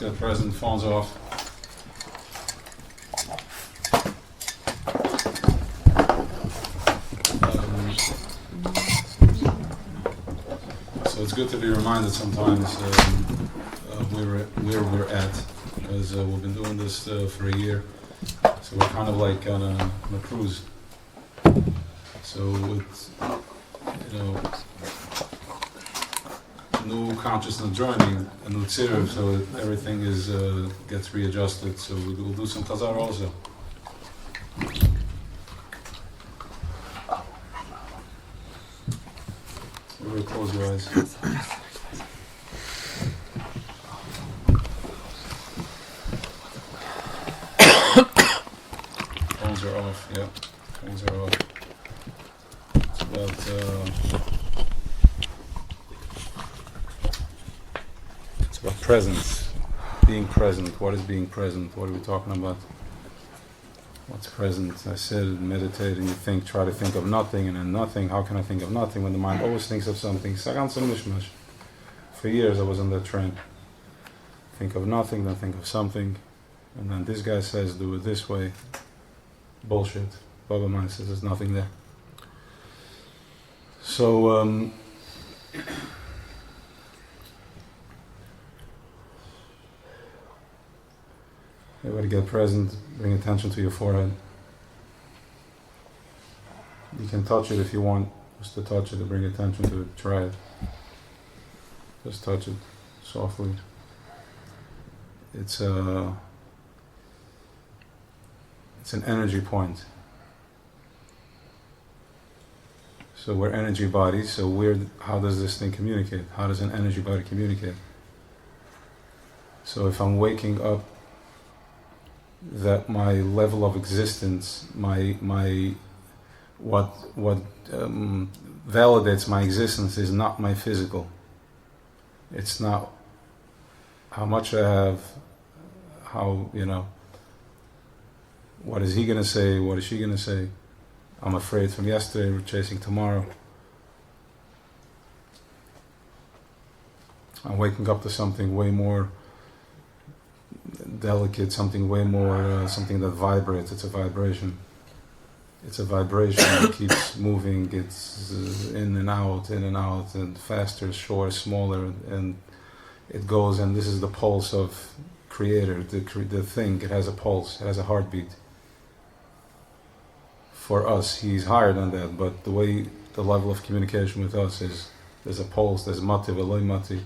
get present, phones off. So it's good to be reminded sometimes where we're at, because we've been doing this for a year, so we're kind of like on a cruise. So with new consciousness joining, a new tziruf, so everything is gets readjusted. So we'll do some chazar also. Everybody close your eyes. Phones are off, yeah. Phones are off. It's about presence. Being present. What is being present? What are we talking about? What's present? I said meditate and you think, try to think of nothing and then nothing. How can I think of nothing when the mind always thinks of something? For years I was on that train. Think of nothing, then think of something. And then this guy says, do it this way. Bullshit. Baba Man says there's nothing there. So, everybody get present, bring attention to your forehead. You can touch it if you want, just to touch it, to bring attention to it, try it. Just touch it, softly. It's an energy point. So we're energy bodies, so how does this thing communicate? How does an energy body communicate? So if I'm waking up, that my level of existence, what validates my existence is not my physical. It's not how much I have, what is he going to say, what is she going to say? I'm afraid from yesterday, we're chasing tomorrow. I'm waking up to something way more delicate, something way more, something that vibrates. It's a vibration. It's a vibration that keeps moving. It's in and out, and faster, shorter, smaller, and it goes. And this is the pulse of Creator, the thing. It has a pulse. It has a heartbeat. For us, he's higher than that, but the level of communication with us is, there's a pulse, there's mati, veloy mati.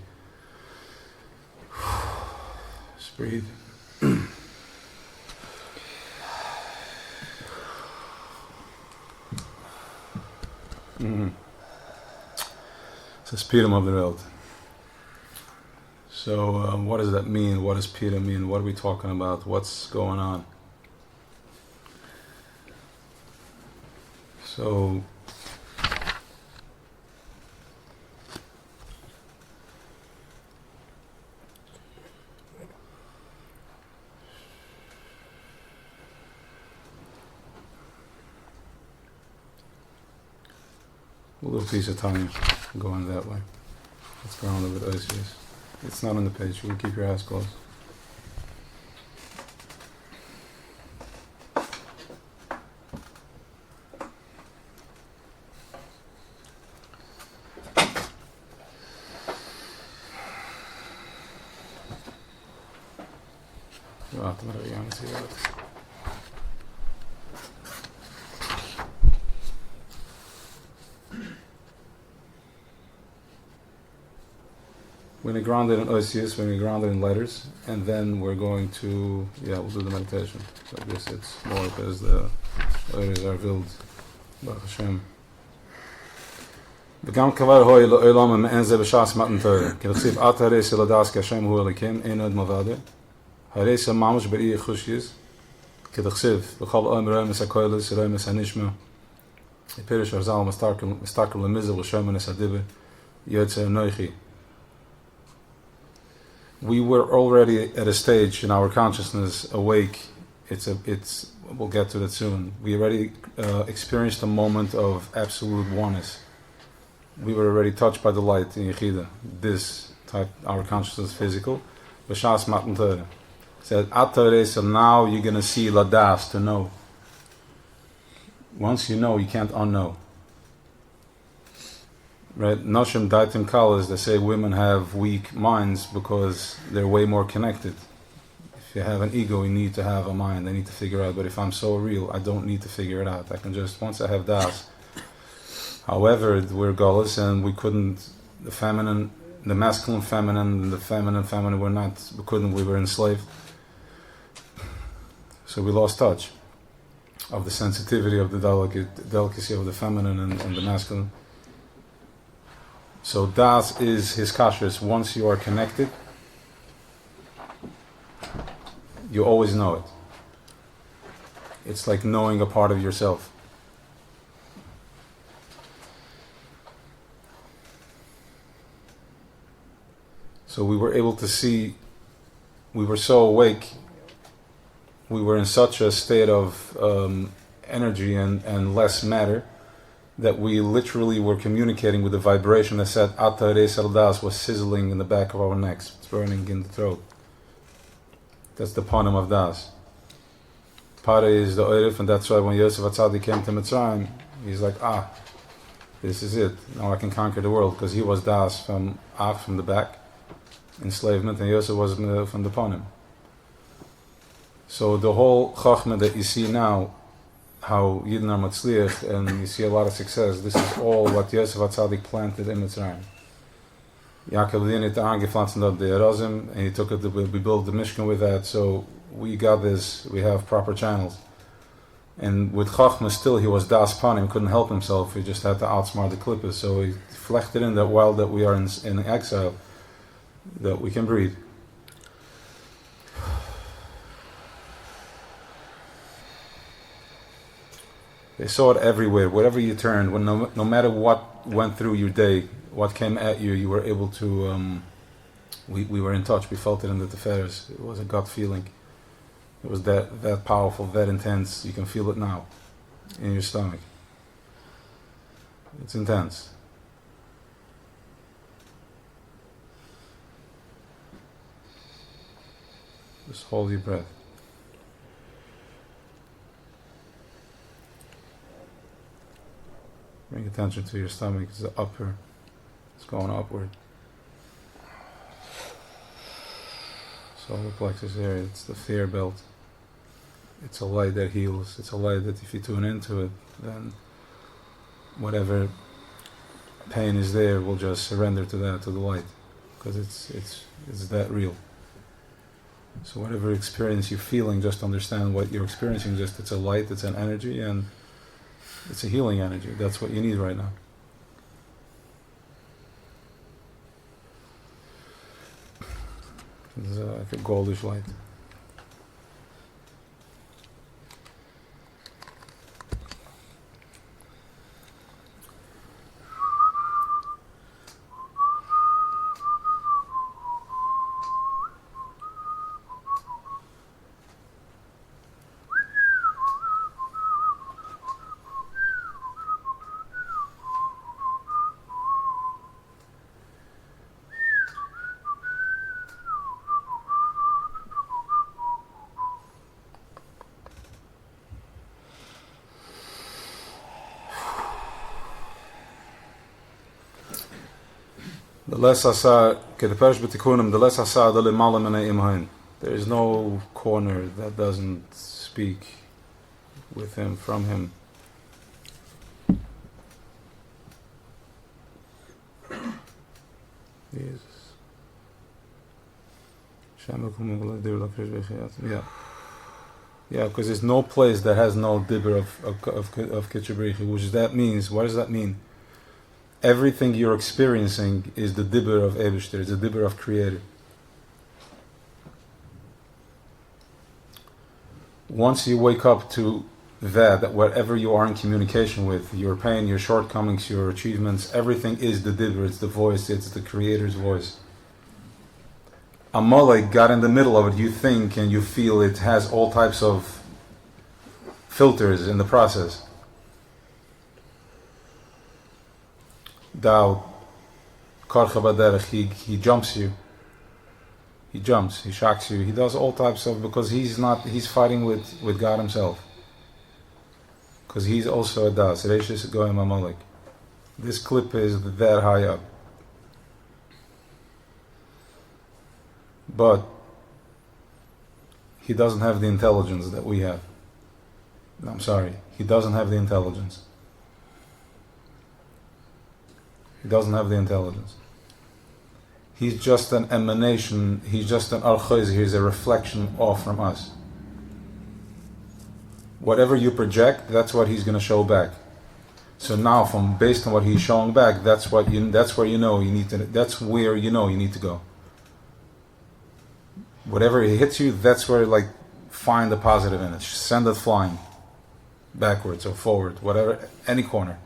Just breathe. It's a spirit of the world. So what does that mean? What does Pira mean? What are we talking about? What's going on? So we'll do a piece of time going that way. Let's go on a little bit Weisz. It's not on the page. You can keep your eyes closed. We're going to ground it in Weisz, we're going to ground it in letters, and then we're going to, we'll do the meditation. So I guess it's more because the letters are filled. Baruch Hashem. וגם כבר הוי לעולם מאין זה בשעס מתן תורה. כתכסיב את הרס לדעס כשם הוא אלוקים אין עוד מלבדו. הרס ממש בראי חושיס. כתכסיב בכל עולם רמס הקוילס רמס הנשמע. הפירוש הרזל מסתכל למזל ושמנס הדיבר יוצא נויכי. We were already at a stage in our consciousness awake. We'll get to that soon. We already experienced a moment of absolute oneness. We were already touched by the light in Yechida. This type, our consciousness is physical, B'shas matan Torah. Said Torah, so now you're gonna see ladas, to know. Once you know, you can't unknow. Right? Noshim daitim kalas, they say women have weak minds because they're way more connected. If you have an ego, you need to have a mind. I need to figure out. But if I'm so real, I don't need to figure it out. I can just, once I have das. However, we're gullus and we couldn't, the feminine, the masculine feminine, and the feminine were not, we were enslaved. So we lost touch of the sensitivity of the delicacy of the feminine and the masculine. So das is his kashrus. Once you are connected, you always know it. It's like knowing a part of yourself. So we were able to see, we were so awake, we were in such a state of energy and less matter, that we literally were communicating with the vibration that said Ata Reis Al Das was sizzling in the back of our necks. It's burning in the throat. That's the panim of Das. Pare is the oirif, and that's why when Yosef Atzadik came to Mitzrayim, he's like, this is it. Now I can conquer the world, because he was Das from the back, enslavement, and Yosef was from the panim. So the whole chachma that you see now, how Yidden are Matzliach, and you see a lot of success, this is all what Yosef HaTzadik planted in Mitzrayim. Yaakov Din it angepflanzt dort the Erozim, and he took it, we built the Mishkan with that, so we got this, we have proper channels. And with Chachma still, he was Das Panim, couldn't help himself, he just had to outsmart the Klippos, so he flechted in that while that we are in exile, that we can breathe. They saw it everywhere, wherever you turned, when no matter what went through your day, what came at you, you were able to, we were in touch, we felt it in the Teferes. It was a gut feeling. It was that powerful, that intense. You can feel it now, in your stomach. It's intense. Just hold your breath. Bring attention to your stomach. It's the upper. It's going upward. Solar plexus area. It's the fear belt. It's a light that heals. It's a light that if you tune into it, then whatever pain is there will just surrender to that, to the light, because it's that real. So whatever experience you're feeling, just understand what you're experiencing. Just it's a light. It's an energy, and it's a healing energy. That's what you need right now. It's like a goldish light. The less asar, the less asar, the limalam imhain. There is no corner that doesn't speak with him, from him. Jesus. Yeah, because there's no place that has no dibber of Kitchabrichi, which that means, what does that mean? Everything you're experiencing is the dibber of Eibishter, it's the dibber of Creator. Once you wake up to that wherever you are in communication with, your pain, your shortcomings, your achievements, everything is the dibber, it's the voice, it's the Creator's voice. Amuliek got in the middle of it, you think and you feel it has all types of filters in the process. Doubt, Karcha Baderech, he jumps you. He jumps, he shocks you, he does all types of, because he's fighting with God himself. Because he's also a das, Reishis Goyim Amuliek. This clip is that high up. But he doesn't have the intelligence that we have. No, I'm sorry, he doesn't have the intelligence. He doesn't have the intelligence. He's just an emanation, he's just an archoiz, he's a reflection off from us. Whatever you project, that's what he's going to show back. So now, based on what he's showing back, that's where you know you need to. That's where you know you need to go. Whatever he hits you, that's where find the positive in it. Send it flying, backwards or forward, whatever, any corner.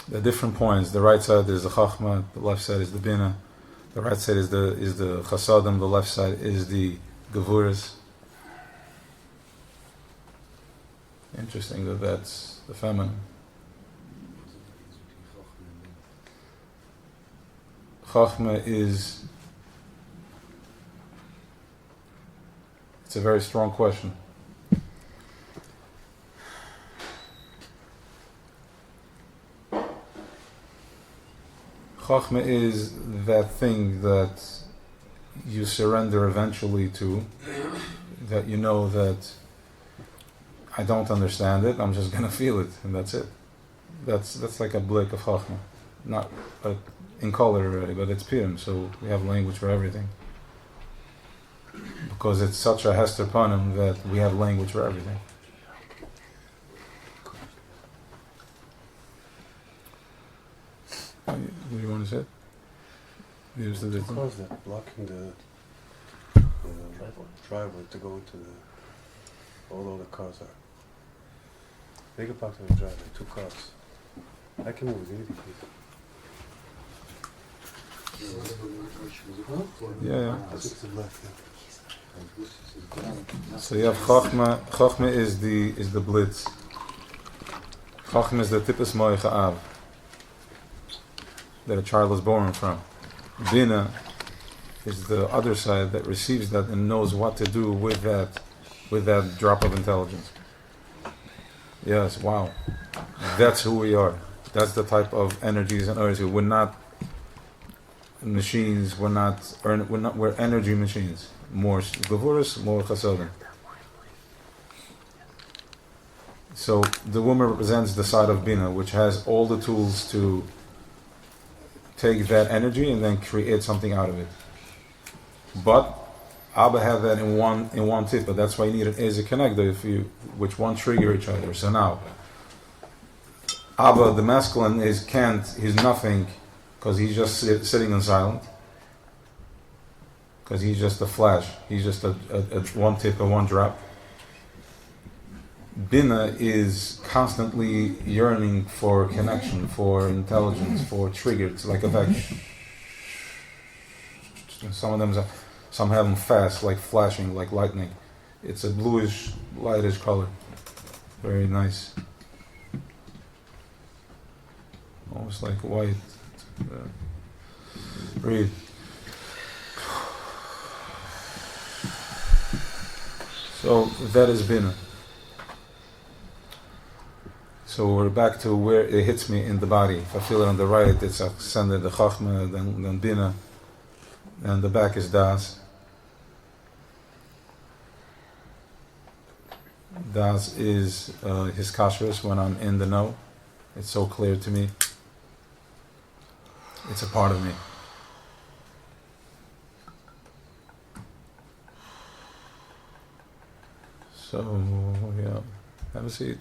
The different points. The right side is the chachma, the left side is the bina. The right side is the chasadim, the left side is the gevuras. Interesting that that's the feminine. Chachma it's a very strong question. Chachma is that thing that you surrender eventually to, that you know that I don't understand it, I'm just gonna feel it, and that's it. That's like a blick of Chachma. Not in color already, but it's Purim, so we have language for everything. Because it's such a Hester Panim that we have language for everything. What do you want to say? Use the cars that blocking the driveway to go into all the cars are. They get parked on the driveway, 2 cars. I can move it easy. Yeah. That's the left, yeah. So you have Chachma. Chachma is the blitz. Chachma is the tipus moicha av that a child is born from. Bina is the other side that receives that and knows what to do with that drop of intelligence. Yes, wow. That's who we are. That's the type of energies and others. We're not machines. We're energy machines. More gevuras, more chasadim. So the woman represents the side of Bina, which has all the tools to take that energy and then create something out of it. But Abba had that in one tip, but that's why you need an Eze connector which one trigger each other. So now Abba, the masculine, he's nothing, because he's just sitting in silent. Because he's just a flash. He's just a one tip and one drop. Bina is constantly yearning for connection, for intelligence, for trigger. It's like a vacuum. Some have them fast, like flashing, like lightning. It's a bluish, lightish color. Very nice. Almost like white. Breathe. So that is Bina. So we're back to where it hits me in the body. If I feel it on the right, it's ascended the Chachma, then Bina, and the back is Das. Das is his kashrus when I'm in the know. It's so clear to me. It's a part of me. So, yeah, have a seat.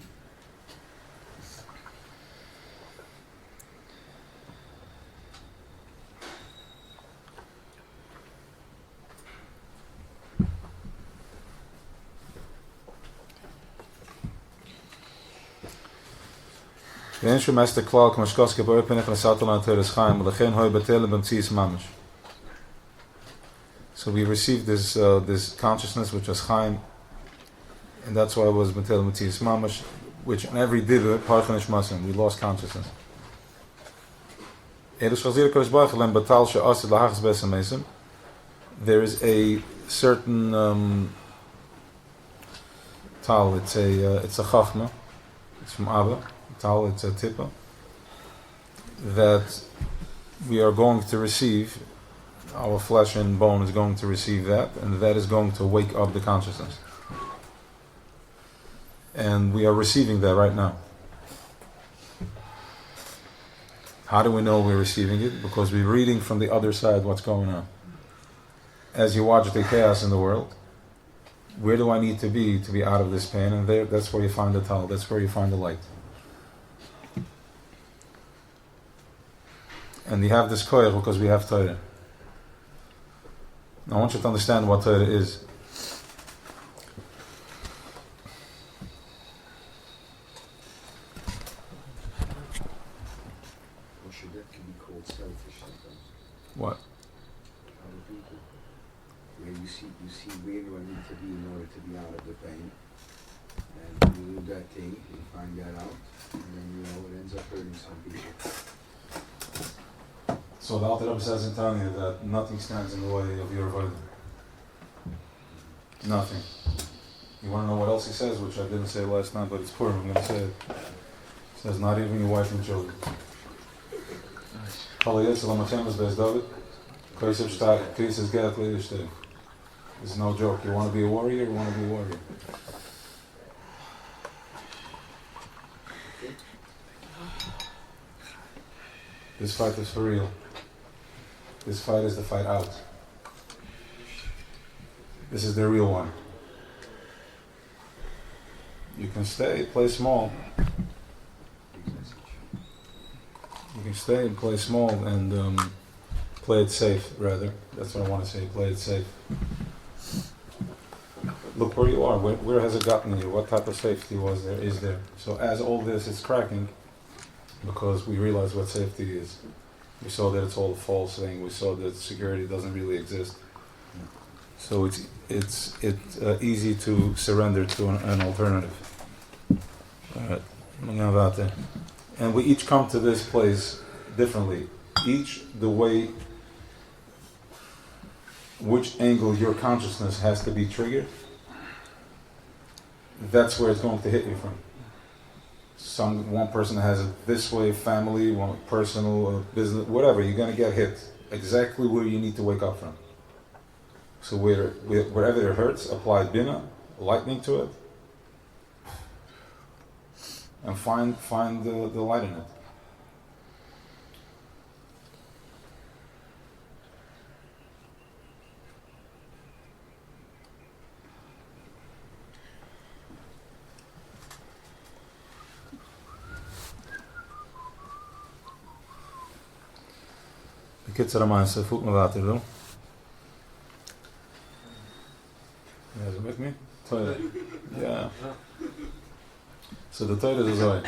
So we are received this consciousness which was Chaim, and that's why it was Metel Metzias Mamash, which in every divah, Parchanish Masim, we lost consciousness. There is a certain tal, it's a chachma, it's from Abba, tal, it's a tippa, that we are going to receive, our flesh and bone is going to receive that, and that is going to wake up the consciousness. And we are receiving that right now. How do we know we're receiving it? Because we're reading from the other side what's going on. As you watch the chaos in the world, where do I need to be out of this pain? And that's where you find the tal, that's where you find the light. And you have this koyach because we have Torah. Now I want you to understand what Torah is. Moshe, that can be called selfish sometimes. What? Other people. Where you see where do I need to be in order to be out of the pain. And you do that thing, you find that out, and then it ends up hurting some people. So the Alter Rebbe says in Tanya that nothing stands in the way of your avodah. Nothing. You want to know what else he says, which I didn't say last night, but it's poor, I'm going to say it. He says, not even your wife and children. There's no joke. You want to be a warrior, you want to be a warrior. This fight is for real. This fight is the fight out. This is the real one. You can stay, play small. You can stay and play small and play it safe, rather. That's what I want to say, play it safe. Look where you are. Where has it gotten you? What type of safety is there? So as all this is cracking, because we realize what safety is. We saw that it's all a false thing. We saw that security doesn't really exist. So it's easy to surrender to an alternative. Alright, and we each come to this place differently. Each the way, which angle your consciousness has to be triggered, that's where it's going to hit you from. One person has it this way, family, one personal, business, whatever. You're going to get hit exactly where you need to wake up from. So wherever it hurts, apply bina, lightning to it, and find the light in it. The kids are my voet me water doen. Yeah, is it with me? Torah. Yeah. So the Torah is right.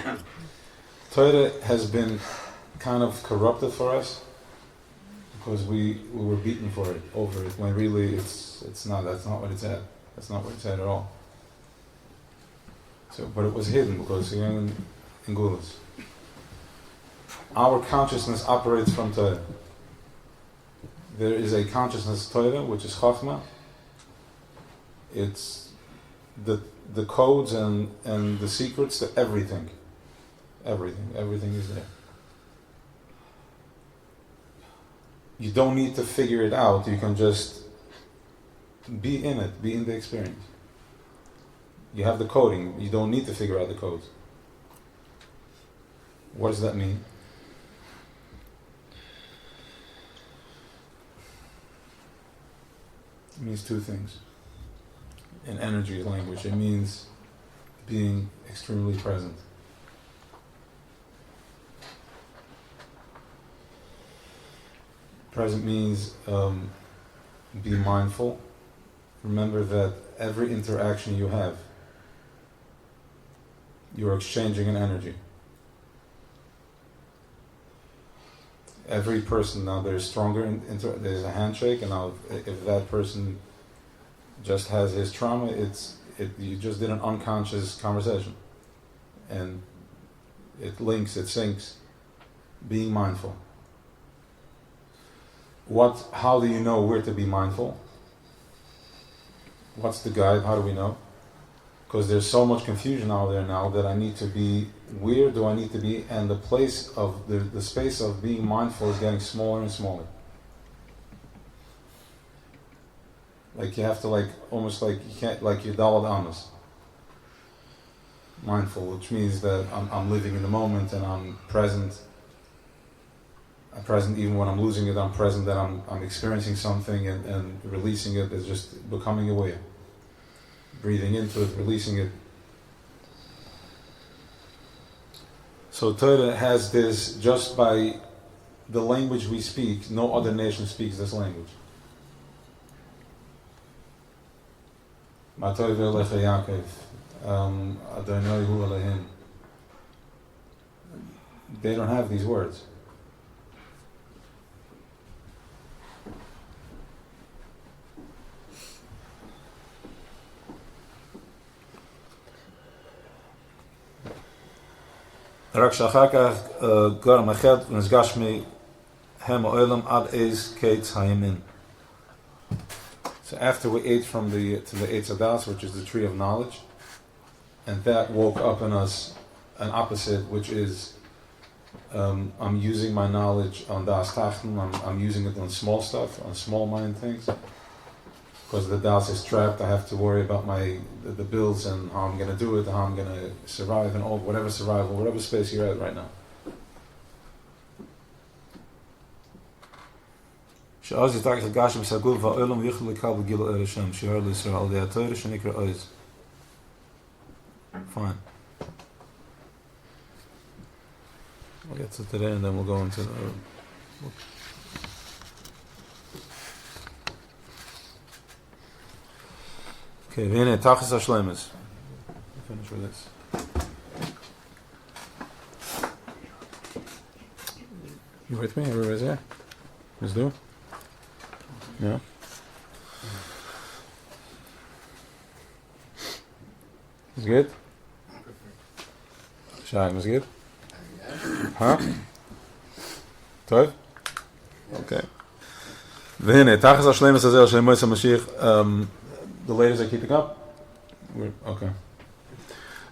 Torah has been kind of corrupted for us because we were beaten for it, over it, when really it's not. That's not what it's at. That's not what it's at all. So, but it was hidden because you're in Gulas. Our consciousness operates from Torah. There is a consciousness Torah, which is Chachma. It's the codes and the secrets to everything. Everything is there. You don't need to figure it out. You can just be in it, be in the experience. You have the coding. You don't need to figure out the codes. What does that mean? It means two things. In energy language, it means being extremely present. Present means be mindful. Remember that every interaction you have, you're exchanging an energy. Every person, now there's stronger, there's a handshake, and now if that person just has his trauma, you just did an unconscious conversation. And it links, it syncs. Being mindful. how do you know where to be mindful? What's the guide? How do we know? Because there's so much confusion out there now that I need to be, where do I need to be? And the place of, the space of being mindful is getting smaller and smaller. Like you have to almost like you can't, like you're Dalad Amas. Mindful, which means that I'm living in the moment and I'm present. I'm present even when I'm losing it, I'm present that I'm experiencing something and releasing it is just becoming aware. Breathing into it, releasing it. So Torah has this, just by the language we speak, no other nation speaks this language. They don't have these words. רק שאחר כך גר מחד ונפגש מהם העולם עד איז קץ הימין. So after we ate from the Eitz Adas, which is the tree of knowledge, and that woke up in us an opposite, which is I'm using my knowledge on Das Tachten, I'm using it on small stuff, on small mind things. Because the Das is trapped, I have to worry about the bills and how I'm going to do it, how I'm going to survive, and all whatever survival, whatever space you're at right now. Fine. We'll get to today and then we'll go into the okay, V'hinei Tachas HaShleimus. Finish with this. You with me? Everybody's there? Let's do? Yeah? Is good? Shai, is good? Huh? Tov? Okay. V'hinei Tachas HaShleimus Hazeh Shel Moshe Mashiach. The ladies are keeping up? Okay.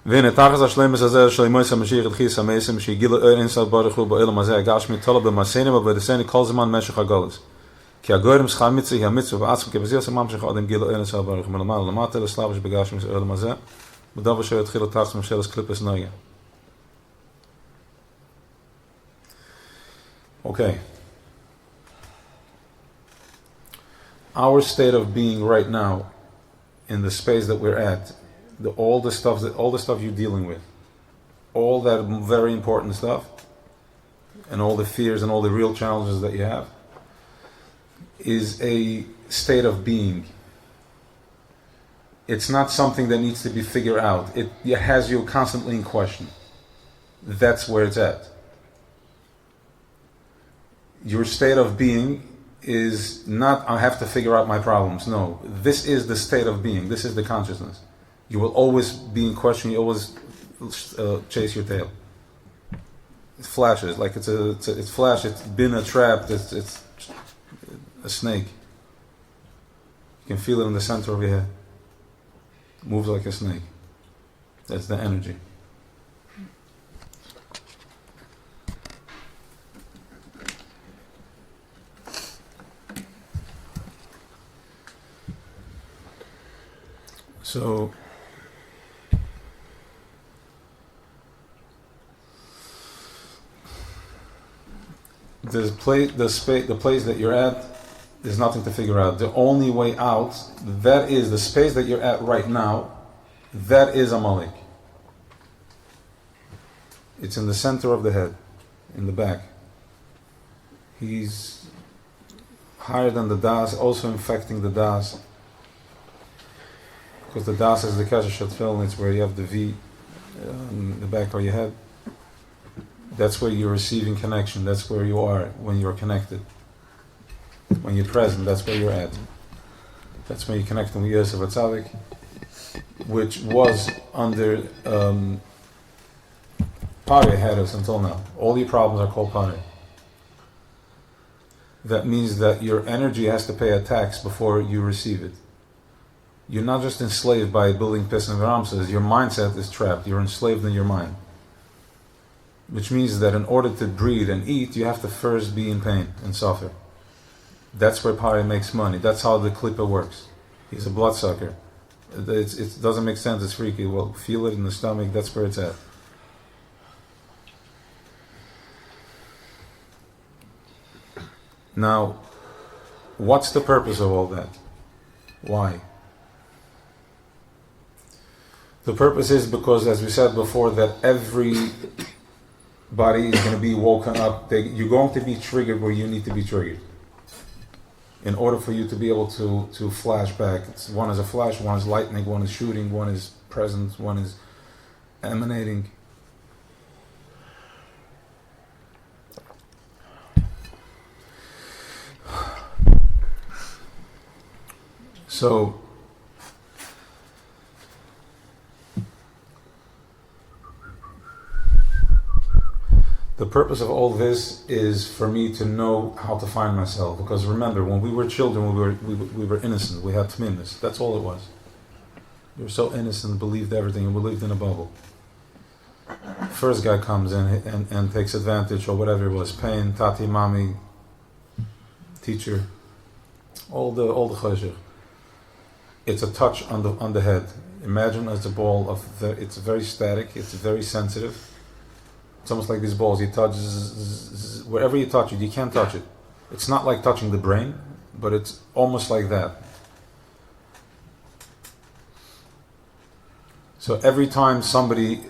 V'hinei Tachas HaShleimus Hazeh Shel Moshe Mashiach D'chis HaMeisim Shegilu Ein Sal Baruch Hu Ba'olam Hazeh Gashmi Tola B'Masenim V'V'Deseni Kol Zman Meshech HaGolus Ki HaGoyim Schal Mitzvah Hi HaMitzvah V'Atzim Ki B'Ziyos HaMamshech Adam Gilu Ein Sal Baruch Hu Melamal Lamata L'Slavish B'Gashmi B'Olam Hazeh B'Dav Asher Yatchilu Tachas M'Shelas Klippus Noya. Okay. Our state of being right now, in the space that we're at, all the stuff you're dealing with, all that very important stuff, and all the fears and all the real challenges that you have, is a state of being. It's not something that needs to be figured out. It has you constantly in question. That's where it's at. Your state of being is not, I have to figure out my problems. No, this is the state of being. This is the consciousness. You will always be in question. You always chase your tail. It flashes like it's flash. It's been a trap. It's a snake. You can feel it in the center of your head. It moves like a snake. That's the energy. So the place that you're at, there's nothing to figure out. The only way out, that is the space that you're at right now, that is Amuliek. It's in the center of the head, in the back. He's higher than the Das, also infecting the Das. Because the Das is the Kesher Shatfil, it's where you have the V in the back of your head. That's where you're receiving connection. That's where you are when you're connected. When you're present, that's where you're at. That's when you're connecting with Yosef Atzadik, which was under Pare had us until now. All your problems are called Pare. that means that your energy has to pay a tax before you receive it. You're not just enslaved by building Pesach and Ramses, your mindset is trapped. You're enslaved in your mind. Which means that in order to breathe and eat, you have to first be in pain and suffer. That's where Pari makes money. That's how the Klippa works. He's a bloodsucker. It doesn't make sense, it's freaky. Well, feel it in the stomach, that's where it's at. Now, what's the purpose of all that? Why? The purpose is because, as we said before, that everybody is going to be woken up. You're going to be triggered where you need to be triggered. In order for you to be able to flash back. One is a flash, one is lightning, one is shooting, one is present, one is emanating. So, the purpose of all this is for me to know how to find myself. Because remember, when we were children, we were innocent. We had tmimus. That's all it was. We were so innocent, believed everything, and we lived in a bubble. First guy comes in and takes advantage, or whatever it was, pain, tati, mami, teacher, all the chayshich. It's a touch on the head. Imagine as a ball of it's very static, it's very sensitive. It's almost like these balls. You touch, wherever you touch it, you can't touch it. It's not like touching the brain, but it's almost like that. So every time somebody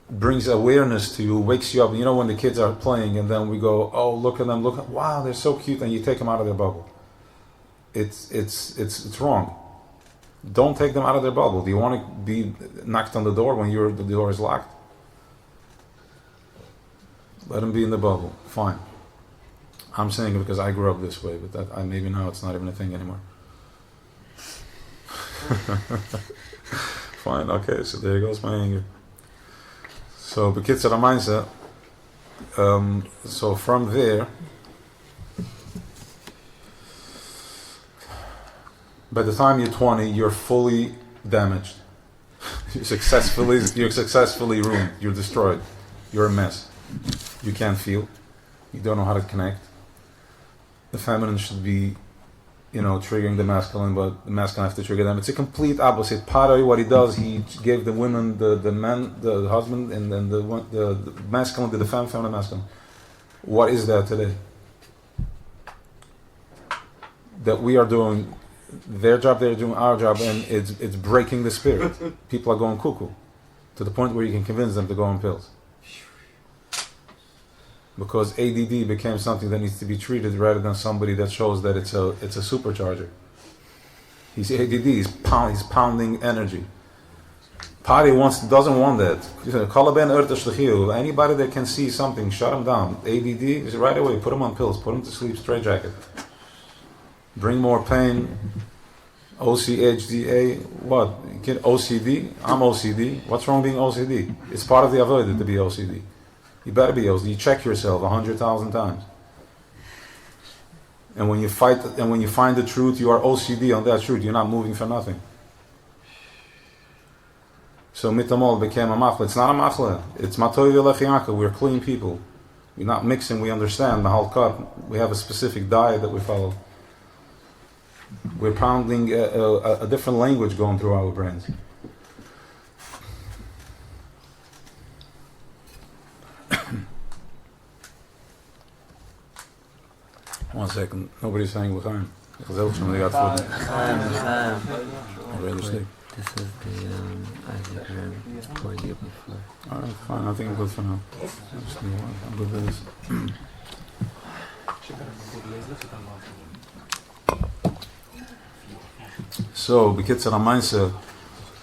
brings awareness to you, wakes you up, you know when the kids are playing and then we go, oh, look at them, wow, they're so cute, and you take them out of their bubble. It's wrong. Don't take them out of their bubble. Do you want to be knocked on the door when the door is locked? Let them be in the bubble. Fine. I'm saying it because I grew up this way, but maybe now it's not even a thing anymore. Fine, okay, so there goes my anger. So, b'kitzur ha'maisa, so from there, by the time you're 20, you're fully damaged. You're successfully ruined. You're destroyed. You're a mess. You can't feel. You don't know how to connect. The feminine should be, triggering the masculine, but the masculine has to trigger them. It's a complete opposite. Paroi, what he does, he gave the women, the man, the husband, and then the masculine to the feminine, masculine. What is that today? That we are doing their job, they're doing our job, and it's breaking the spirit. People are going cuckoo to the point where you can convince them to go on pills. Because ADD became something that needs to be treated rather than somebody that shows that it's a supercharger. He's ADD. He's pounding energy. Pari doesn't want that. Anybody that can see something, shut him down. ADD is right away. Put him on pills. Put him to sleep. Straitjacket. Bring more pain. OCHDA. What? OCD. I'm OCD. What's wrong being OCD? It's part of the avodah to be OCD. You better be OCD. You check yourself 100,000 times. And when you find the truth, you are OCD on that truth. You're not moving for nothing. So mitamol became a machla. It's not a machla. It's matoy v'lechiaka. We're clean people. We're not mixing. We understand the halkat. We have a specific diet that we follow. We're pounding a different language going through our brains. One second. Nobody's saying l'chaim. Gezelschap, they got food. Ready to sleep. This is the Isaac Ram for you before. Alright, fine. I think I'm good for now. I'm good with this. So, b'kitzur ha'maisa,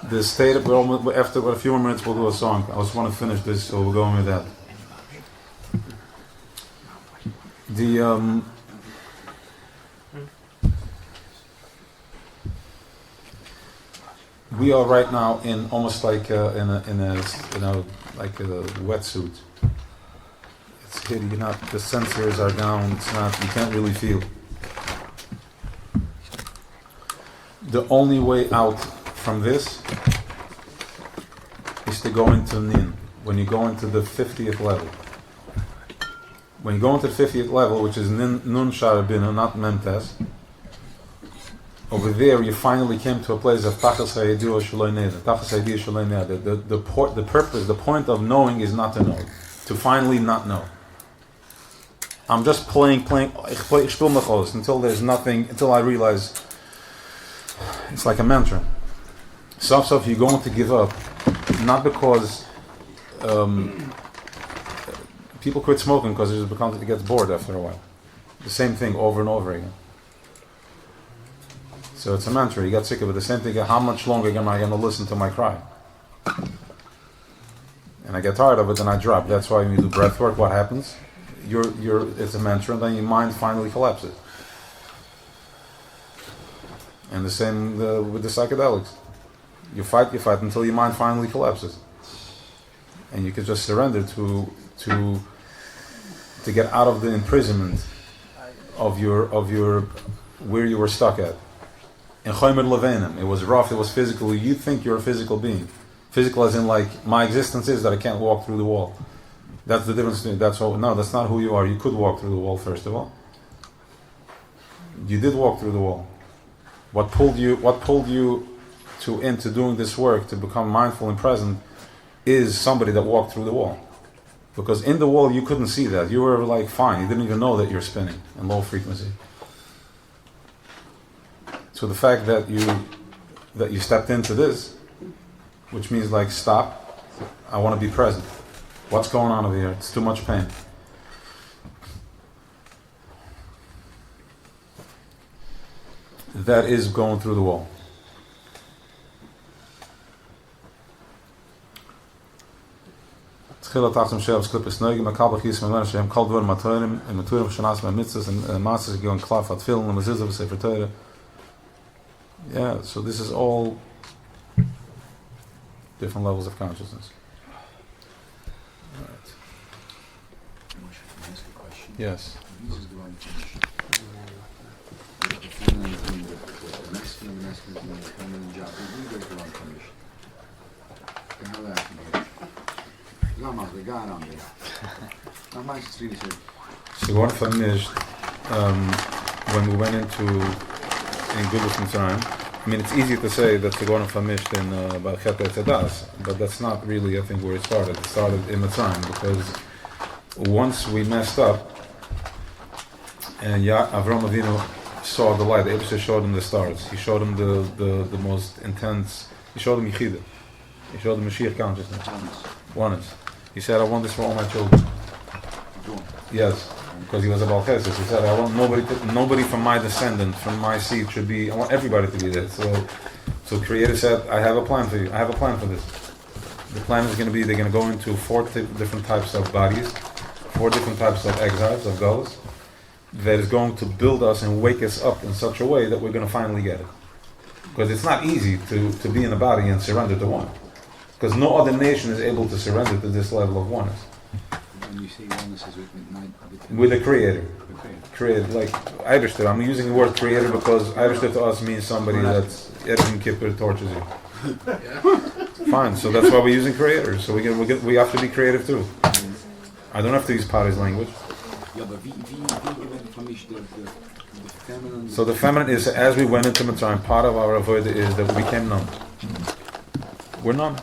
the state of, after a few more minutes we'll do a song. I just want to finish this, so we'll go on with that. We are right now in almost like in a wetsuit. hit, you're not, the sensors are down, it's not, you can't really feel. The only way out from this is to go into Nin, when you go into the 50th level. When you go into the 50th level, which is Nun Sharabinu, not Memtes, over there you finally came to a place of Tachas Hayidua Shaloi Neder. Tachas Hayidua Shaloi Neder. The purpose, the point of knowing is not to know. To finally not know. I'm just playing, ich spiel mich aus, until there's nothing, until I realize it's like a mantra. So you're going to give up, not because people quit smoking because it gets bored after a while. The same thing over and over again. So it's a mantra. You get sick of it. The same thing. How much longer am I going to listen to my cry? And I get tired of it, and I drop. That's why when you do breath work, what happens? It's a mantra, and then your mind finally collapses. And the same with the psychedelics. You fight until your mind finally collapses, and you can just surrender to get out of the imprisonment of your where you were stuck at. In Chomer Levenim, it was rough, it was physical. You think you're a physical being. Physical as in like, my existence is that I can't walk through the wall. That's the difference between, that's not who you are. You could walk through the wall, first of all. You did walk through the wall. What pulled you into doing this work, to become mindful and present, is somebody that walked through the wall. Because in the wall you couldn't see that. You were like fine. You didn't even know that you're spinning in low frequency. So the fact that you stepped into this, which means like, stop, I want to be present. What's going on over here? It's too much pain. That is going through the wall. Tchila tachtem shevs klippes neugim, makal bachis memen shehem kol dvar matorim, and maturim shanas me mitzvahs, and matzahs gion klaf at film, and mezuzah v'sefer Torah. Yeah, so this is all different levels of consciousness. Right. Moshe, can I ask a question? Yes. This is the one finish. The feminine thing, the masculine thing, the feminine job. We do the one finish. Can I laugh about it? Lamas, we got on there. Now, my sister really said, So one finished when we went into in Gulus Mitzrayim. I mean, it's easy to say that Sigourney finished in Barchet Etzadas, but that's not really, I think, where it started. It started in Mitzrayim, because once we messed up, and Avram Avinu saw the light. The Eibusher showed him the stars. He showed him the most intense. He showed him Yechidah. He showed him Mashiach consciousness. Oneness. He said, "I want this for all my children." Yes, because he was a Baal Chesed. He said, "I want nobody from my descendant, from my seed, should be. I want everybody to be there." So Creator said, "I have a plan for you. I have a plan for this. The plan is going to be they're going to go into 4 different types of bodies, 4 different types of exiles, of gulls, that is going to build us and wake us up in such a way that we're going to finally get it. Because it's not easy to be in a body and surrender to one. Because no other nation is able to surrender to this level of oneness. when you say oneness is with the Creator. Okay. Creator, like Eibusher. I'm using the word Creator because Eibusher to us means somebody that's Erev Kippur tortures you. Fine, so that's why we're using Creator. So we have to be creative too. I don't have to use Pari's language. Yeah, but wie went from the feminine. So the feminine is, as we went into Mitzrayim, part of our avodah is that we became numb. We're numb.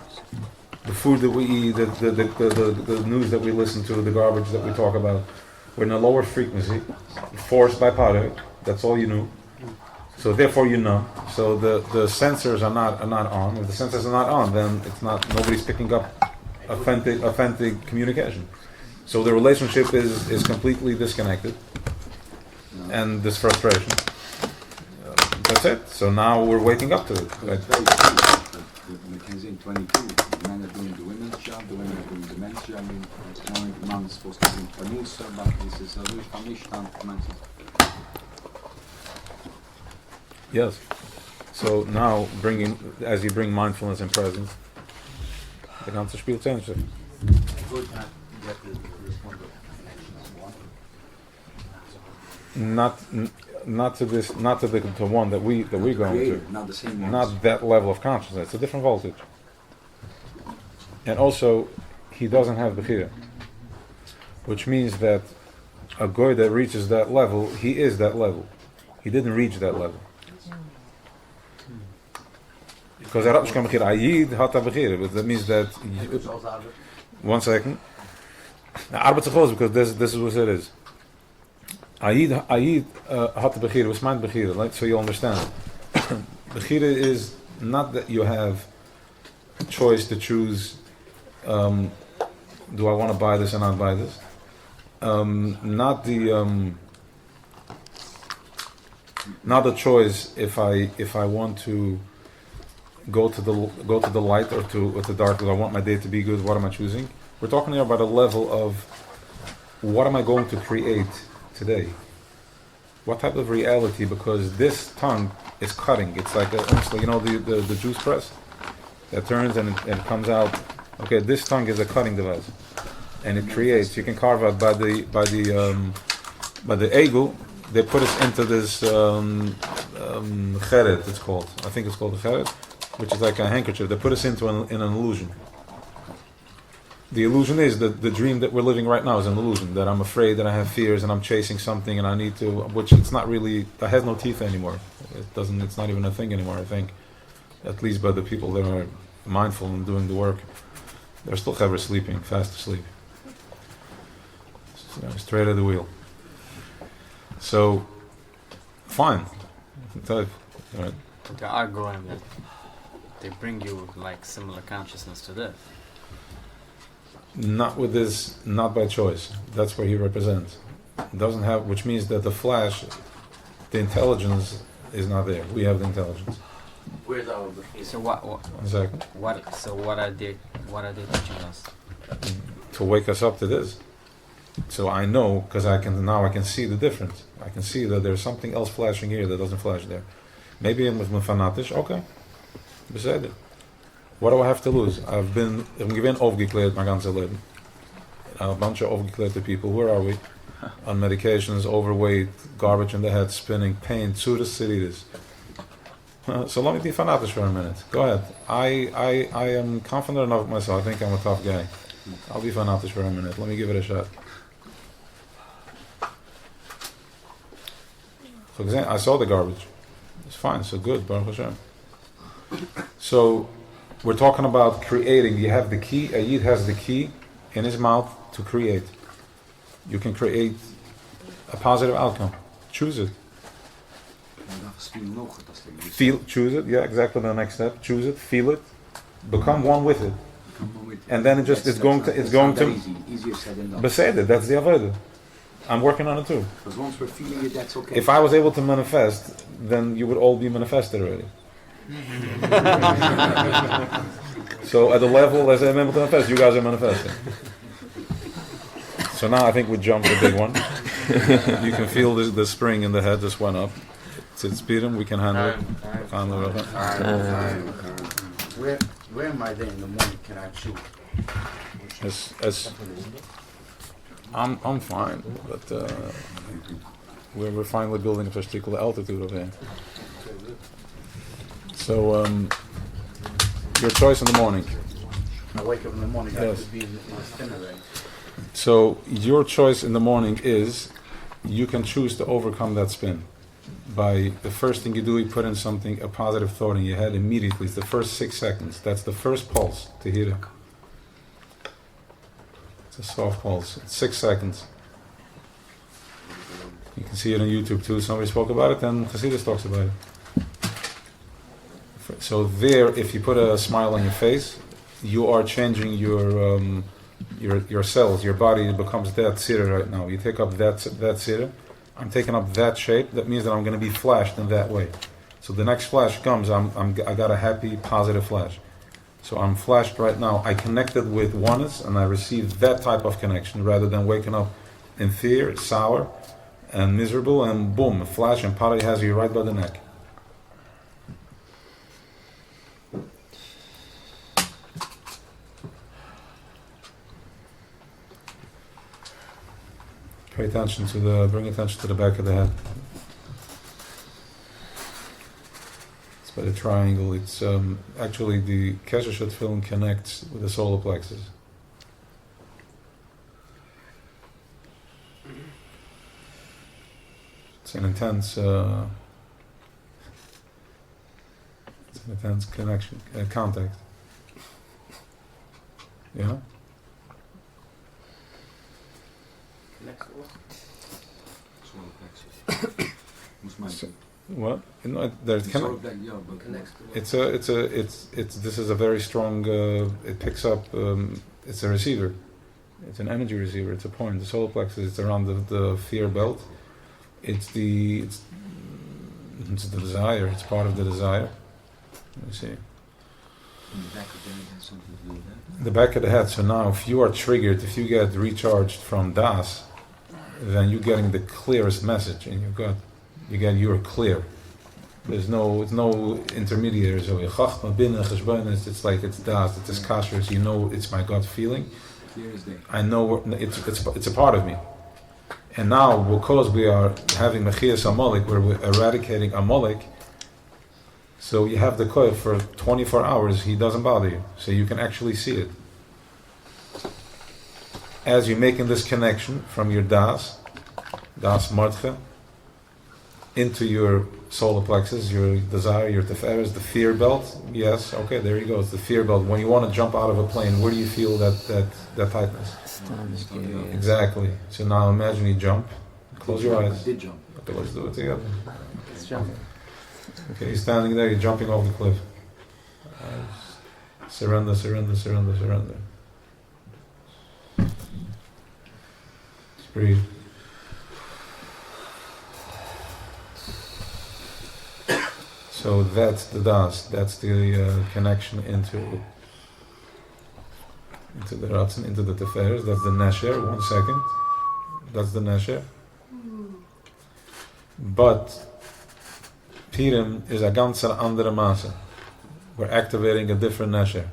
The food that we eat, the news that we listen to, the garbage that we talk about, we're in a lower frequency, forced by Pari. That's all you knew. So therefore you know. So the sensors are not on. If the sensors are not on, then it's not. Nobody's picking up authentic communication. So the relationship is completely disconnected, and this frustration. That's it. So now we're waking up to it. Right? Mackenzie in 22, the men are doing the women's job, the women are doing the men's job. Only the man is supposed to be Panusa, but this is a Lush Pamishtan. Yes. So now, as you bring mindfulness and presence, the ganze Spiel changes. Good at get the response. not to this, not to the to one that we're going Creator, to. not the same ones. Not that level of consciousness. It's a different voltage. And also, he doesn't have Bechira, which means that a goy that reaches that level, he is that level. He didn't reach that level. Because Ayid hat Bechira, but that means that. One second. Because this is what it is. Ayid hat Bechira, what's meant Bechira, right? So you understand. Bechira is not that you have a choice to choose, do I want to buy this or not buy this? Not the choice if I want to go to the light or to the dark. Do I want my day to be good? What am I choosing? We're talking here about a level of what am I going to create today? What type of reality? Because this tongue is cutting. It's like almost like, the juice press that turns and it comes out. Okay, this tongue is a cutting device, and it creates. You can carve out by the egel. They put us into this cheret. It's called. I think it's called a cheret, which is like a handkerchief. They put us into an illusion. The illusion is that the dream that we're living right now is an illusion. That I'm afraid, that I have fears, and I'm chasing something, and I need to. Which it's not really. That has no teeth anymore. It doesn't. It's not even a thing anymore. I think, at least by the people that are mindful and doing the work, they're still ever sleeping, fast asleep, straight at the wheel. So, fine. Right. There are going that they bring you like similar consciousness to this. Not with this, not by choice. That's where he represents. Doesn't have, which means that the flash, the intelligence is not there. We have the intelligence. Where's our So what? Exactly. What are they teaching us? To wake us up to this. So I know, because I can see the difference. I can see that there's something else flashing here that doesn't flash there. Maybe I'm fanatisch, okay. Beside it. What do I have to lose? I'm given aufgeklärt my ganze Leben. A bunch of aufgeklärte people. Where are we? On medications, overweight, garbage in the head, spinning, pain, tzuris, siritis. So let me be fanatisch for a minute. Go ahead. I am confident enough of myself. I think I'm a tough guy. I'll be fanatisch for a minute. Let me give it a shot. For example, I saw the garbage. It's fine. So good. Baruch Hashem. So we're talking about creating. You have the key. A Yid has the key in his mouth to create. You can create a positive outcome. Choose it. Choose it. Yeah, exactly. The next step. Choose it. Feel it. Become one with it. And then it's going to. Easier said than done. Beseder. That's the avodah. I'm working on it too. Because once we're feeling it, that's okay. If I was able to manifest, then you would all be manifested already. So at the level as I'm able to manifest, you guys are manifesting. So now I think we jumped the big one. You can feel the spring in the head just went up. It's speeding, we can handle it. Where am I there in the morning? Can I choose? I'm fine, but we're finally building a particular altitude over here. So your choice in the morning. I wake up in the morning. Yes. I have to be in my spinner, right? So your choice in the morning is you can choose to overcome that spin. By the first thing you do, you put in a positive thought in your head immediately. It's the first 6 seconds. That's the first pulse to hear it. It's a soft pulse. It's 6 seconds. You can see it on YouTube too. Somebody spoke about it, and Hasidus talks about it. So there, if you put a smile on your face, you are changing your cells. Your body becomes that sitter right now. You take up that sitter. I'm taking up that shape. That means that I'm going to be flashed in that way. So the next flash comes. I got a happy, positive flash. So I'm flashed right now. I connected with oneness, and I received that type of connection rather than waking up in fear, sour, and miserable, and boom, a flash, and Pari has you right by the neck. Pay attention to bring attention to the back of the head. It's by the triangle. It's actually the Kesher film connects with the solar plexus. It's an intense connection, contact. Yeah? What? No, there's this is a very strong. It picks up. It's a receiver. It's an energy receiver. It's a point. The solar plexus. It's around the fear belt. It's the desire. It's part of the desire. Let me see. The back of the head has something to do with that. The back of the head. So now, if you are triggered, if you get recharged from das, then you're getting the clearest message, and you're clear. It's no intermediaries. It's like it's das, it's kashrus. You know, it's my gut feeling. Clear as day. I know it's a part of me. And now, because we are having mechias Amuliek, where we're eradicating Amuliek, so you have the koy for 24 hours. He doesn't bother you, so you can actually see it. As you're making this connection from your das martche, into your solar plexus, your desire, your teferes, the fear belt. Yes, okay, there you go. It's the fear belt. When you want to jump out of a plane, where do you feel that tightness? Stomach. Exactly. So now imagine you jump. Close your eyes. Did jump. Okay, let's do it together. Let's jump. Okay, you're standing there. You're jumping off the cliff. Surrender. Just breathe. So that's the das. That's the connection into the ratzon, into the teferes. That's the nesher. 1 second. That's the nesher. But Pirim is a ganz andere Masse. We're activating a different nesher.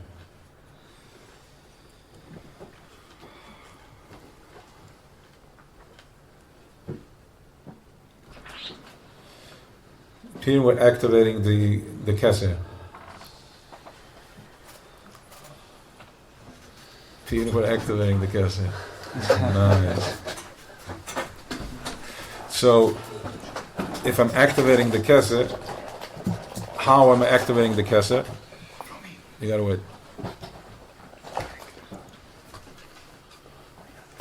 Here we're activating the keser. Here we're activating the keser. Nice. So, if I'm activating the keser, how am I activating the keser? You gotta wait.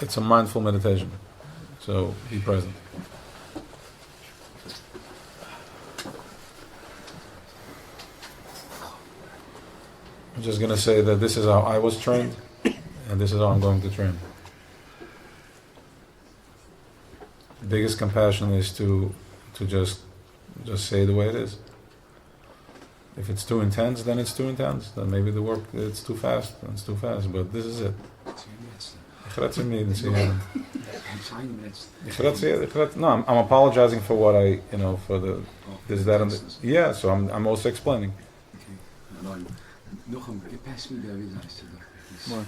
It's a mindful meditation. So, be present. I'm just going to say that this is how I was trained, and this is how I'm going to train. The biggest compassion is to just say the way it is. If it's too intense, then it's too intense. Then maybe the work, it's too fast, then it's too fast. But this is it. No, I'm apologizing for what for the this, that, and the, yeah. So I'm also explaining. Nog een pass me the results. Mooi.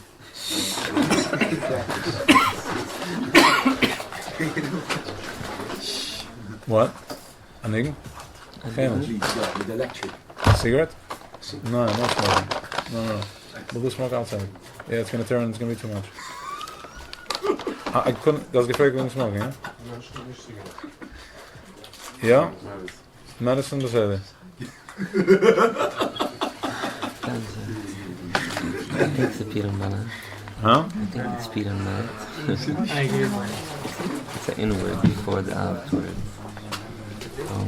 What? Anigen? With the lecture. Cigarette? No smoking. No. We'll do smoke outside. Yeah, it's gonna be too much. I couldn't, dat is gefragt wegen smoking, ja? Ja? Medicine, das hätte. I think it's a pyramid. Huh? I think it's pyramid. It's an inward before the outward.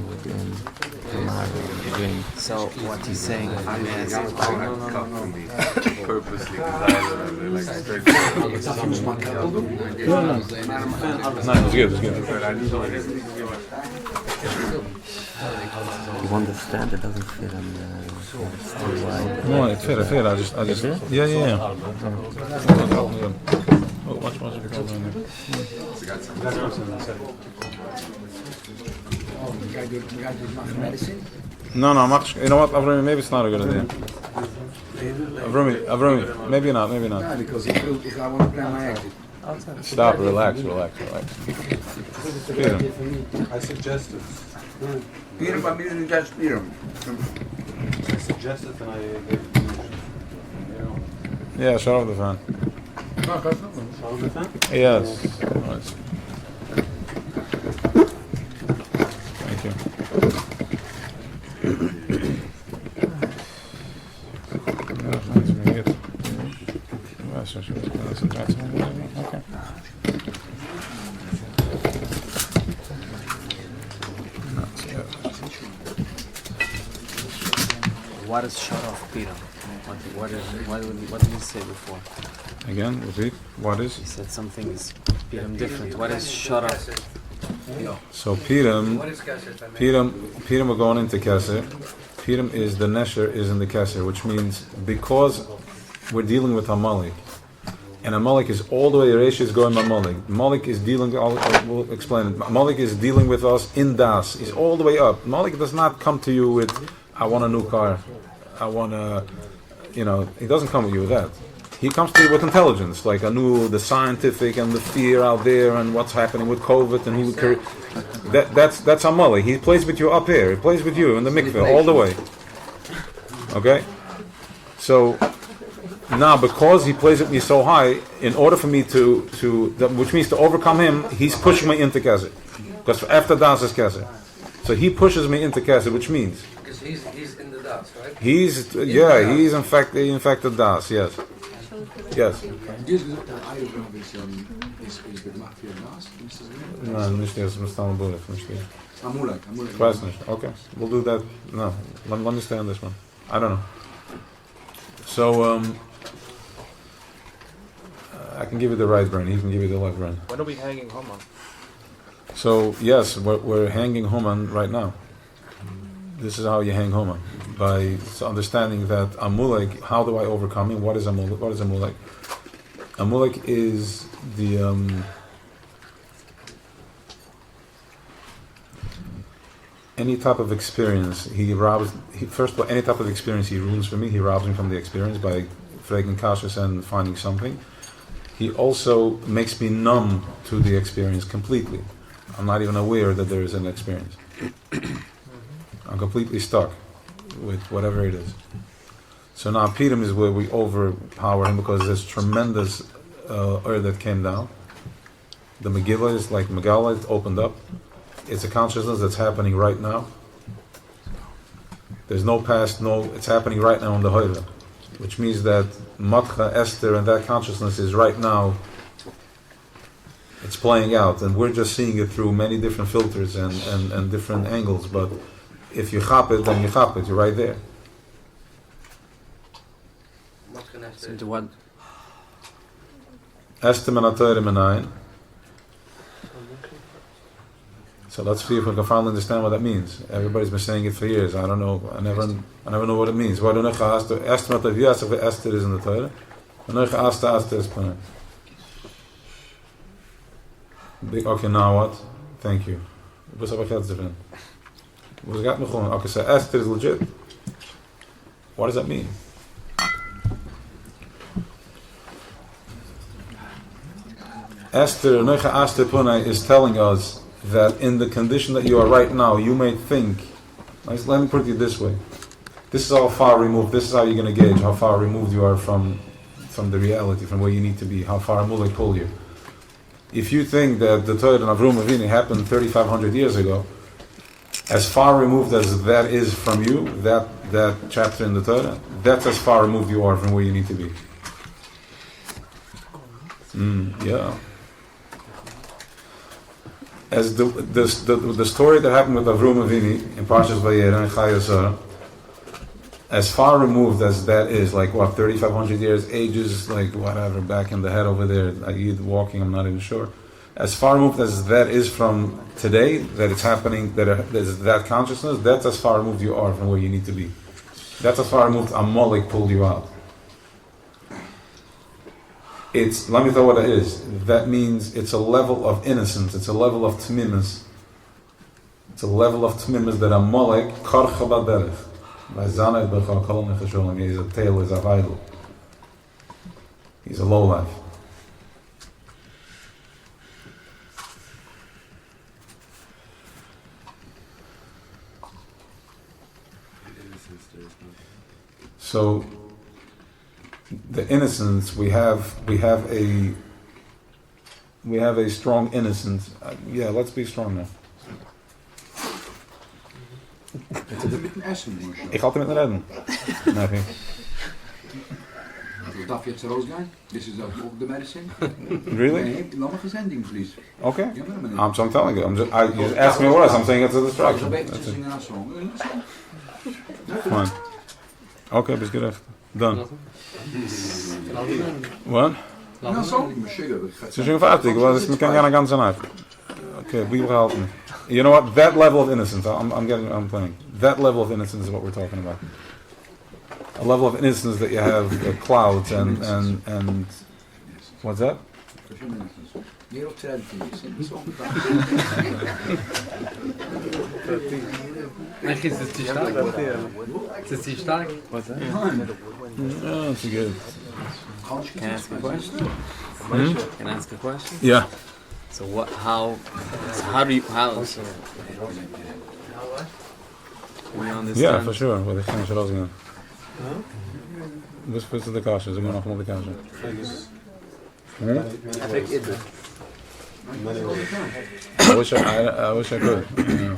Within the drink. So what he's saying, I'm asking. Purposely, because I like straight. No, it's good. You understand? It doesn't fit on the. It's too wide. No, it's fair. I just. Yeah. Oh, watch if you go down there. You gotta do medicine? No, you know what, Avrami, maybe it's not a good idea. Avrami, maybe not. Yeah, because I want to plan my exit. Stop, relax. Peter. I suggested. Peter, but me didn't just Peter. I suggested and I gave it permission. Yeah, shut off the fan. Sound the fan? Yes. Nice. Thank you. Okay. What is shut off Peter? What did he say before? Again, repeat. What is? He said something is Peter different. What is shut off? So Piram are going into Keser. Piram is the Nesher is in the Keser, which means because we're dealing with Amuliek, and Amuliek is all the way. Resh is going Amuliek. Amuliek is dealing. We'll explain it. Amuliek is dealing with us in Das. He's all the way up. Amuliek does not come to you with, "I want a new car. I want a," He doesn't come with you with that. He comes to you with intelligence, like the scientific and the fear out there and what's happening with COVID and who. That's Amuliek. He plays with you up here. He plays with you in the mikveh all the way. Okay. So. Now, because he plays with me so high, in order for me which means to overcome him, he's pushing me into Keser. Because after Das is Keser. So he pushes me into Keser, which means... Because he's in the Das, right? He's in fact the Das, yes. Yes. No, nicht jetzt, wir stehen Bullet, nicht hier. Amuliek. Ich weiß nicht. Okay, we'll do that. No, let me stay on this one. I don't know. So, I can give you the right brain. He can give you the left brain. When are we hanging Homan? So yes, we're hanging Homan right now. This is how you hang Homan, by understanding that Amuliek. How do I overcome him? What is Amuliek? Amuliek is the any type of experience. First of all, any type of experience he ruins for me. He robs me from the experience by fragging kashas and finding something. He also makes me numb to the experience completely. I'm not even aware that there is an experience. I'm completely stuck with whatever it is. So now Piram is where we overpower him because there's tremendous that came down. The Megillah is like Megillah, it's opened up. It's a consciousness that's happening right now. There's no past, it's happening right now in the Hoyle. Which means that Matcha, Esther, and that consciousness is right now, it's playing out, and we're just seeing it through many different filters and different angles, but if you chap it, then you chap it, you're right there. Into what? Esther menatorim menayin. So let's see if we can finally understand what that means. Everybody's been saying it for years. I don't know. I never know what it means. Why don't I ask Esther Esther is in the Torah? Esther is Pnei. Okay, now what? Thank you. Was heb ik het te vinden? Was gaat me gewoon. Okay, so Esther is legit. What does that mean? Esther Pnei is telling us that in the condition that you are right now, you may think, let me put it this way, this is how far removed, this is how you're going to gauge how far removed you are from the reality, from where you need to be, how far Amuliek pulled you. If you think that the Torah and Avraham Avinu happened 3,500 years ago, as far removed as that is from you, that chapter in the Torah, that's as far removed you are from where you need to be. Yeah. As the story that happened with Avraham Avinu in Parshas Vayera and Chayasar, as far removed as that is, like 3,500 years, ages, like whatever, back in the head over there, Ayid walking, I'm not even sure. As far removed as that is from today, that it's happening, that consciousness, that's as far removed you are from where you need to be. That's as far removed Amuliek pulled you out. Let me tell you what it is. That means it's a level of innocence. It's a level of tmimus. It's a level of tmimus that Amuliek karcha baderech. He's a tail, he's a idol. He's a lowlife. So the innocence we have a strong innocence. Yeah, let's be strong now. Ik ga altijd met redden. Nee, geen. Darf jetzt rausgehen? This is auch the medicine. Really? Nee, laat me gezending, please. Okay. Ja, maar meneer. I'm telling you. You just asked me what else. I'm saying it's a Zo distraction. beetje That's te it. zingen als song. Fine. Okay, bis gerecht. Done. What? Ja, zo. Ik moet zeggen. Sie schon fertig, weil das kann gerne ganz nach. Okay, we will help me. You know what? That level of innocence, I'm playing. That level of innocence is what we're talking about. A level of innocence that you have clouds and what's that? Meer op 30 is in de song. Eigenlijk is het te sterk. Het is te sterk. What's that? Yeah, that's good. Can I ask a question? Can I ask a question? Yeah. So how do you, we understand? Yeah, for sure. Well, ich kann nicht rausgehen. Was ist die Kasche? Sind wir noch mal die Kasche? I wish I could. Yeah.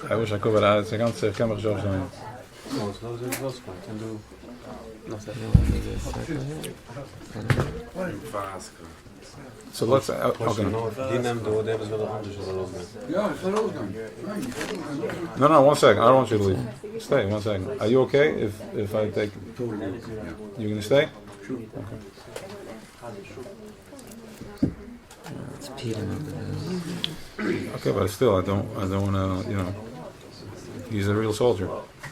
I wish I could, but I can't make sure. So let's. Okay. Die neemt door, die hebben ze wel anders willen lopen. Ja, ik ga rausgehen. No, 1 second. I don't want you to leave. Stay 1 second. Are you okay if I take? You gonna stay? Sure. Okay. It's Peter over Okay, but still, I don't want to. You know, he's a real soldier.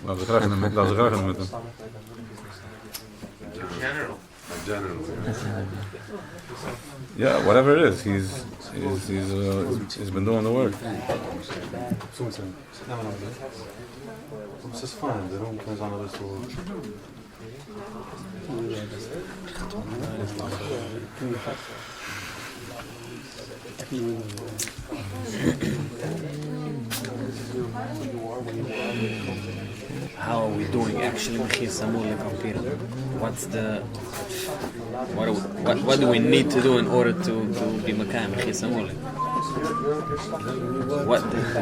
Laten we graag met hem. General. Yeah, whatever it is, he's been doing the work. Soms is fijn, daarom kan ze anders zo. How are we doing actually with Amuliek on Peter? What do we need to do in order to be Mekayim Mechis Amuliek?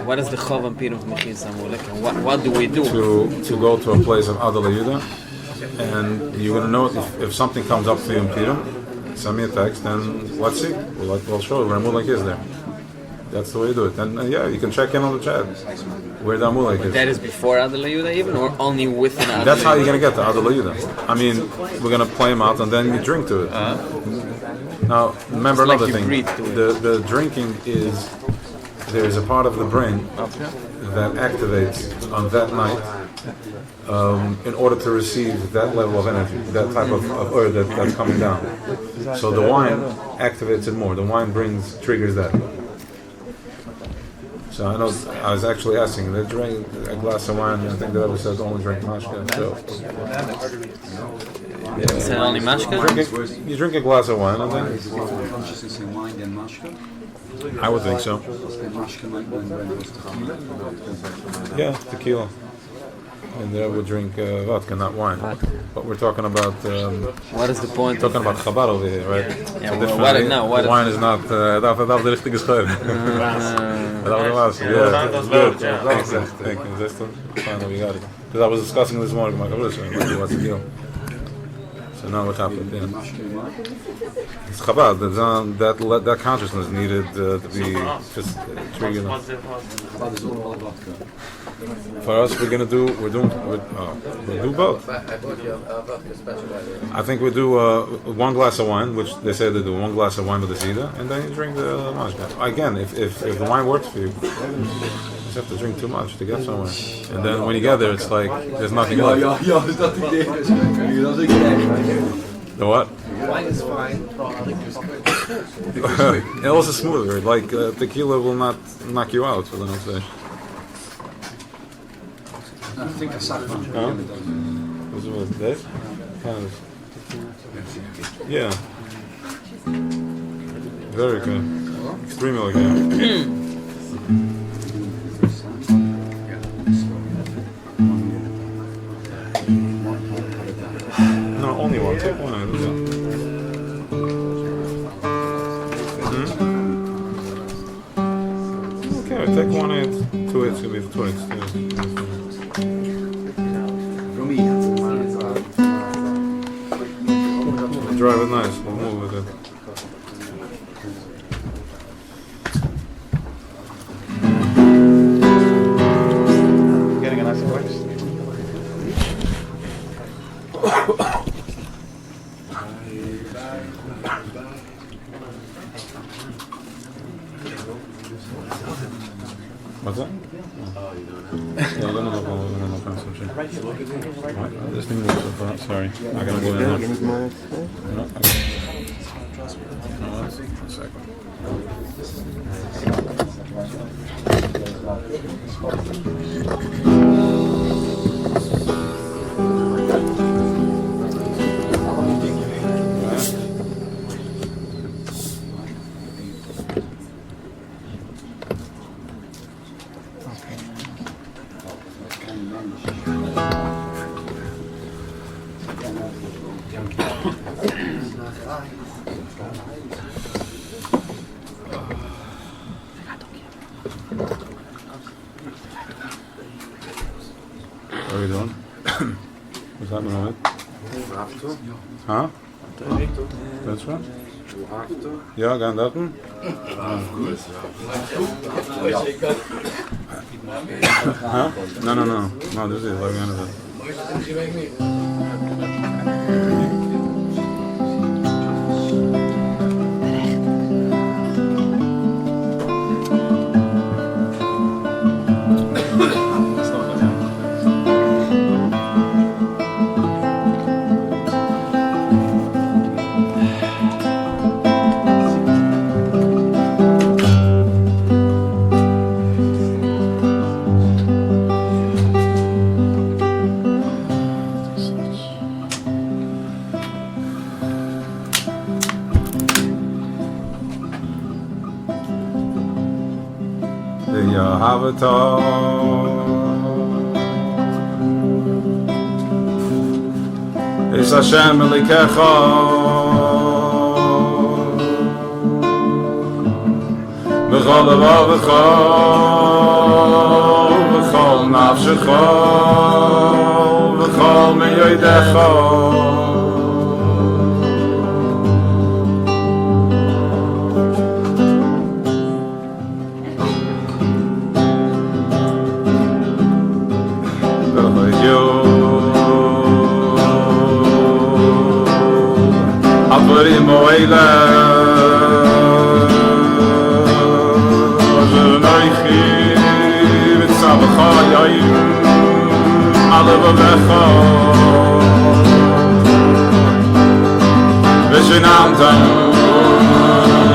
What is the Chav on Peter of Mechis Amuliek, and what do we do? To go to a place of Adal Yehuda, and you're gonna know if something comes up to you in Peter, send me a text, and let's see. We'll show you where Amuliek is there. That's the way you do it. And yeah, you can check in on the chat where the Amuliek is. That is before Adal Yehuda even, or only within Adal Yehuda? That's how you're gonna get to Adal Yehuda. I mean, we're gonna play him out, and then you drink to it. Now, remember It's like another you thing. breathe to it. The drinking is there's a part of the brain that activates on that night in order to receive that level of energy, that type of earth that's coming down. So the wine activates it more. The wine triggers that. So I know I was actually asking, they drink a glass of wine, and I think the other says only drink mashka. So Is it only mashka? you drink a glass of wine, and then Consciousness in wine and mashka. I would think so. En mashka might be tequila. Yeah, tequila. And there would drink vodka, not wine. But we're talking about What is the point? talking about Chabad over here, right? Yeah, So well, different- what the wine is not. Dat is de richtige scheur. Dat was the last. Yeah, that's good. Thank you. That's finally we got it. Because I was discussing this morning with my Chabad. What's the deal? So now what happened? Yeah. It's Chabad. That consciousness needed to be just triggered. Dat is ook wel vodka. For us, we'll do both. I think we do 1 glass of wine, which they say they do 1 glass of wine with the zida, and then you drink the mashka. Again, if the wine works for you, you just have to drink too much to get somewhere. And then when you get there, it's like there's nothing left. Ja, is dat idee. Dat is ik The what? Wine is fine. It also smoother. Like tequila will not knock you out for the next day. I think I zag van. Was it with Dave? Kind of. Yeah. Very good. Extremely good. take one out. Okay, take one out. Two hits will be the twice. From me. Drive it nice. We'll move with it. Getting a nice voice. What's that? Yeah, we're gonna look on some shit. Right, this thing looks so far. Sorry, I gotta go in now. No, okay. No, one second. What are we doing? What's happening on it? Huh? That's right. Ja, gaan dat doen? Huh? No. No, this is it. We're going to do Is Hashem Elikecha B'chol levavecha B'chol nafshecha B'chol miyodecha Abrim oile Zenoichi Vitzabecha Yaim Alevavecha Vishinamtam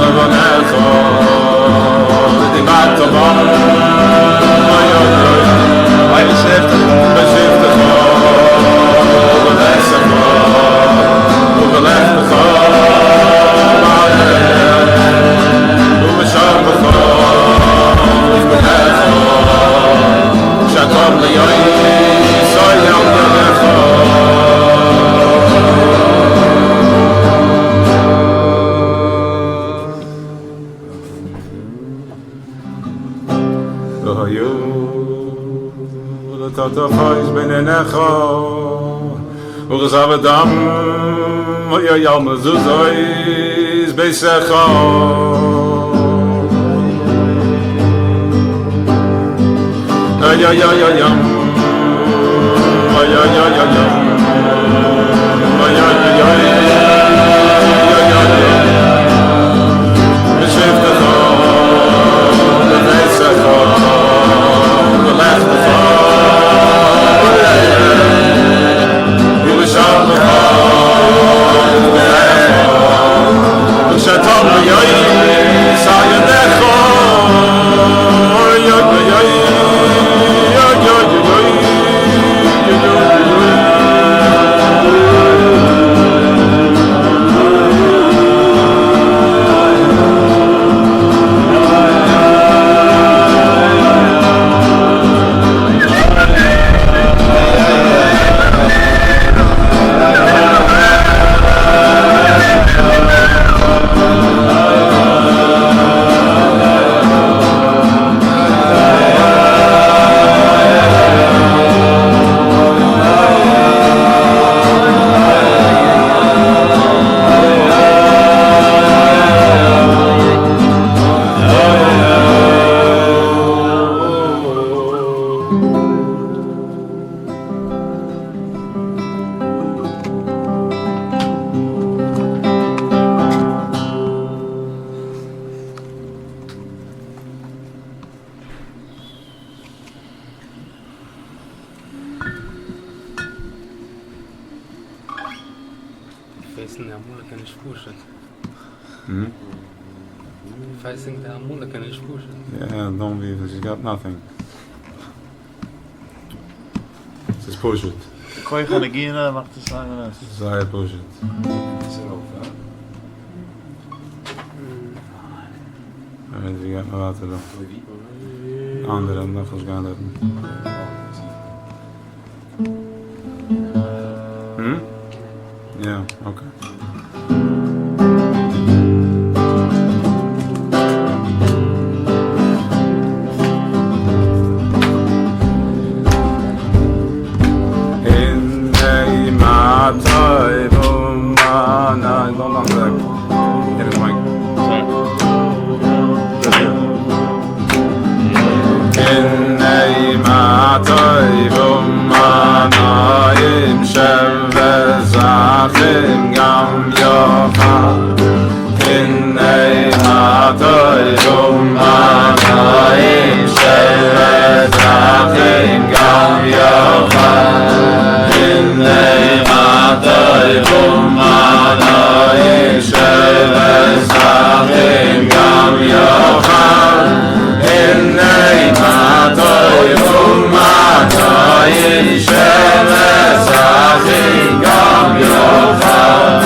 Levanecha Dimatabam Ugezavedam, ya yom zuzois beisecha. Ya yam, ya yam, Beshivtecha, beisecha, belechdecha. Weißen, der Amuliek nicht pushen. Hmm? Weißen, der Amuliek nicht pushen. Yeah, don't be, she's got nothing. Just push it. Koi gaan beginnen, mag te zijn. Zaya, push it. Alright, we got no water though. Andere nog eens gaan doen. Hmm? Yeah, okay. Don't back. Get his mic. Innei ma'atoivum manayim shevezachim gam yochad. Innei ma'atoivum manayim shevezachim gam yochad. Innei ma'atoivum manayim shevezachim gam yochad. Innei ma'atoivum manayim shevezachim gam yochad.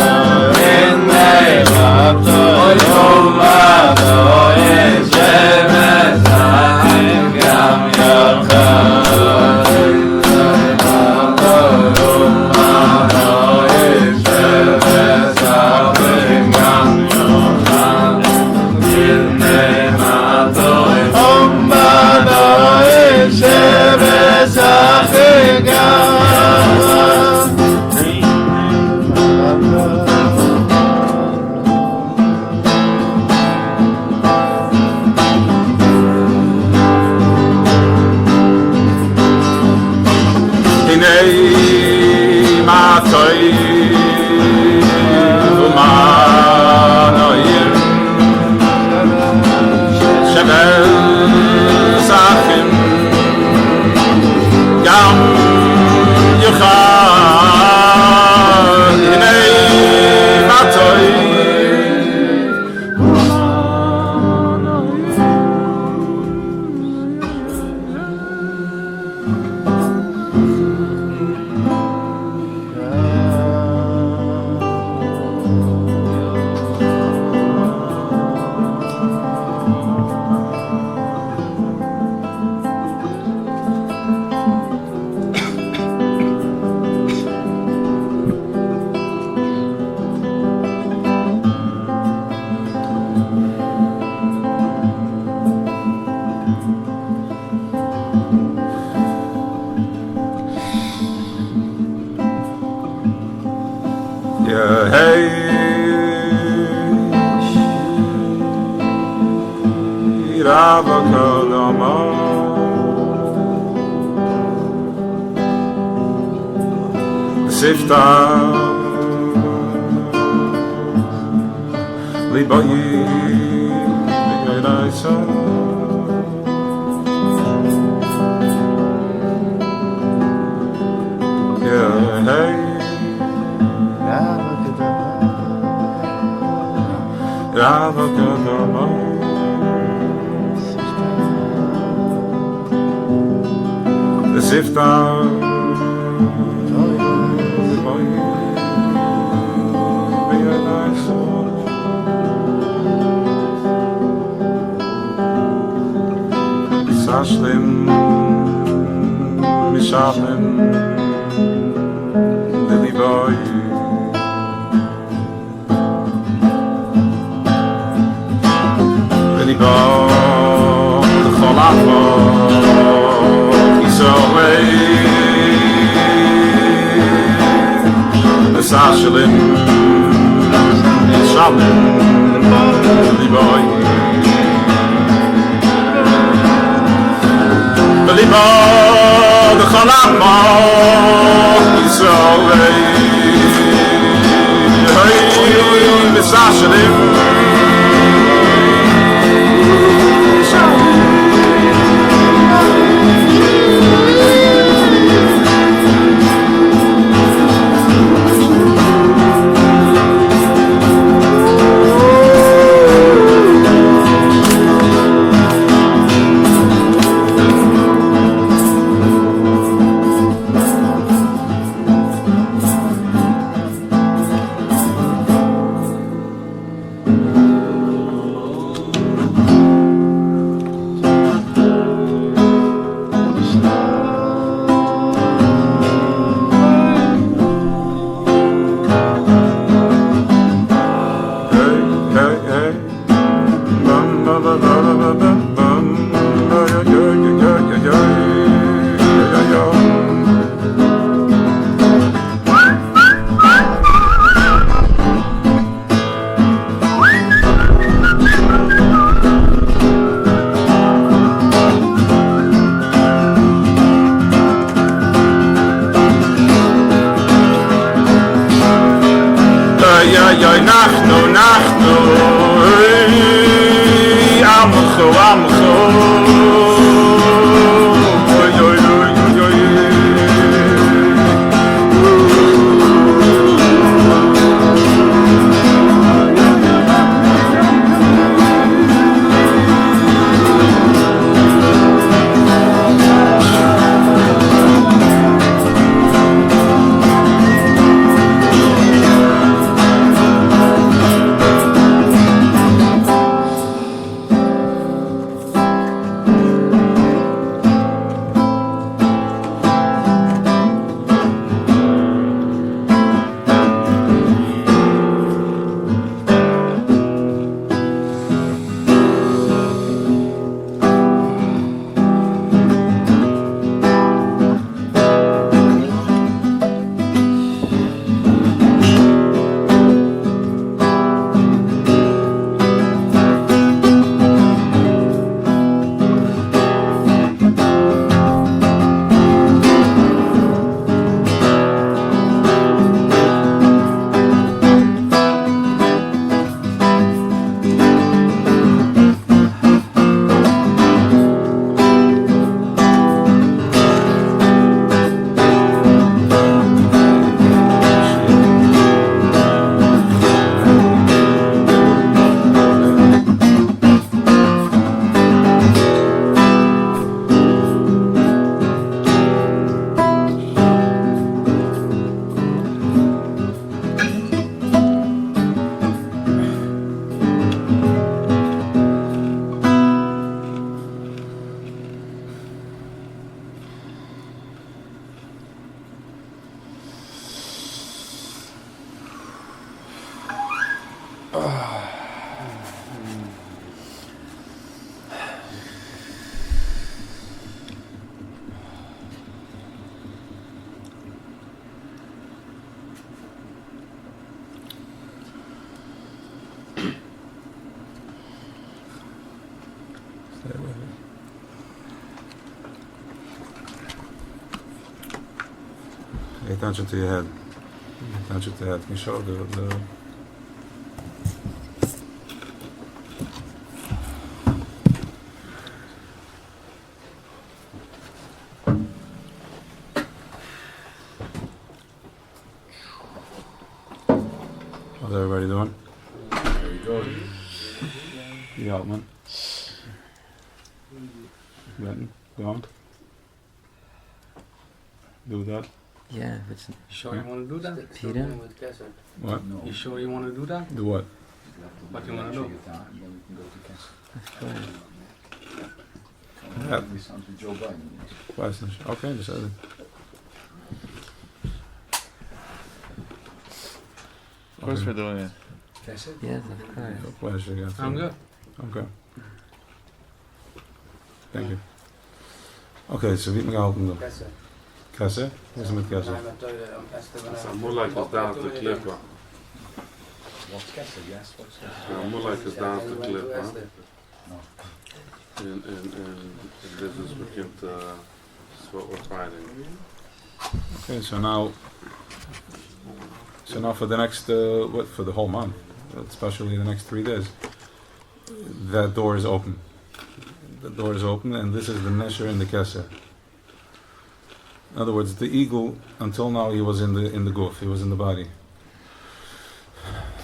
Innei ma'atoivum manayim shevezachim gam yochad. Pay attention to your head. Pay attention to your head. Can you show the How's everybody doing? Very good. Yeah, man. Benton, go on. Do that. Yeah, if it's Sure you want to do that? Peter? What? No. You sure you want to do that? Do what? What do you wanna do? And then we can go to Kessel. Yeah. We sound with Joe Biden. Weisz. Okay, just add it. Of course we're doing it. Kessel? yes, of course. Pleasure, yeah. I'm good. Okay. Thank you. Okay, so wie me geholpen dan? Kesse? Hoe is het met Kesse? Amuliek is down to clip. What's Kessel? Yes, what's Kessel? Amuliek is down to clip. No. And this is begint what we're fighting. Okay, so now for the next, for the whole month, especially the next 3 days, that door is open. The door is open, and this is the Nesher and the Kesser. In other words, the eagle, until now, he was in the goof, he was in the body.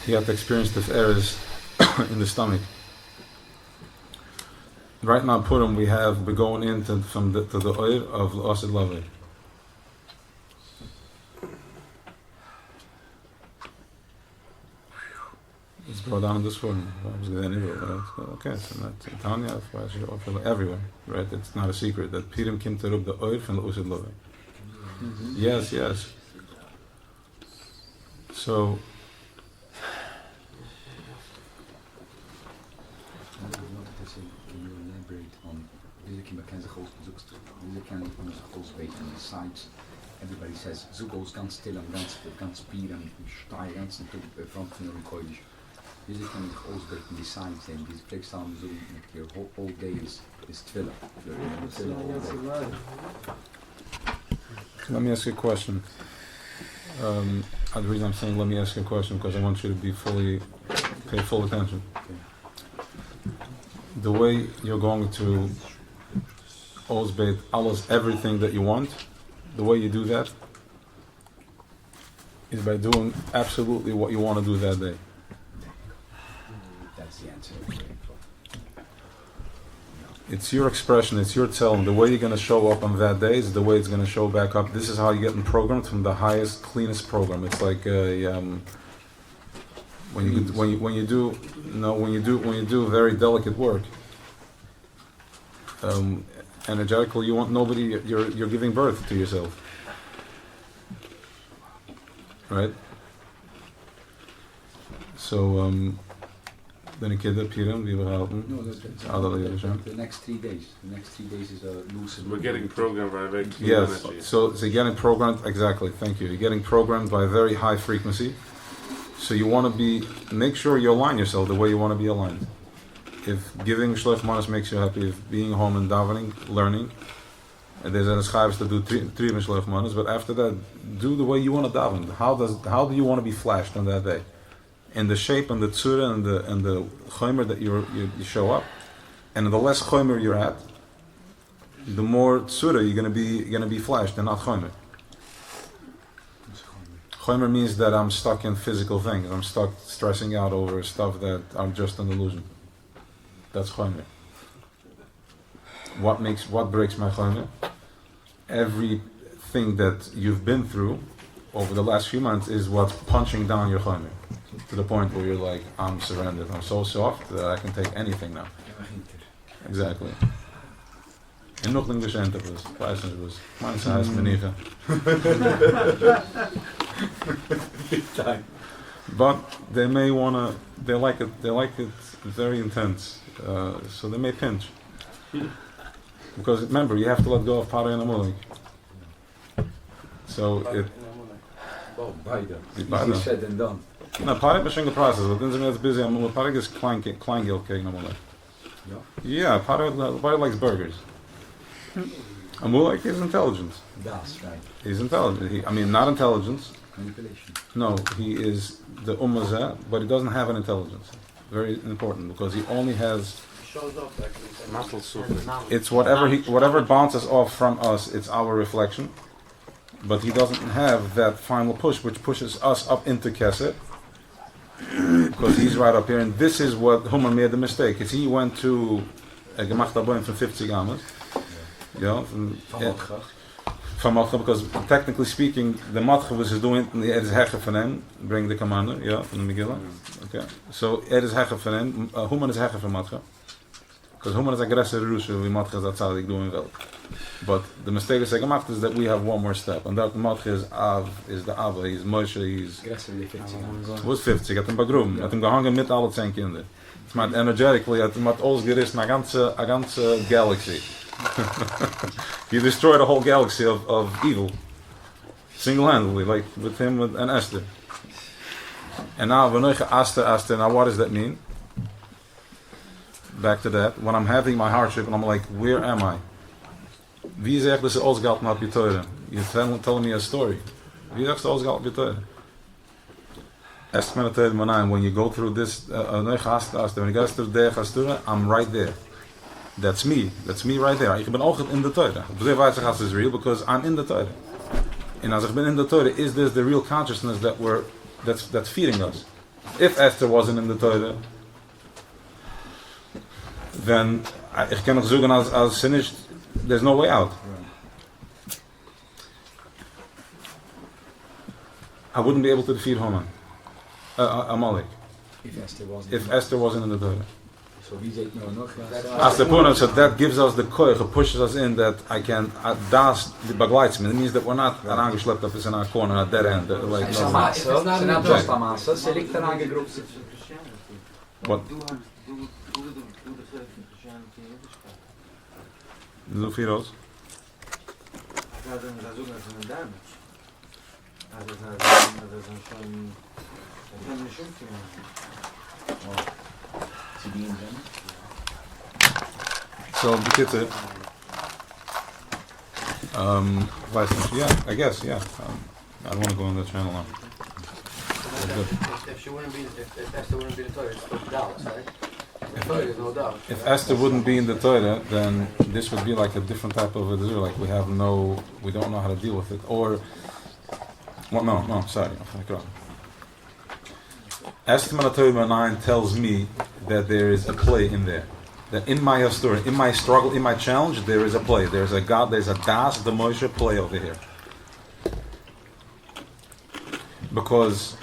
He had to experience the errors in the stomach. Right now, Purim, we're going into to the oil of Asid Lavai. It's brought down in this form. Okay, so that's Tanya, everywhere, right? It's not a secret that Pirim came to rub the oil from the Usid Lavai. Yes. So, Can you elaborate on William McKenzie goes wait on the sides? Everybody says, zo goes ganz stil en ganz spier en sta je ganz naartoe bij front van de recording. William goes wait on the sides en die spreekt samen zo met your whole day is twillen. let me ask you a question. The reason I'm saying let me ask you a question because I want you to pay full attention. The way you're going to Ozbeit alles everything that you want, the way you do that is by doing absolutely what you want to do that day. That's the answer. It's your expression, it's your telling. The way you're going to show up on that day is the way it's going to show back up. This is how you get programmed from the highest, cleanest program. It's like when you do very delicate work, energetically, you want nobody. You're giving birth to yourself, right? So ben ik de Piram die we helpen. No, the next 3 days. The next 3 days is a loose. We're getting programmed by very clean Yes, energy. so you're getting programmed, exactly, thank you. You're getting programmed by a very high frequency. So you want to make sure you align yourself the way you want to be aligned. If giving Shlef Manas makes you happy, if being home and davening, learning, and there's a schijf to do 3 Shlef Manas, but after that, do the way you want to daven. How do you want to be flashed on that day? In the shape and the tzura and the chomer that you show up, and the less chomer you're at, the more tzura you're gonna be flashed and not chomer. Chomer means that I'm stuck in physical things. I'm stuck stressing out over stuff that are just an illusion. That's chomer. What breaks my chomer? Everything that you've been through over the last few months is what's punching down your chomer. To the point where you're like, I'm surrendered. I'm so soft that I can take anything now. Exactly. En nog een geschenk was. Prijzen was. Mijn huis meneer. But they may wanna. They like it very intense. So they may pinch. Because remember, you have to let go of Pari and Amuliek. So it. Well, beide. Beide. Easy said and done. Nou, Parik is een process. Dat is net busy. Parik is kleingeld tegen Amuliek. Yeah, Paro likes burgers. Amuliek is intelligence. Das, right. He's intelligent. Not intelligence. Manipulation. No, he is the ummazah, but he doesn't have an intelligence. Very important, because he only has. Shows up actually. Muscle soup. It's whatever bounces off from us. It's our reflection, but he doesn't have that final push, which pushes us up into Kesed, because he's right up here, and this is what Human made the mistake. Is he went to a Gemacht Aboim from 50 Gamas, from Matcha, because technically speaking, the Matcha was doing is hegge van hem, bring the commander, from the Megillah. Okay, so is hegge van hem. Human is hegge van Matcha, because Human is aggressive Rusha, we Matcha is that doing well. But the mistake is gemacht is that we have one more step, and that Matcha is the Ava, he's Moshe, he's Aggressively 50. was 50, hat hem begrum, hat hem gehangen mit alle 10 Kinder. It's meant energetically, hat hem ausgerissen a ganze galaxy. He destroyed a whole galaxy of evil, single-handedly, like with him and Esther. And now, Esther, now what does that mean? Back to that, when I'm having my hardship and I'm like, where am I? Wie zegt dat ze ausgehalten hat beteure? You're telling me a story. Wie zegt ze ausgehalten beteure? Esther meditated manayim, when you go through this, when you go through the I'm right there. That's me right there. Ik ben ook in de Torah. Bedrijf Weisz is real because I'm in the Torah. And as ik ben in the Torah, is this the real consciousness that's feeding us? If Esther wasn't in the Torah, then ik kan nog zoeken als finished, there's no way out. I wouldn't be able to defeat Haman, Amuliek, if Esther wasn't in the Torah. So wie zegt nou nog? As the Puna said, that gives us the koich, it pushes us in that I can, das the begleidsman. It means that we're not aangeschlept up in our corner, at dead end. Like, It's not just a massa, ze ligt er aangegroept. What? Do Firos? So, Bekitze, Weisz, yeah, I guess, yeah. I don't want to go on the channel now. If Esther wouldn't be the Torah, it's no doubt, right? There's no doubt. If Esther wouldn't be in the Torah, then this would be like a different type of a disease, like we don't know how to deal with it. Or, well, no, sorry. Esther 9 tells me that there is a play in there. That in my story, in my struggle, in my challenge, there is a play. There's a God, there's a Das, the Moshe play over here. Because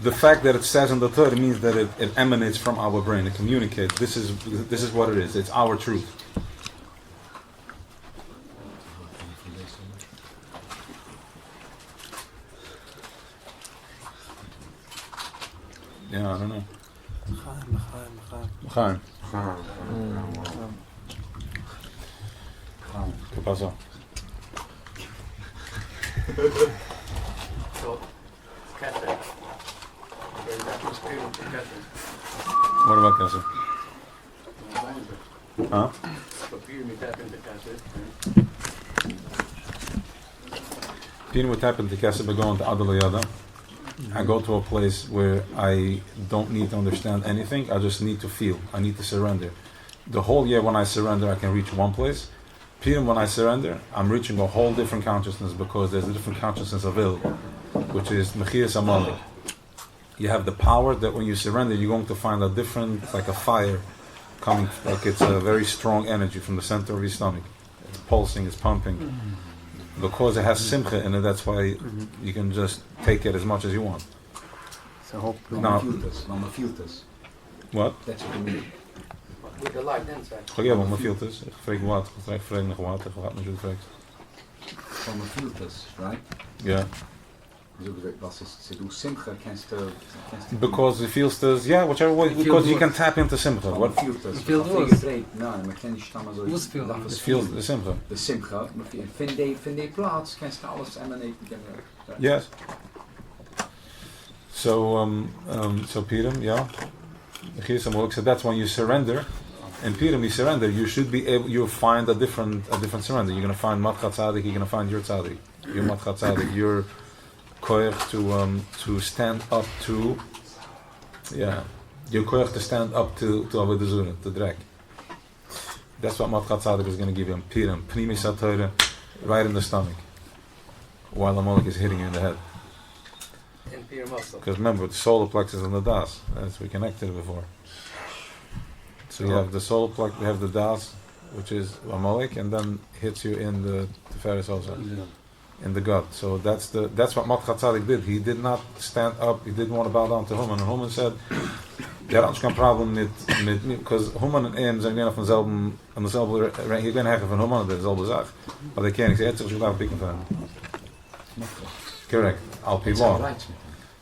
the fact that it says in the Torah means that it emanates from our brain. It communicates. This is what it is. It's our truth. Yeah, I don't know. Chaim. ¿Qué pasó? So, Kesed. What about Kesed? Huh? So Peter may tap into Kesed. Peter would tap into Kesed by going to Adalayada. I go to a place where I don't need to understand anything. I just need to feel. I need to surrender. The whole year when I surrender, I can reach one place. Peter, when I surrender, I'm reaching a whole different consciousness because there's a different consciousness available, which is Mechias Amuliek. You have the power that when you surrender, you're going to find a different, like a fire coming, like it's a very strong energy from the center of your stomach. It's pulsing, it's pumping. Because it has simcha in it, that's why you can just take it as much as you want. So hope. Now, filters. what? That's what I mean. With the light inside. Ja, maar mijn filters. Ik vreeg wat, ik vreeg nog wat, ik ga niet zo From the filters, right? Yeah. Ze doen simcha against the... Because the filters, yeah, whichever way, because you can tap into simcha. What filters? No, maar ken je stammen zo... The filters, the simcha. The simcha, vind je plaats, ken je alles emanate together. Yes. So Peter, yeah. Chiyas Amuliek, so that's when you surrender. In Piram, you surrender. You should be able. You'll find a different surrender. You're gonna find Matchat Tzadik. You're gonna find your Tzadik. Your Matchat Tzadik. Your koyach to stand up to. Yeah, your koyach to stand up to Avodah Zarah, to drek. That's what Matchat Tzadik is gonna give you. In Piram, Pnimi Satorah, right in the stomach, while Amuliek is hitting you in the head. In Piram also. Because remember, the solar plexus and the das, as we connected before. So you have the solar plexus, you have the das, which is Amuliek, and then hits you in the Tiferes also, in the gut. So that's what Matchat Tzadik did. He did not stand up. He didn't want to bow down to Human. And Human said, "Der hat kein problem mit because Human and ihm zijn gaan van dezelfde rank. Ik ben heggen van Human, dezelfde zaak. Maar they can't. Ik zei, het is gedaan pikken van hem. Correct. Al pi law.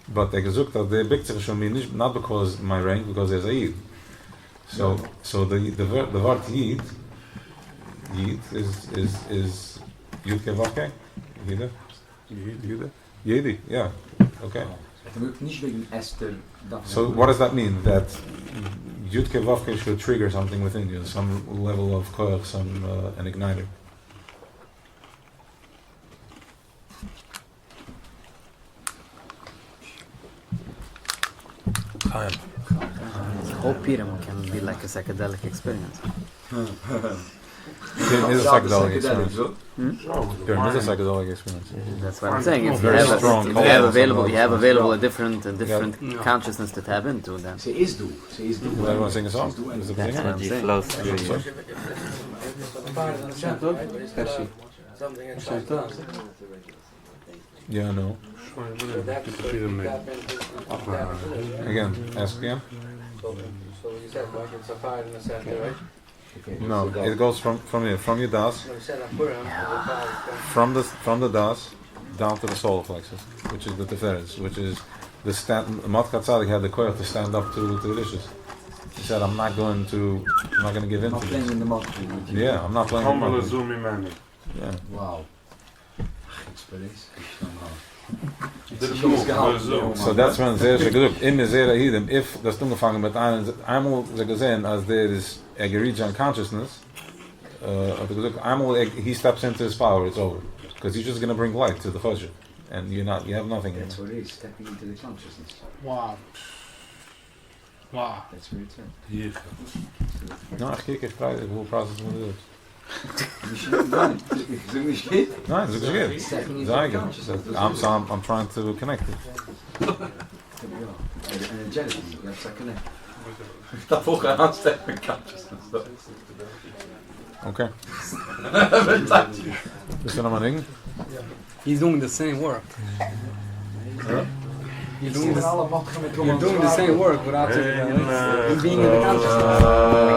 But they gezoekt dat de picture show me not because my rank, because there's a Yid. So the word Yid is Yud Kevake? Yidi, yeah. Okay. So what does that mean? That Yud Kevake should trigger something within you, some level of koach, an igniter. The whole Piram can be like a psychedelic experience. It is a psychedelic experience. It is a psychedelic experience. That's what I'm saying. If you Very have, strong. if you have available a different consciousness to tap into, then Ze is doe. Will everyone sing a song? Is it that's what I'm Energy saying. flows through you. Yeah, no. Again, ask again. So you said like it's a fire in the center, right? No, it goes from here, from your das, No, you said on Purim, from the das down to the solar plexus, which is the Tiferes, which is the stand. Matchat Tzadik had the koyach to stand up to the dishes. He said, I'm not going to give in to this. in the mud. Yeah, I'm not playing with the Yeah. Wow. So that's when sehr gesagt, immer sehr ahidem, if das umgefangen mit einmal so gesehen, als there is a region consciousness, einmal he steps into his power, it's over. Because he's just going to bring light to the choshev. And you have nothing in That's it. what it is, stepping into the consciousness. Wow. Wow. That's where it's at. No, ik kijk even de whole process moet doen. Nein, Nein, so good. I'm trying to connect it. Energetically, you have to connect. Daarvoor gaan aansteppen met consciousness. Okay. Is er nog een ding? he's doing the same work. You're doing the same work without being in the consciousness.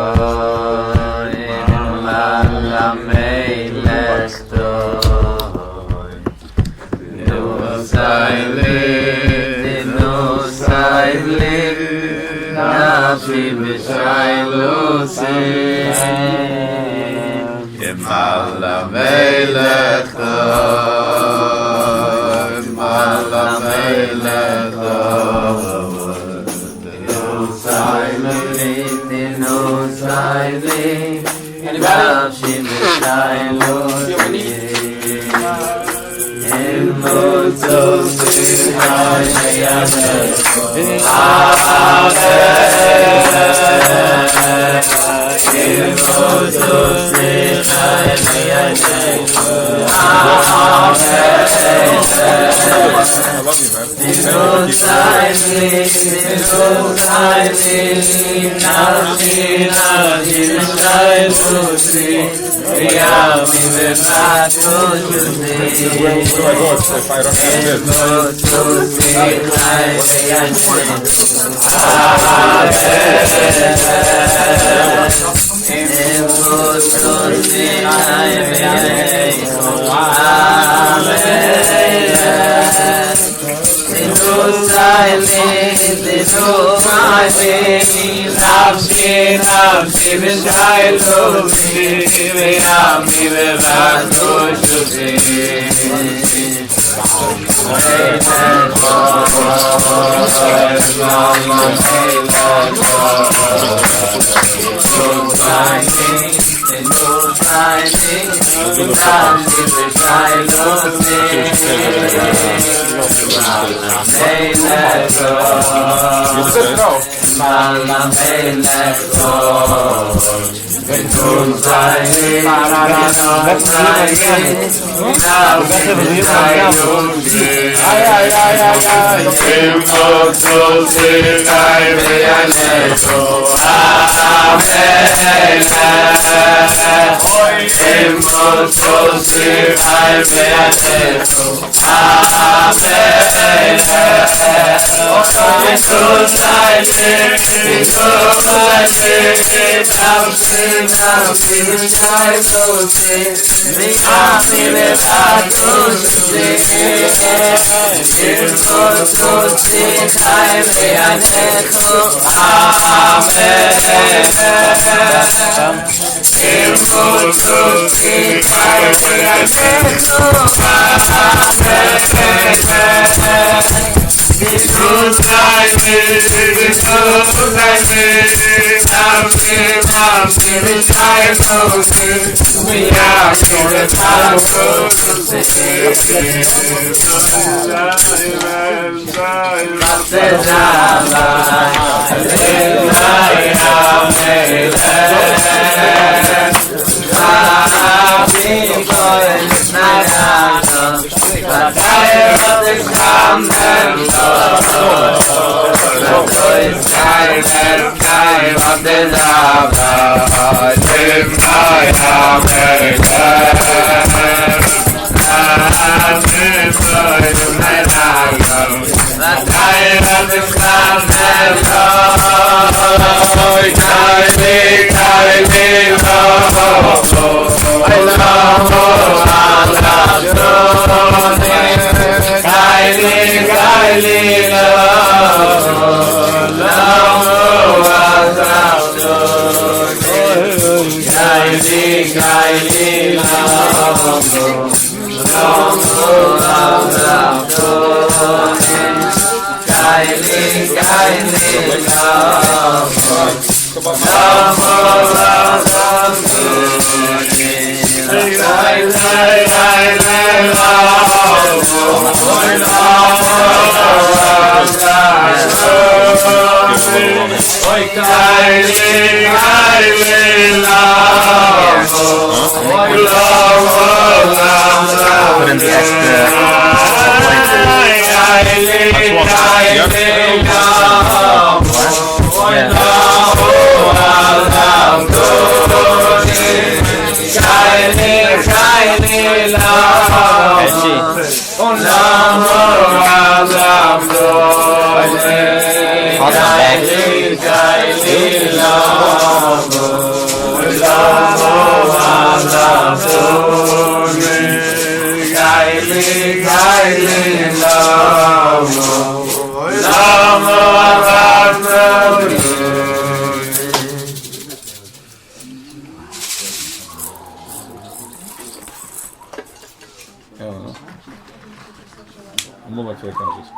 Amuliek twee kansjes.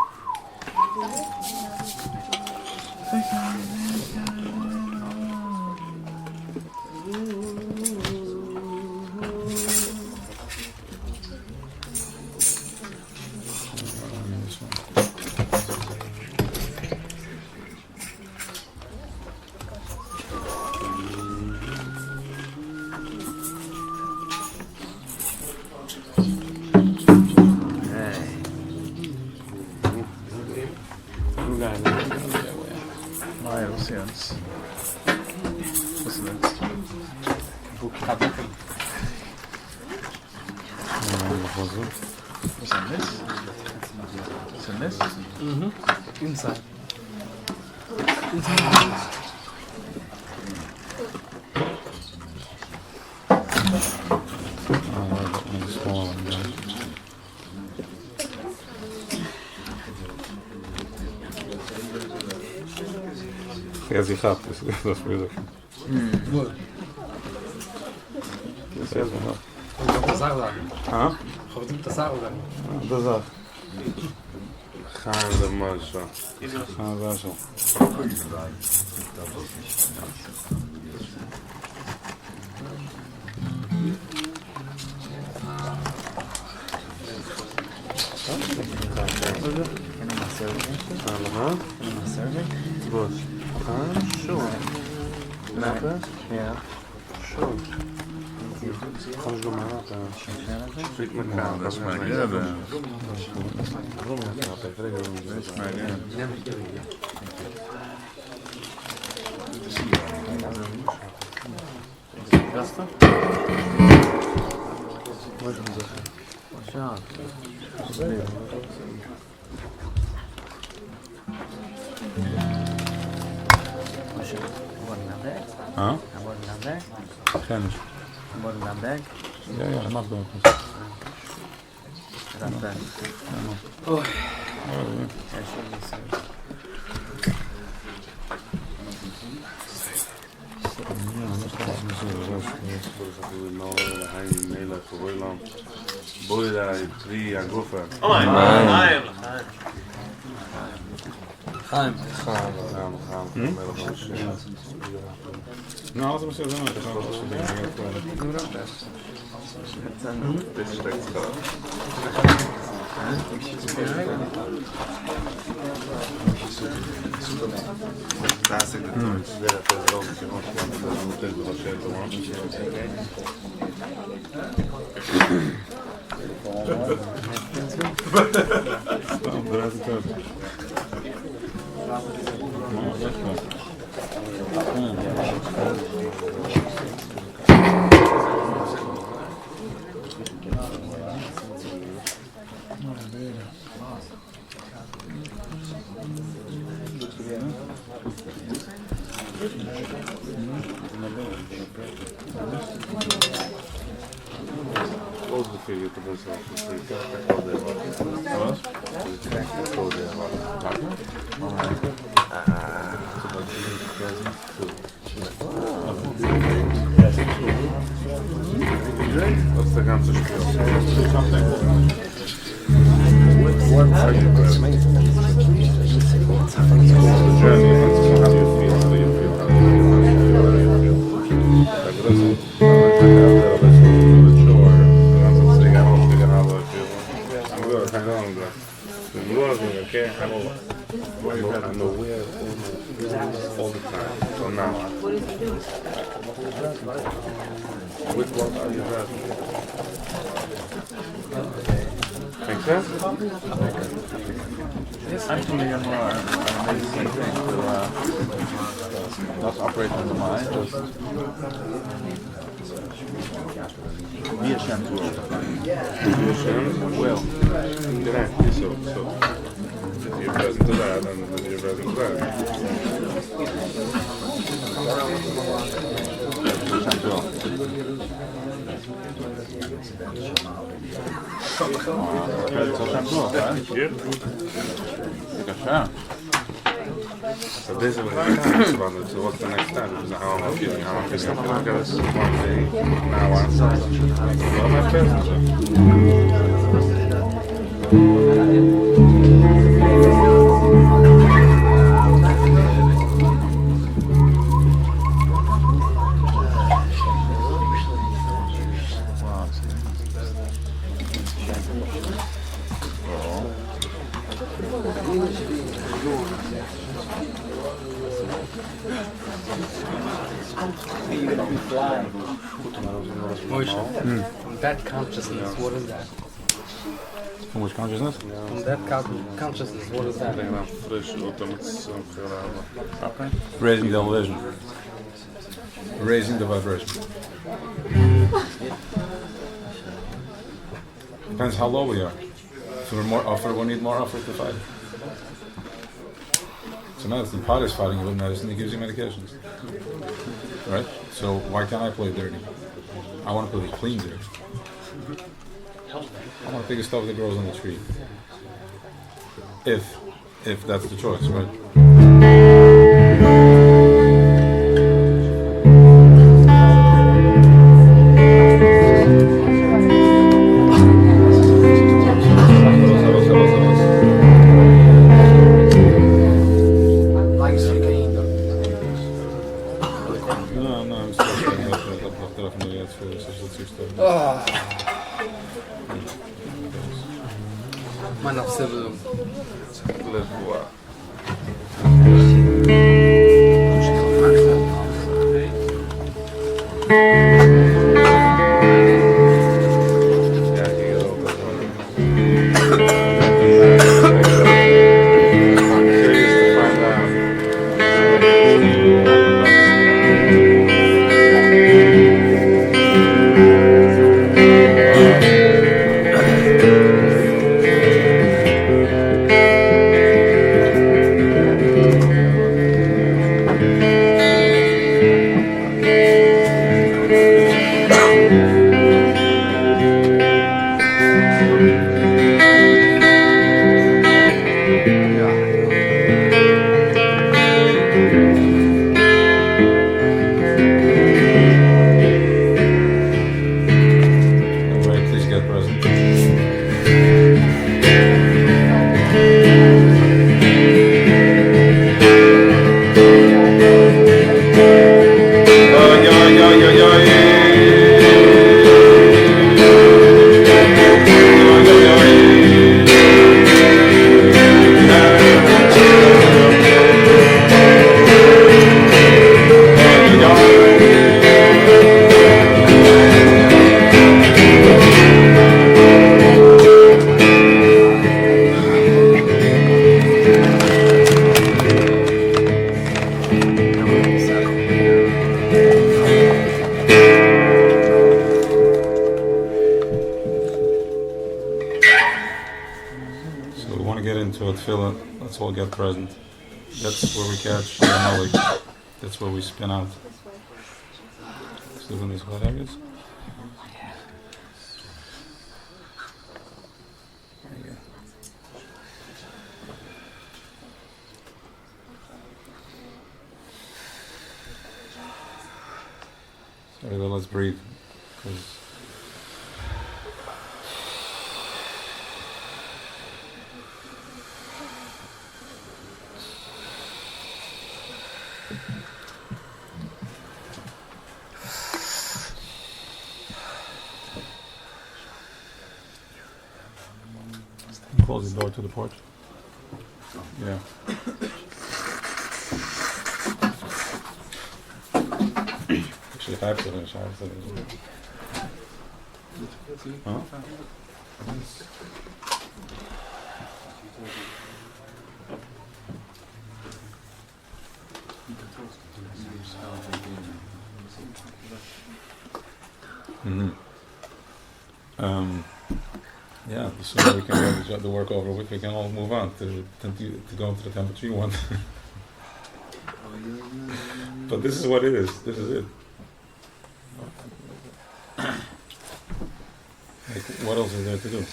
Inside. Ja, sie hat, das ist das Musik. Gut. Das ist ja. Ich kann das sagen. Ah? Of het te samen dan. Dat is dat. Gaan de Moshe. Gaan we wel zo. Allemaal. Bos. Zo. Lappen? Ja. Zo. Gewoon zo maar lappen. Schiet me aan. Dat is mijn idee. Waarom ja? Dat is mijn idee. Gasten? Wat moet ik zeggen? Ja. Moshe, worden naar werk? Huh? Worden naar werk? Kennis. Worden naar werk? Ja, dat mag wel. Dat werk. Oh. Ja, sorry. Chaim. Nou, alles moet zo zijn. Dat gaan we zo dingen. Dat is de ganze Spiel. All the time. So now, which one are you driving? Make sense? Actually, I'm amazing to not operate on the mind, just be a chance to Well, correct. So you're present to that, and then you're present to that. So this is what the next one. So what's the next step? Because how am I feeling? How am I feeling? I feel like it's one day. Now I'm what am I present to? Moshe, from that consciousness, what is that? From which consciousness? From that consciousness, what is that? Raising the vibration. Raising the vibration. Depends how low we are. If we're more offer, we need more offer to fight. So medicine, pot is fighting with medicine, it gives you medications. Right? So why can't I play dirty? I want to play clean dirty. I want to pick the stuff that grows on the tree. If that's the choice, right? dat er even niet uitvoeren, zoals dat zuurstof. Man auf Silber. Everybody, please get present. So we want to get into it, Tefillah. Let's all get present. That's where we catch the Amuliek. That's where we spin out. So when these what areas? There you go. Sorry, though, let's breathe. 'Cause close the door to the porch. Yeah. Actually, 5 seconds. Huh? Mm-hmm. Yeah, the sooner we can get the work over with, we can all move on to go into the temperature you want. But this is what it is. This is it. Like, what else is there to do?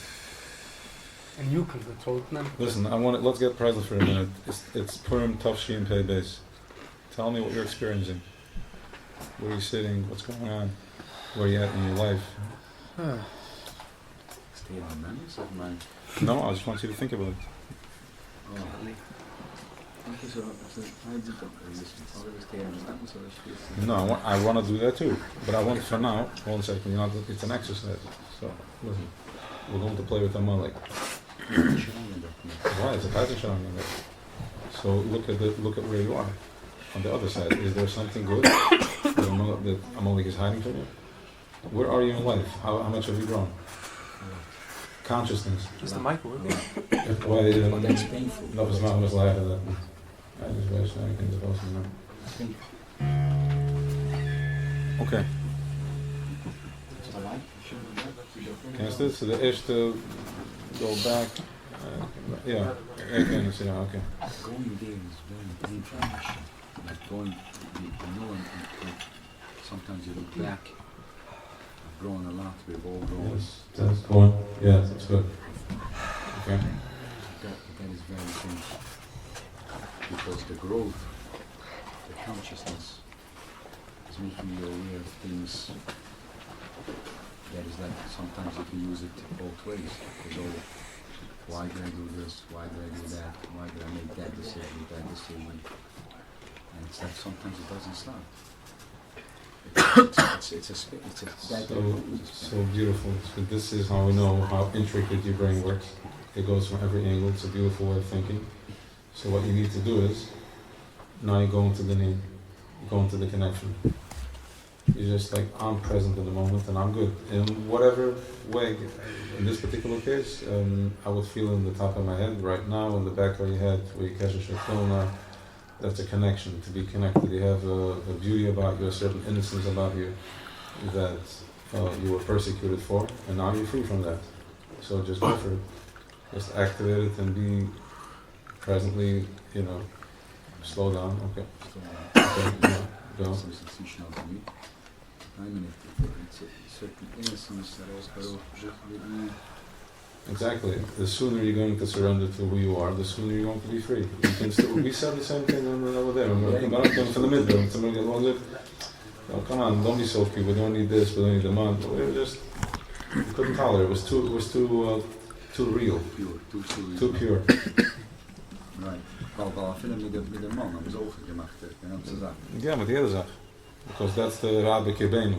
And you can control it now. Listen, let's get present for a minute. It's Purim Tavshi and Pei Beis. Tell me what you're experiencing. Where are you sitting? What's going on? Where are you at in your life? Stay on memories of mine. No, I just want you to think about it. No, I want to do that too. But I want for now, 1 second, it's an exercise. So, listen, we're going to play with Amuliek. Why? It's a pattern showing you that. So look at where you are. On the other side, is there something good that Amuliek is hiding from you? Where are you in life? How much have you grown? Consciousness. Just the microwave. Why? That's painful. No, it's not. It's like that. I just wish anything's supposed to know. Okay. Kennst du? So the eerste go back. Yeah. Okay. Going there is very painful. Like going, you know, and sometimes you look back. I've grown a lot. We've all grown. Yes, that's going. Yeah, that's good. Okay. That is very painful. Because the growth, the consciousness, is making you aware of things that is like sometimes you can use it both ways. You go, why did I do this? Why did I do that? Why did I make that decision? And it's like sometimes it doesn't stop. It's So beautiful. So this is how we know how intricate your brain works. It goes from every angle. It's a beautiful way of thinking. So what you need to do is, now you go into the need, you go into the connection. You're just like, I'm present in the moment and I'm good. In whatever way, in this particular case, I would feel in the top of my head right now, in the back of your head, where you catch a shofar, that's a connection, to be connected. You have a beauty about you, a certain innocence about you that you were persecuted for, and now you're free from that. So just go for it. Just activate it and be presently, slow down, okay. Okay, go. Exactly. The sooner you're going to surrender to who you are, the sooner you're going to be free. You can still, we said the same thing over there. I'm going from the middle. Somebody goes, oh, come on, don't be so cute. We don't need this. We don't need the month. We couldn't tolerate it. It was too real. Too pure. Right. Wel, ik vind het met de man aan mijn ogen gemaakt. Ja, met de hele zaak. Because that's the Rabbi Kebenu.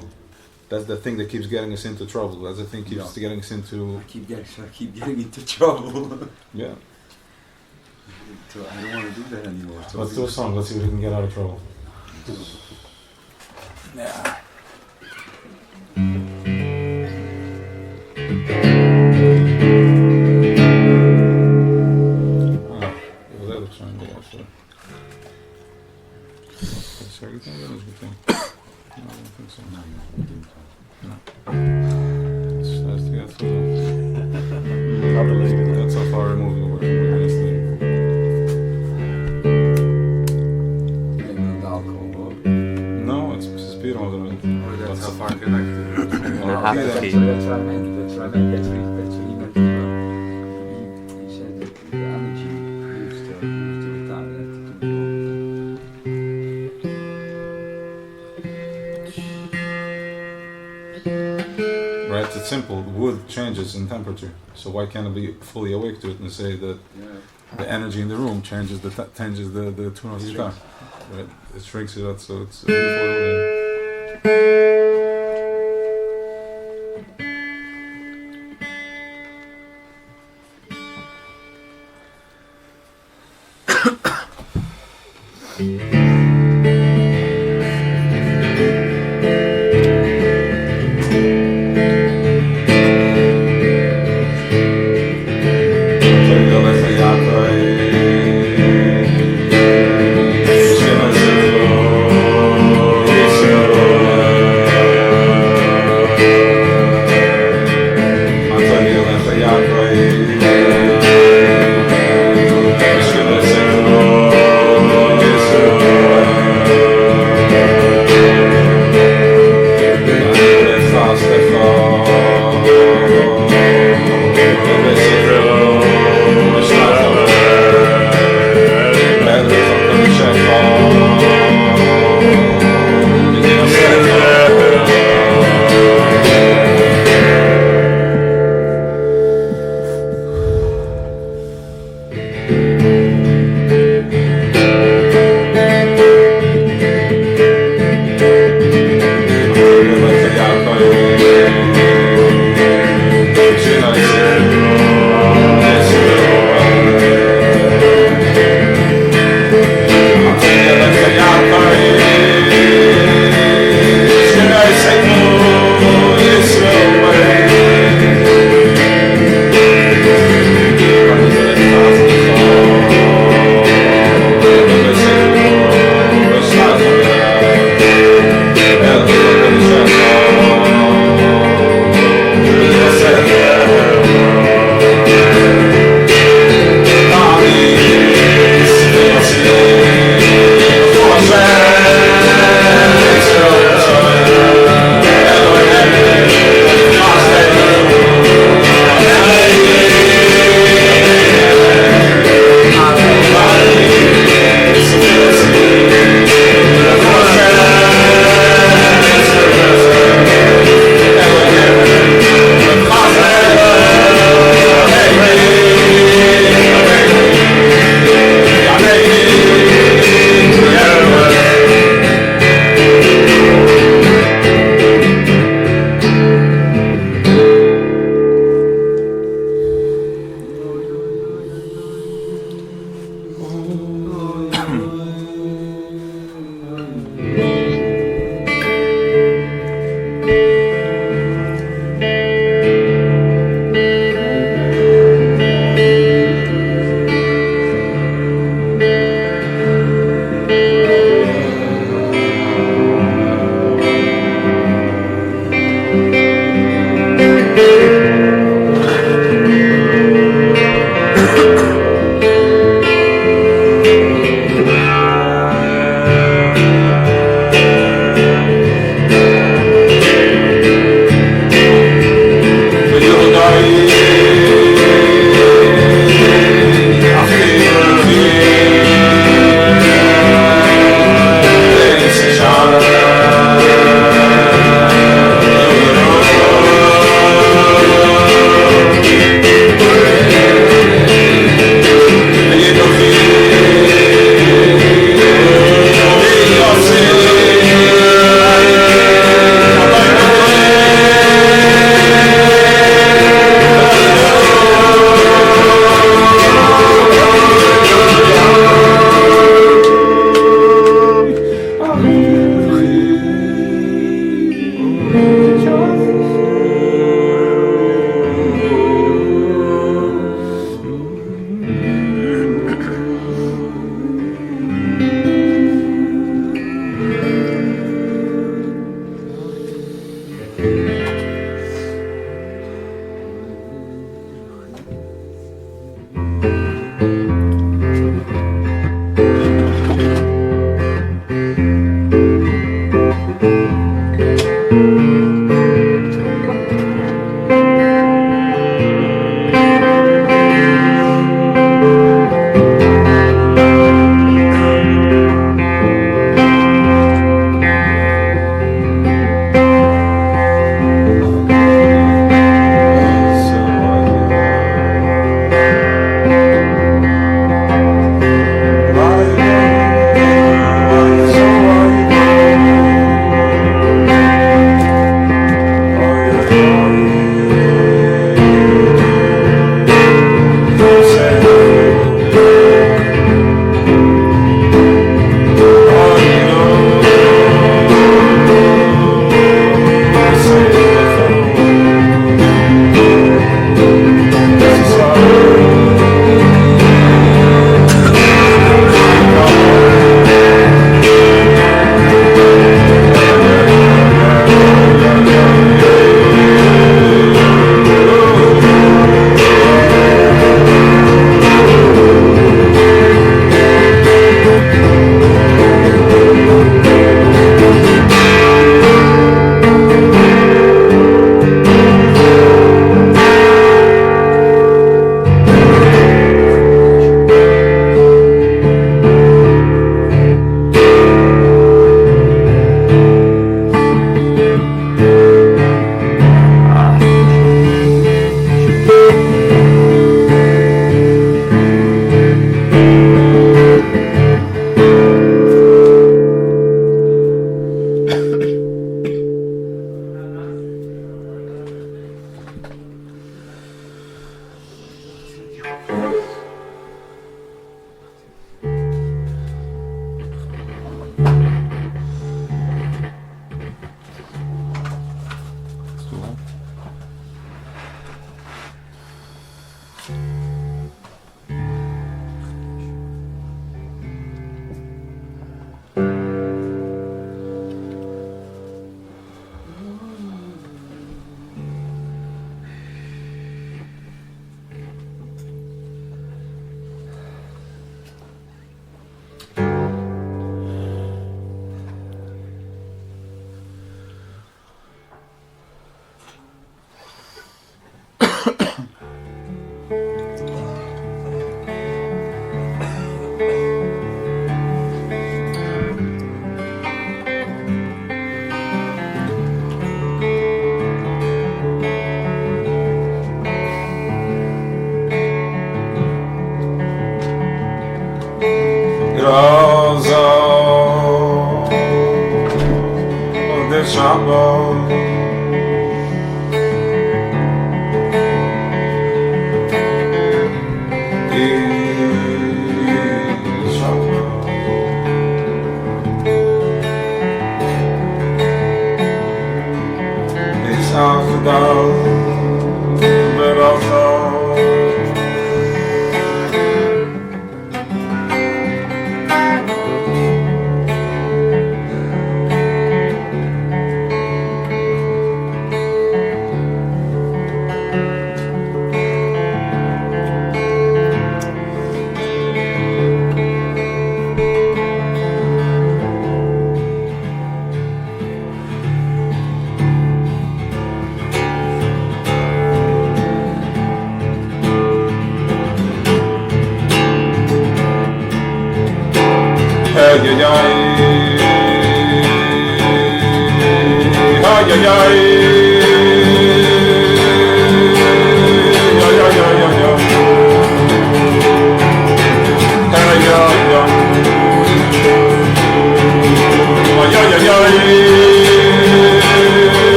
That's the thing that keeps getting us into trouble. That's the thing keeps getting us into... I keep getting into trouble. Yeah. So I don't want to do that anymore. So Let's do a song. Let's see if we can get out of trouble. Yeah. Sorry, you think that is a good thing? No, I don't think so. No, you didn't. That's how far removed we're going to stay. No, it's speed all the way. That's how far connected. Half the key. That's what I meant. That's what he meant. He said that the energy moves to the target. Right, it's simple. Wood changes in temperature, so why can't I be fully awake to it and say that the energy in the room changes the tune of the guitar? Right, it shrinks it out, so it's beautiful.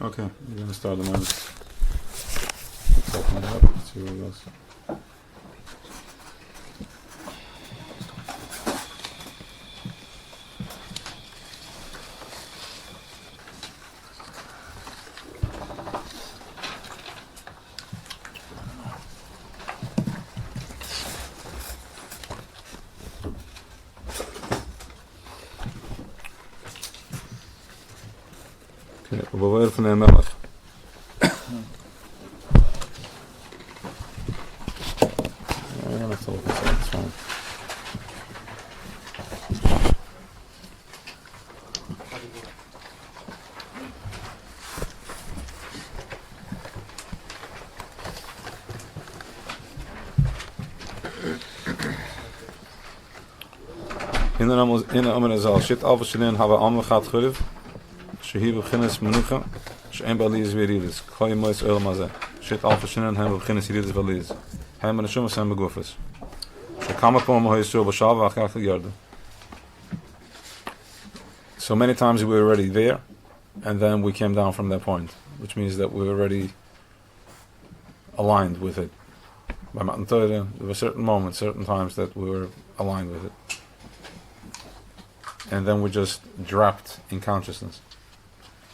Okay, we're going to start the moment. Let's open it up, let's see where it goes. Okay, bewoord van de melk. Ja, dat zal ook zijn. In de Amr zal shit afwisselen hebben allemaal gaat geruf. Hier beginnen ze menuchen. Een balie is weer hier is. Ga je mooi zo maar zeggen. Shit afwisselen hebben beginnen ze hier is balie is. Hij maar de schoenen zijn begoffers. Ze kwamen komen hoe je zo beschaafd waar gaat jaren. So many times we were already there, and then we came down from that point, which means that we were already aligned with it. By Matan Torah, there were certain moments, certain times that we were aligned with it. And then we just dropped in consciousness.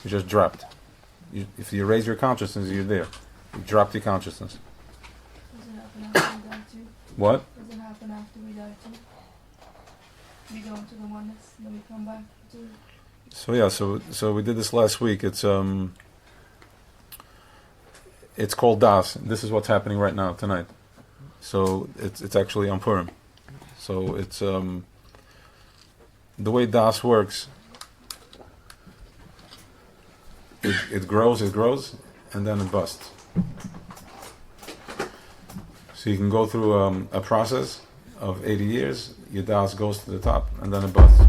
You just dropped. If you raise your consciousness, you're there. You dropped your consciousness. Does it happen after we die too? What? Does it happen after we die too? We go into the oneness, then we come back to... So yeah, so we did this last week. It's called Das. This is what's happening right now tonight. So it's actually on Purim. So it's the way Das works. It grows, and then it busts. So you can go through a process of 80 years. Your Das goes to the top, and then it busts.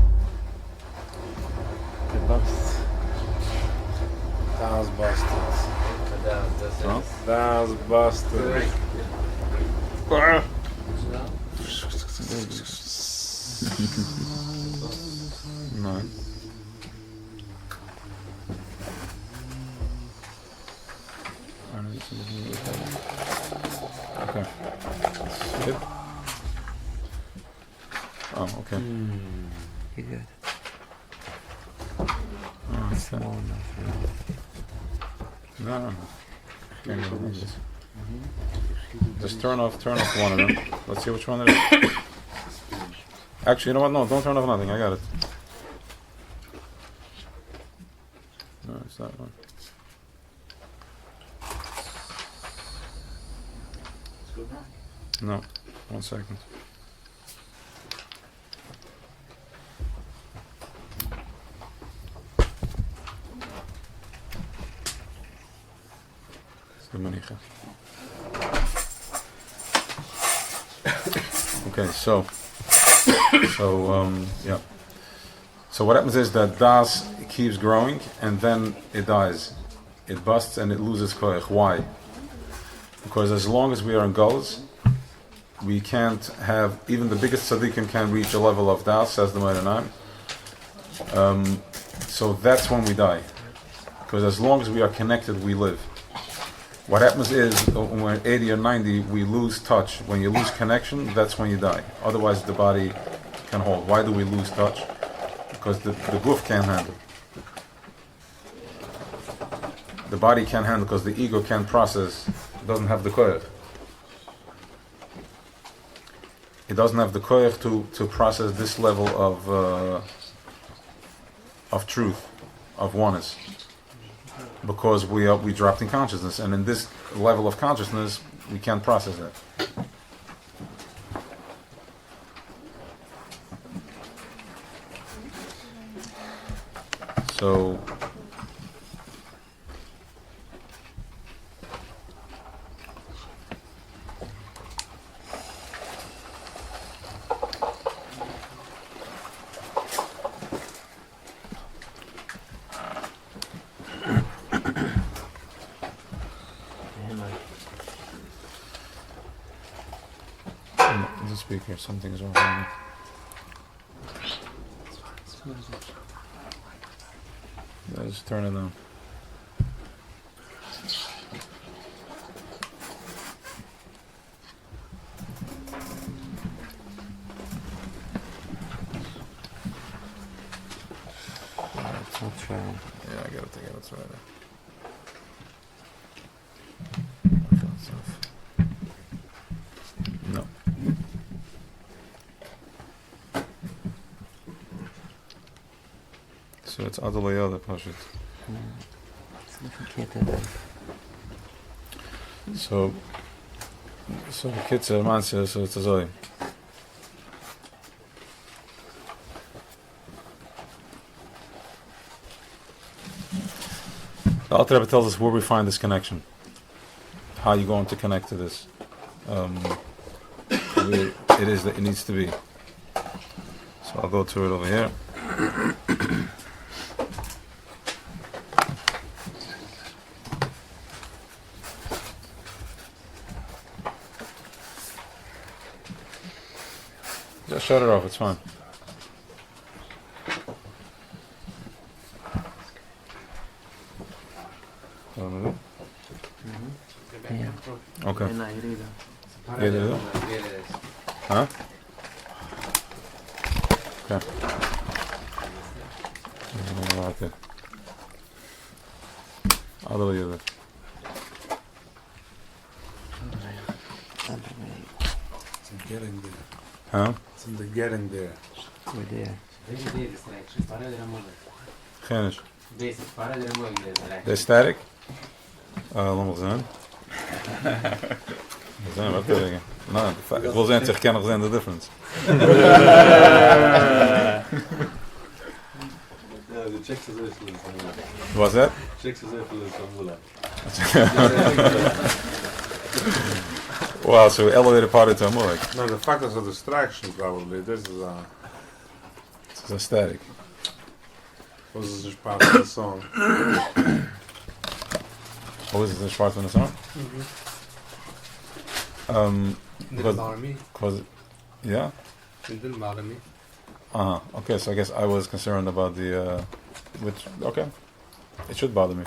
It busts. Das busted. Huh? Das busted. No. Okay. Oh, okay. You good? Oh, It's small enough. no. Can't go like this. Just turn off one of them. Let's see which one it is. Actually, you know what? No, don't turn off nothing. I got it. No, it's that one. No, 1 second. It's the Manicha. Okay, so yeah. So what happens is that das keeps growing and then it dies. It busts and it loses koyach. Why? Because as long as we are in Gullus, we can't have, even the biggest tzaddikim can't reach a level of das, says the Meiranam. So that's when we die. Because as long as we are connected, we live. What happens is, when we're 80 or 90, we lose touch. When you lose connection, that's when you die. Otherwise, the body can hold. Why do we lose touch? Because the goof can't handle. The body can't handle because the ego can't process. It doesn't have the koyach. It doesn't have the koyach to process this level of truth, of oneness. Because we dropped in consciousness, and in this level of consciousness, we can't process that. So, the speaker, something's wrong with me. Let's turn it on. It's not trying. Yeah, I gotta take it outside. No. So it's Adalayada Pashit. It's different. So the kids are Mansia, so it's a Zoe. The Alter Rebbe tells us where we find this connection. How you going to connect to this? It needs to be. So I'll go to it over here. Just shut it off, it's fine. Yeah. Okay. Yeah, Yeah, huh? Okay. Okay. I'll do it. It's getting there. Huh? It's in the getting there. We're there. Finish. They're static? Laat maar zijn. We zijn wat tegen. Nou, ik wil zijn, zeg kennis zijn de difference. The chicks is influence on Amuliek. What's that? Chicks is influence on Amuliek. Wow, so we elevated part into Amuliek. No, the fact is a distraction probably. This is It's a static. this is just part of the song. Oh, is it the part van de song? Didn't bother me. Because, yeah? It didn't bother me. Okay, so I guess I was concerned about the, which, okay. It should bother me.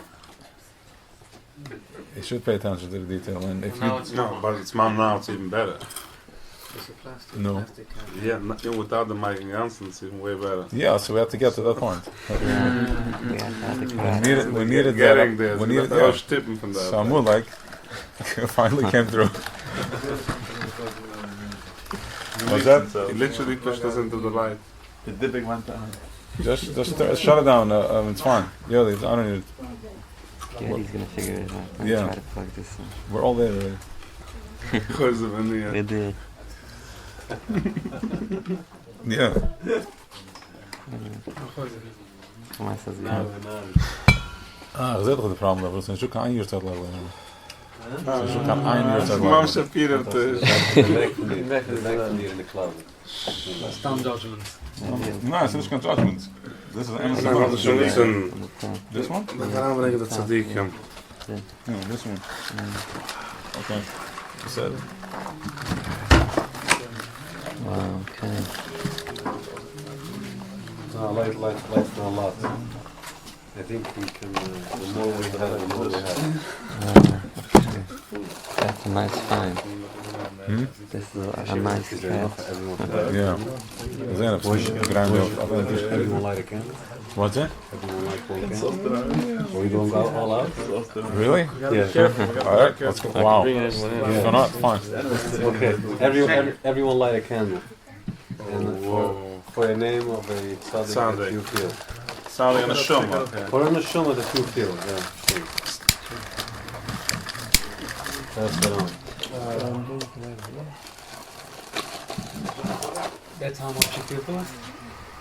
You should pay attention to the detail, and if Now you... it's No, but it's now it's even better. No. Yeah, without the mic and Janssen, it's even way better. Yeah, so we have to get to that point. We needed Getting there. We needed that. Tippen van So Amuliek finally came through. What's that? He literally pushed us into the light. The dipping went down. Just shut it down. It's fine. Yeah, I don't need it. Yeah, he's gonna figure it out. I'll Yeah. try to plug this in. We're all there already. Gooi ze van neer. We did. Yeah. Comment ça se gagne? Gezegd dat de problem hebben. We zijn aan hier staat wel. Ze aan hier staat wel. Mam Shapiro te. in de cloud. Stand judgment. No, it's just judgment. This is This one? Dan gaan we denken dat Sadiq kan. No, this one. Okay. You said. Wow, okay. Life's not a lot. I think we can, the more we have, the more we have. That's a nice find. This is a nice cat. Yeah. Zijn er grind Everyone light a candle? What's that? Everyone light one candle? Are we going all out? Really? Yeah. Alright, let's go. Wow. No, not fine. Okay. Everyone light a candle. And for a name of a tzaddik that you feel. Tzaddik en een shoma. For a neshama that you feel, yeah. That's the one. That's how much you feel to it?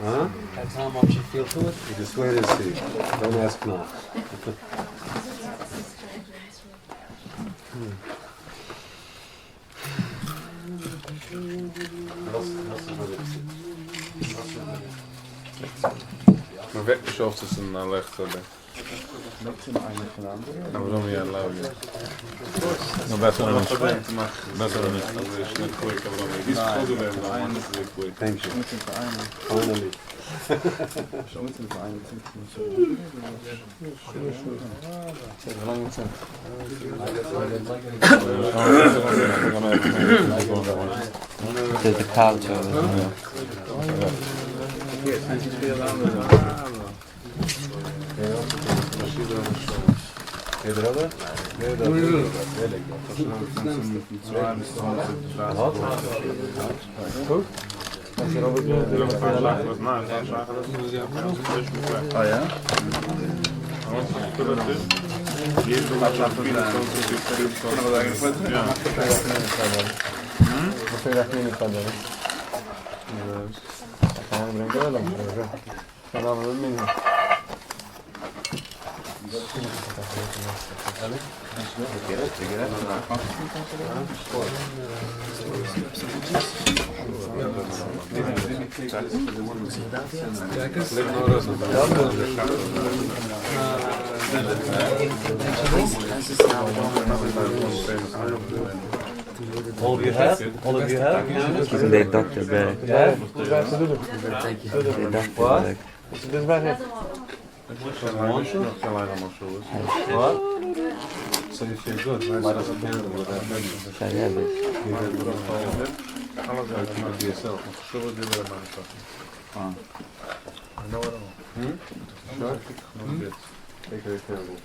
Huh? That's how much you feel to it? You just wait and see. Don't ask now. Maar weggeschoft is een licht. Nou, waarom je lauw je? No, better than it. Better than it. Thank you. Finally. To the couch over there. Oh ja? All of you have? All of you have? Give the doctor back. Yeah? Thank you. The doctor back. What? So you feel good. Light us a candle with that medicine. Sharebes. Be yourself. Sure. Take a candle.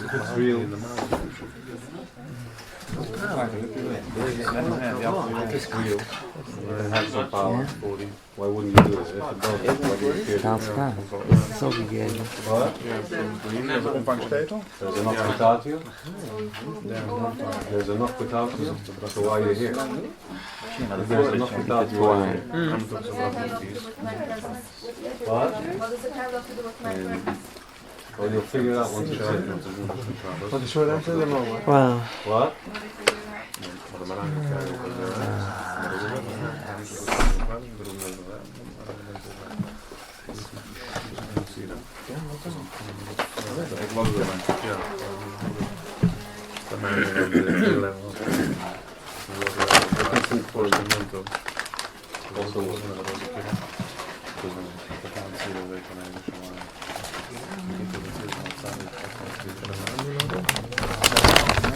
It's real. It's real. It has some power. Why wouldn't you do it? If it doesn't, why do you care? Sounds fun. It's so gegeven. What? Omvangsketel? There's enough without you? There's enough without you? So why are you here? If there's enough without you, why are you here? What? What does it have to do with my presence? Well, you'll figure it out once you try it. Wat is short answer? The moment. Wow. What? Ik was er maar. Ja.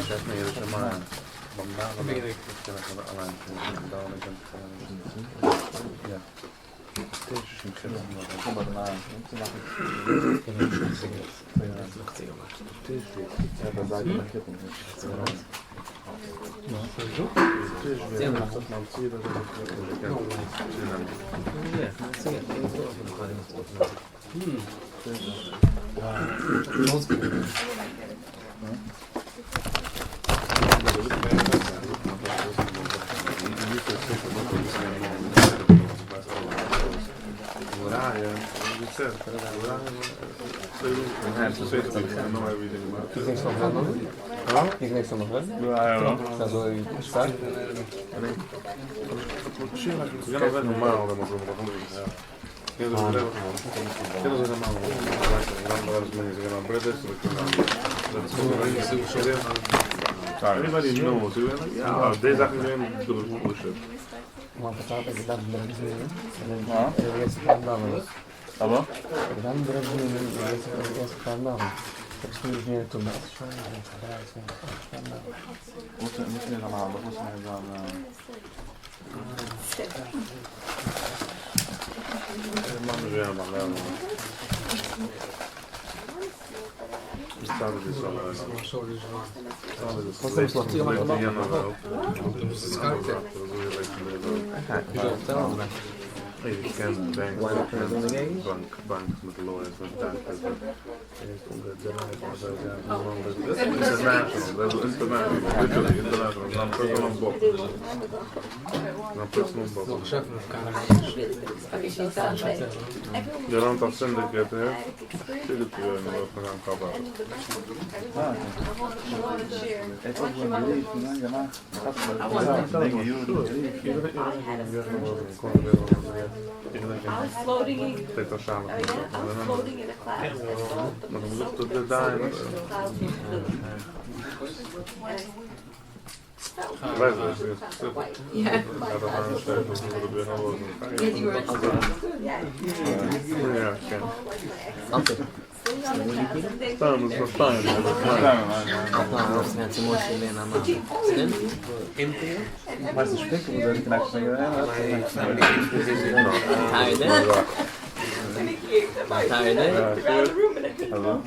Zeg me eerst maar. Vandaag ben ik alleen. Ja. Deze is een keer. Kom maar daarna. Ja, dat lijkt me echt niet. Ik niks van nog wel. Dat wil je staan. Ja, dat is normaal. Dat moet wel doen. Ja, dat is normaal. Dat is normaal. Everybody knows. Ja, deze dag is een dubbele bullshit. Maar dat is dan Brazilië. Ja. De eerste van dan. Hallo? Dan Brazilië, de eerste van dan. Dat is nu meer toen dat is Moet je allemaal, dat moet je dan. Man is weer helemaal wel. Het staat er dus al. Wat is dat hier maar wel? Dat is scherp. Ik ken bank met de lawyers, met bankers. Dat is international. Dat is international. Literally international. Dan personal box. Dan personal box. Je rond dat syndicate heeft, natuurlijk we gaan kappen. I'm floating in. I'm floating in a cloud. Maar dan moet het de dime. Wij zijn ja. Dat gaan we steeds over de binnenhouden. Ja, oké. Staan, dat is staan. Als mensen Moshe alleen maar stem. Maar ze spreken dat ik net zeggen. Hallo?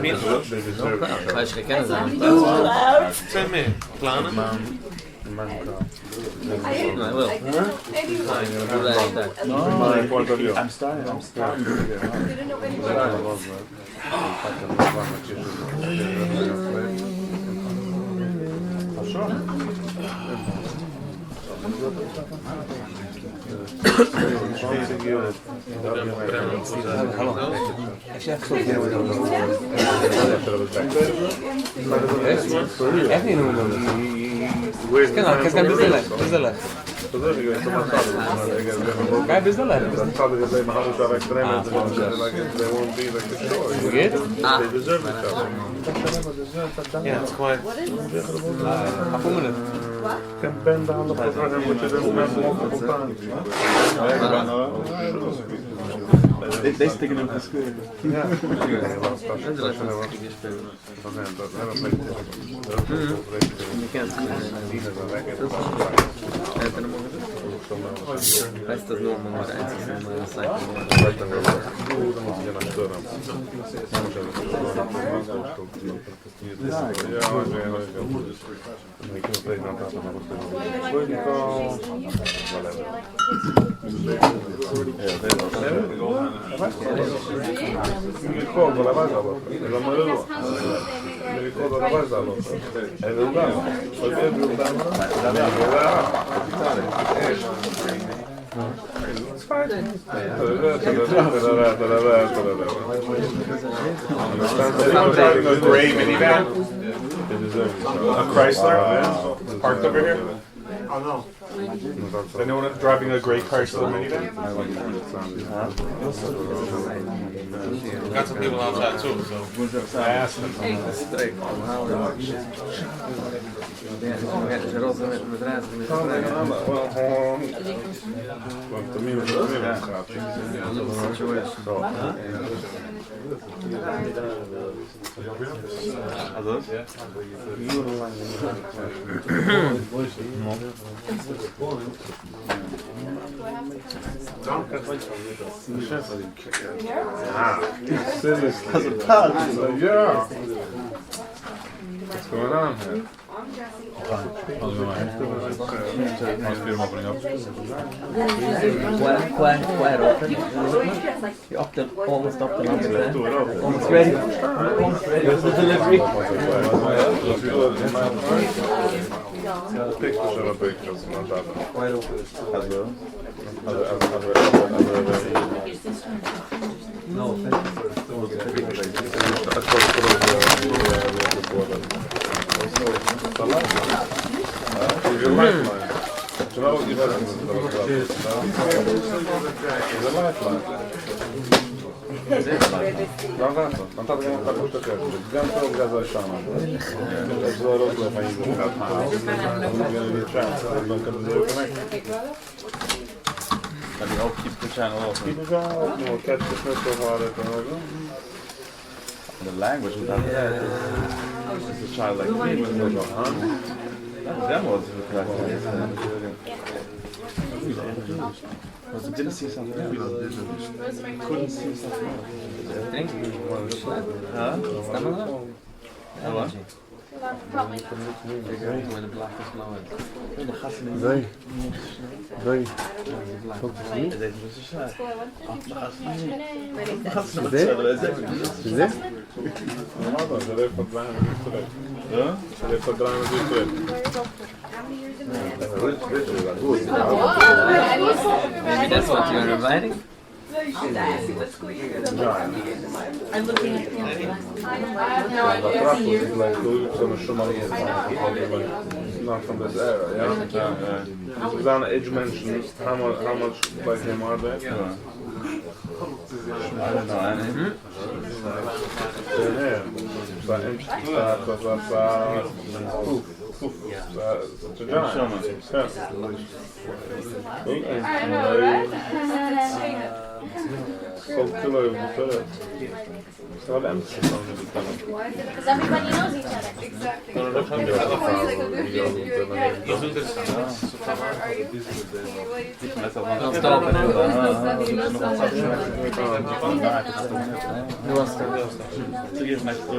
Dit is Als je kent dan. Zijn meer plannen? Nou, wel. I'm starting. Echt niet noemen. Kan bezdelen. Kijk, bezdelen. Dan gaat het alleen maar alles aan extremen. They won't be like the show. They deserve it. Ja, het is gewoon. Ik heb Ben daar nog gevraagd en moet je dus mensen op elkaar. Deze tegen hem geschoren. Ja. Weißt du, nur Nummer 1 ist immer das Seite. Mi ricordo la vaga, la modello. Mi ricordo la vaga. È venuto. Poi è venuto. It's fine. A gray minivan, a Chrysler, parked over here. Oh no. Anyone that's driving a grey car still minivan? Got some people outside too, so. I asked them. What's going on here? Quite open. You're up to, almost up to lunch there. Almost ready. Almost ready. It was the delivery. Pictures are pictures, not that. Quite open. No, Your lifeline. Do you know what you've had? It's a lifeline. No warto, mam tak jak to też. Gwiazda zgadza się sama. To wzorów lepiej niż And you keep the channel open. Keep it on, catch the fish so hard at The language was not there. It's a child like me was like, that was the correct was it didn't see something else. Couldn't see something else. Drink? Huh? Stamina? What? Where the black is blowing. Maybe that's what you're inviting? I'm looking at the not from this era, yeah? Is that an age mention? How much like him are there? I don't know any. Because everybody knows each other. Exactly. Who wants to go? To give next to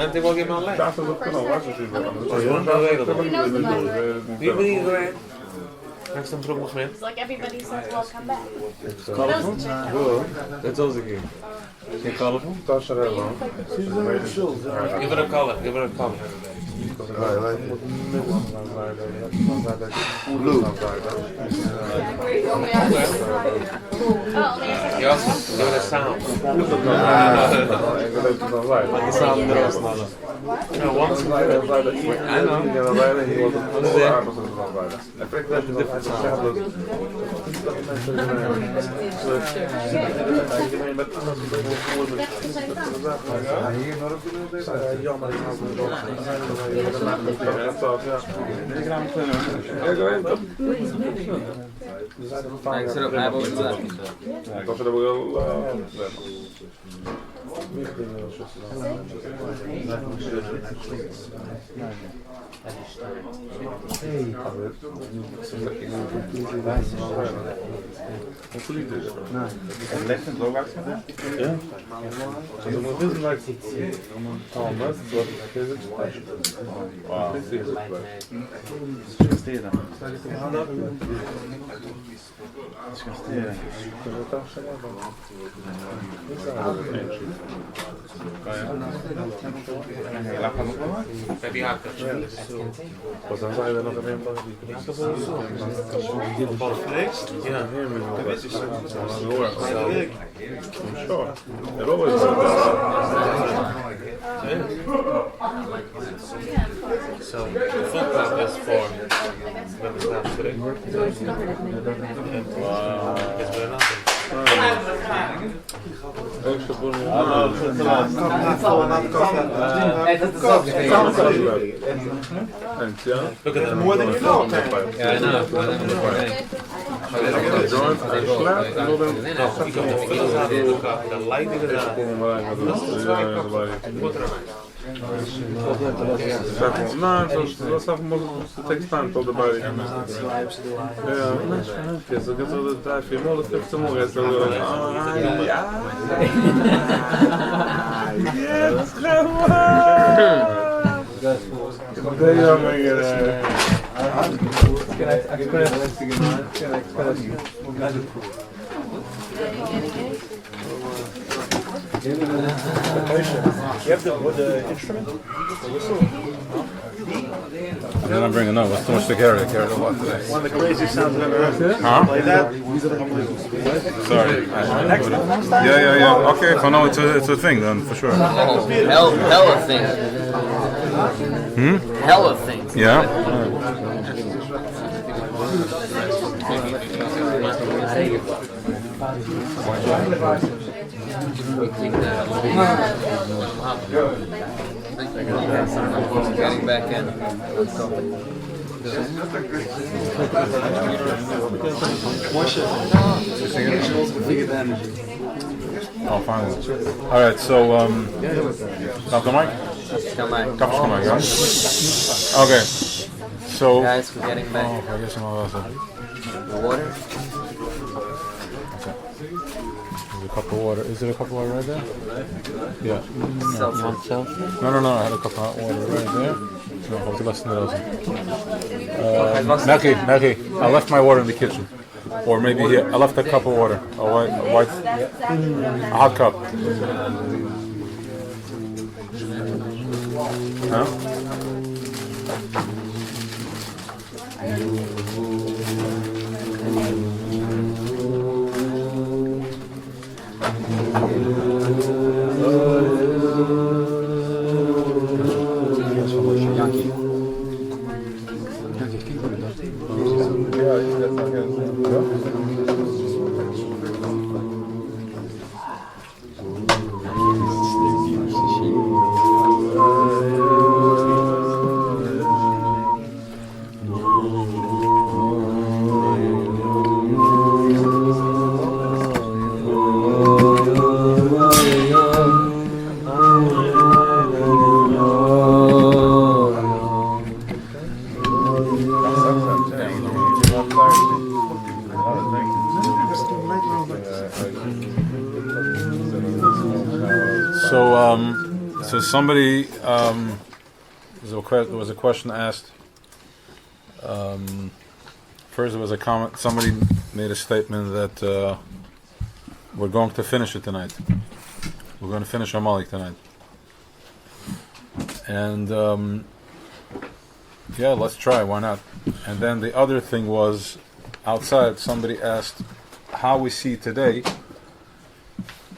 anche qualche online. It's like everybody says, well, come back. That's also good. Geen colorful? Tasha Rello. Give it a color, give it a color. Blue. You also give it a sound. No, once I know. steden. Wat dan zijn er nog een paar ja, sure. They're always so the football is for when it's not today. Wow. It's better nothing. Look at that. More than you know. Yeah, I know. The light is dat takes time till the body. Yeah, yes, I get all the time. You know, the fifth more is You have the instrument? The whistle? I didn't bring enough. It's too much to carry. I carried a lot today. One of the craziest sounds I've ever heard. Huh? Play that? Sorry. Yeah. Okay, if I know it's a thing, then for sure. Hella thing. Hella thing. Yeah. Getting back in. Moshe. Oh, finally. All right, so come to Mike. Come on, guys. Okay. So guys, we're getting back. Oh, I guess I'm all The water. There's a cup of water. Is there a cup of water right there? Yeah. Self. No. I had a cup of hot water right there. No, I was less than Melky, I left my water in the kitchen. Or maybe here. I left a cup of water. A hot cup. Huh? So somebody, there was a question asked. First, there was a comment. Somebody made a statement that we're going to finish it tonight. We're going to finish Amuliek tonight. And yeah, let's try. Why not? And then the other thing was, outside, somebody asked how we see today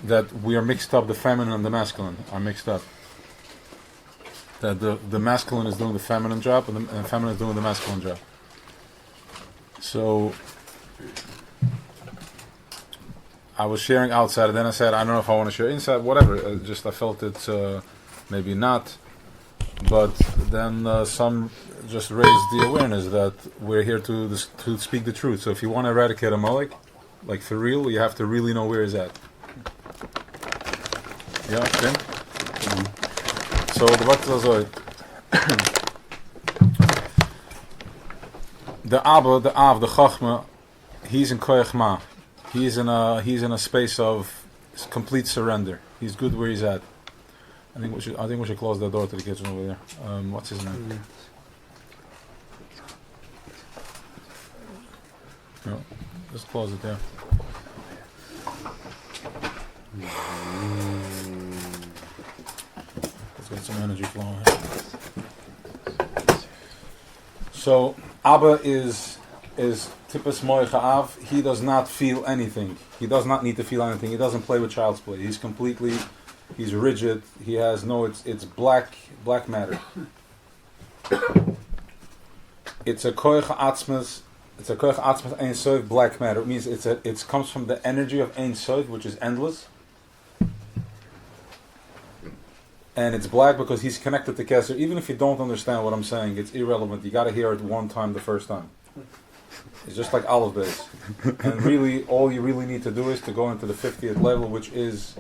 that we are mixed up. The feminine and the masculine are mixed up. That the masculine is doing the feminine job and the feminine is doing the masculine job. So I was sharing outside, and then I said, I don't know if I want to share inside, whatever. I felt it's maybe not. But then some just raised the awareness that we're here to speak the truth. So if you want to eradicate Amuliek, like for real, you have to really know where he's at. Yeah, Tim? So what is also the Abba, the Chachma, he's in Koyach Ma. He's in a space of complete surrender. He's good where he's at. I think we should close the door to the kitchen over there. What's his name? No, just close it there. Let's get some energy flowing. So Abba is Tippus Moicha Av. He does not feel anything. He does not need to feel anything. He doesn't play with child's play. He's rigid. He has it's black matter. It's a koich atzmas. It's a koich atzmas ein sof black matter. It means it comes from the energy of ein sof, which is endless. And it's black because he's connected to Kesser. Even if you don't understand what I'm saying, it's irrelevant. You got to hear it one time the first time. It's just like Aleph Beis. And really, all you really need to do is to go into the 50th level, which is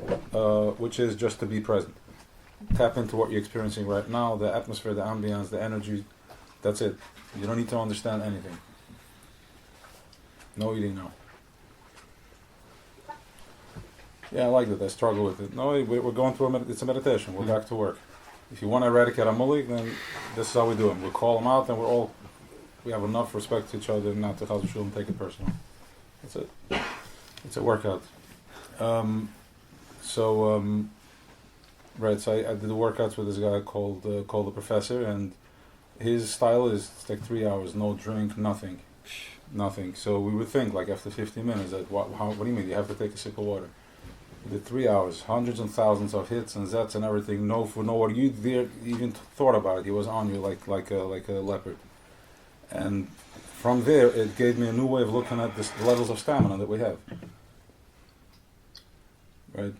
just to be present. Tap into what you're experiencing right now, the atmosphere, the ambience, the energy. That's it. You don't need to understand anything. No eating now. Yeah, I like that. I struggle with it. No, we're going through it's a meditation. We're back to work. If you want to eradicate Amuliek, then this is how we do it. We call them out, and we have enough respect to each other not to chas v'shalom take it personal. That's it. It's a workout. Right. So I did the workouts with this guy called the Professor, and his style is it's like 3 hours, no drink, nothing. So we would think like after 15 minutes that what do you mean you have to take a sip of water? We did 3 hours, hundreds and thousands of hits and zets and everything. No food, no water. You even thought about it. He was on you like a leopard. And from there, it gave me a new way of looking at the levels of stamina that we have. Right,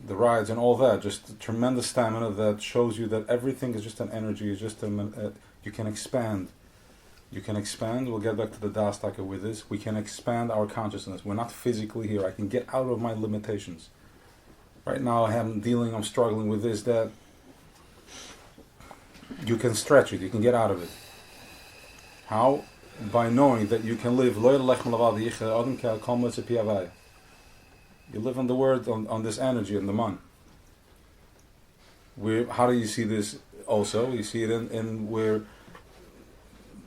the rides and all that, just tremendous stamina that shows you that everything is just an energy. It's just you can expand. You can expand. We'll get back to the Das Taka with this. We can expand our consciousness. We're not physically here. I can get out of my limitations. Right now I'm struggling with this, that. You can stretch it. You can get out of it. How? By knowing that you can live. You live on the word, on this energy, on the man. How do you see this also? You see it in where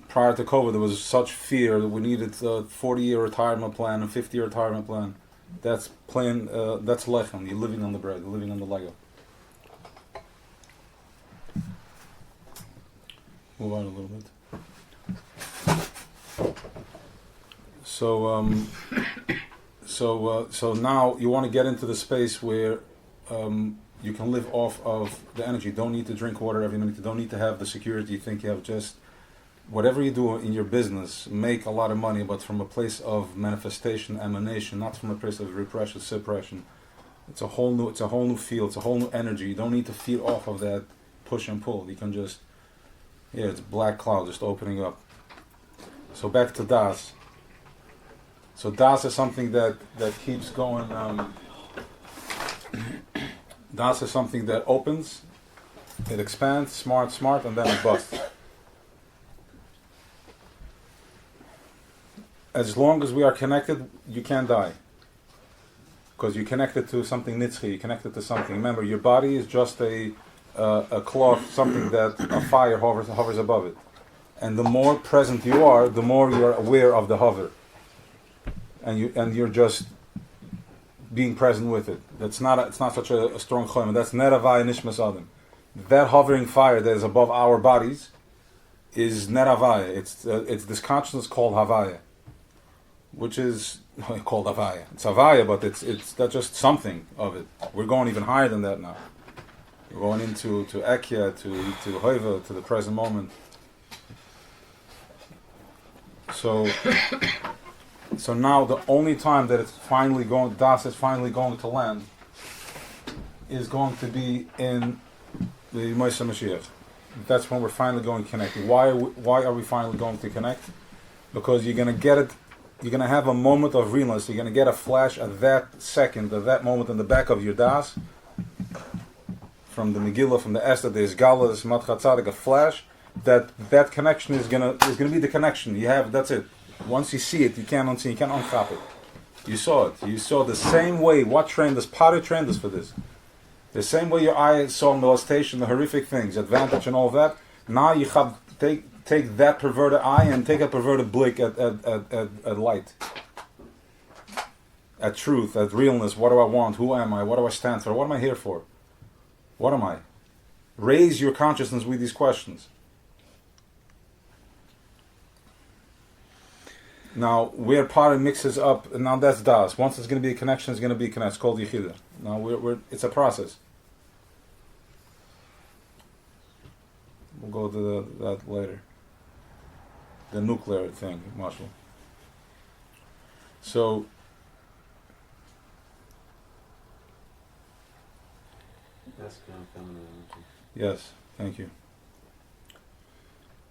prior to COVID there was such fear that we needed a 40-year retirement plan, a 50-year retirement plan. That's that's lechem. You're living on the bread, you're living on the Lego. Move on a little bit. So now you want to get into the space where you can live off of the energy. Don't need to drink water every minute. You don't need to have the security you think you have. Just whatever you do in your business, make a lot of money, but from a place of manifestation, emanation, not from a place of repression, suppression. It's a whole new field. It's a whole new energy. You don't need to feed off of that push and pull. You can just, it's black cloud just opening up. So back to Das. So Das is something that keeps going. Das is something that opens, it expands, smart, and then it busts. As long as we are connected, you can't die. Because you're connected to something nitzchi, you're connected to something. Remember, your body is just a cloth, something that a fire hovers above it. And the more present you are, the more you are aware of the hover. And you're just being present with it. It's not such a strong choyma. That's neravaya nishmas adam. That hovering fire that is above our bodies is neravaya. It's this consciousness called havaya, which is called havaya. It's havaya, but it's that's just something of it. We're going even higher than that now. We're going into ekya, to hoiva, to the present moment. So now the only time that it's finally going, Das is finally going to land, is going to be in the Moshe Mashiach. That's when we're finally going to connect. Why are we finally going to connect? Because you're going to get it. You're going to have a moment of realness. You're going to get a flash at that second, at that moment in the back of your Das. From the Megillah, from the Esther, there's Gala, there's Matchat Tzadik, a flash. That connection is gonna be the connection. You have, that's it. Once you see it, you can't unsee, you can't uncap it. You saw it. You saw the same way. What trained us? Potter trained us for this. The same way your eye saw molestation, the horrific things, advantage and all that. Now you have take take that perverted eye and take a perverted blick at light, at truth, at realness. What do I want? Who am I? What do I stand for? What am I here for? What am I? Raise your consciousness with these questions. Now, where part mixes up, now that's das. Once it's going to be a connection, it's going to be a connection. It's called Yechida. Now, it's a process. We'll go to that later. The nuclear thing, Moshe. So, Masculine, feminine energy. yes, thank you.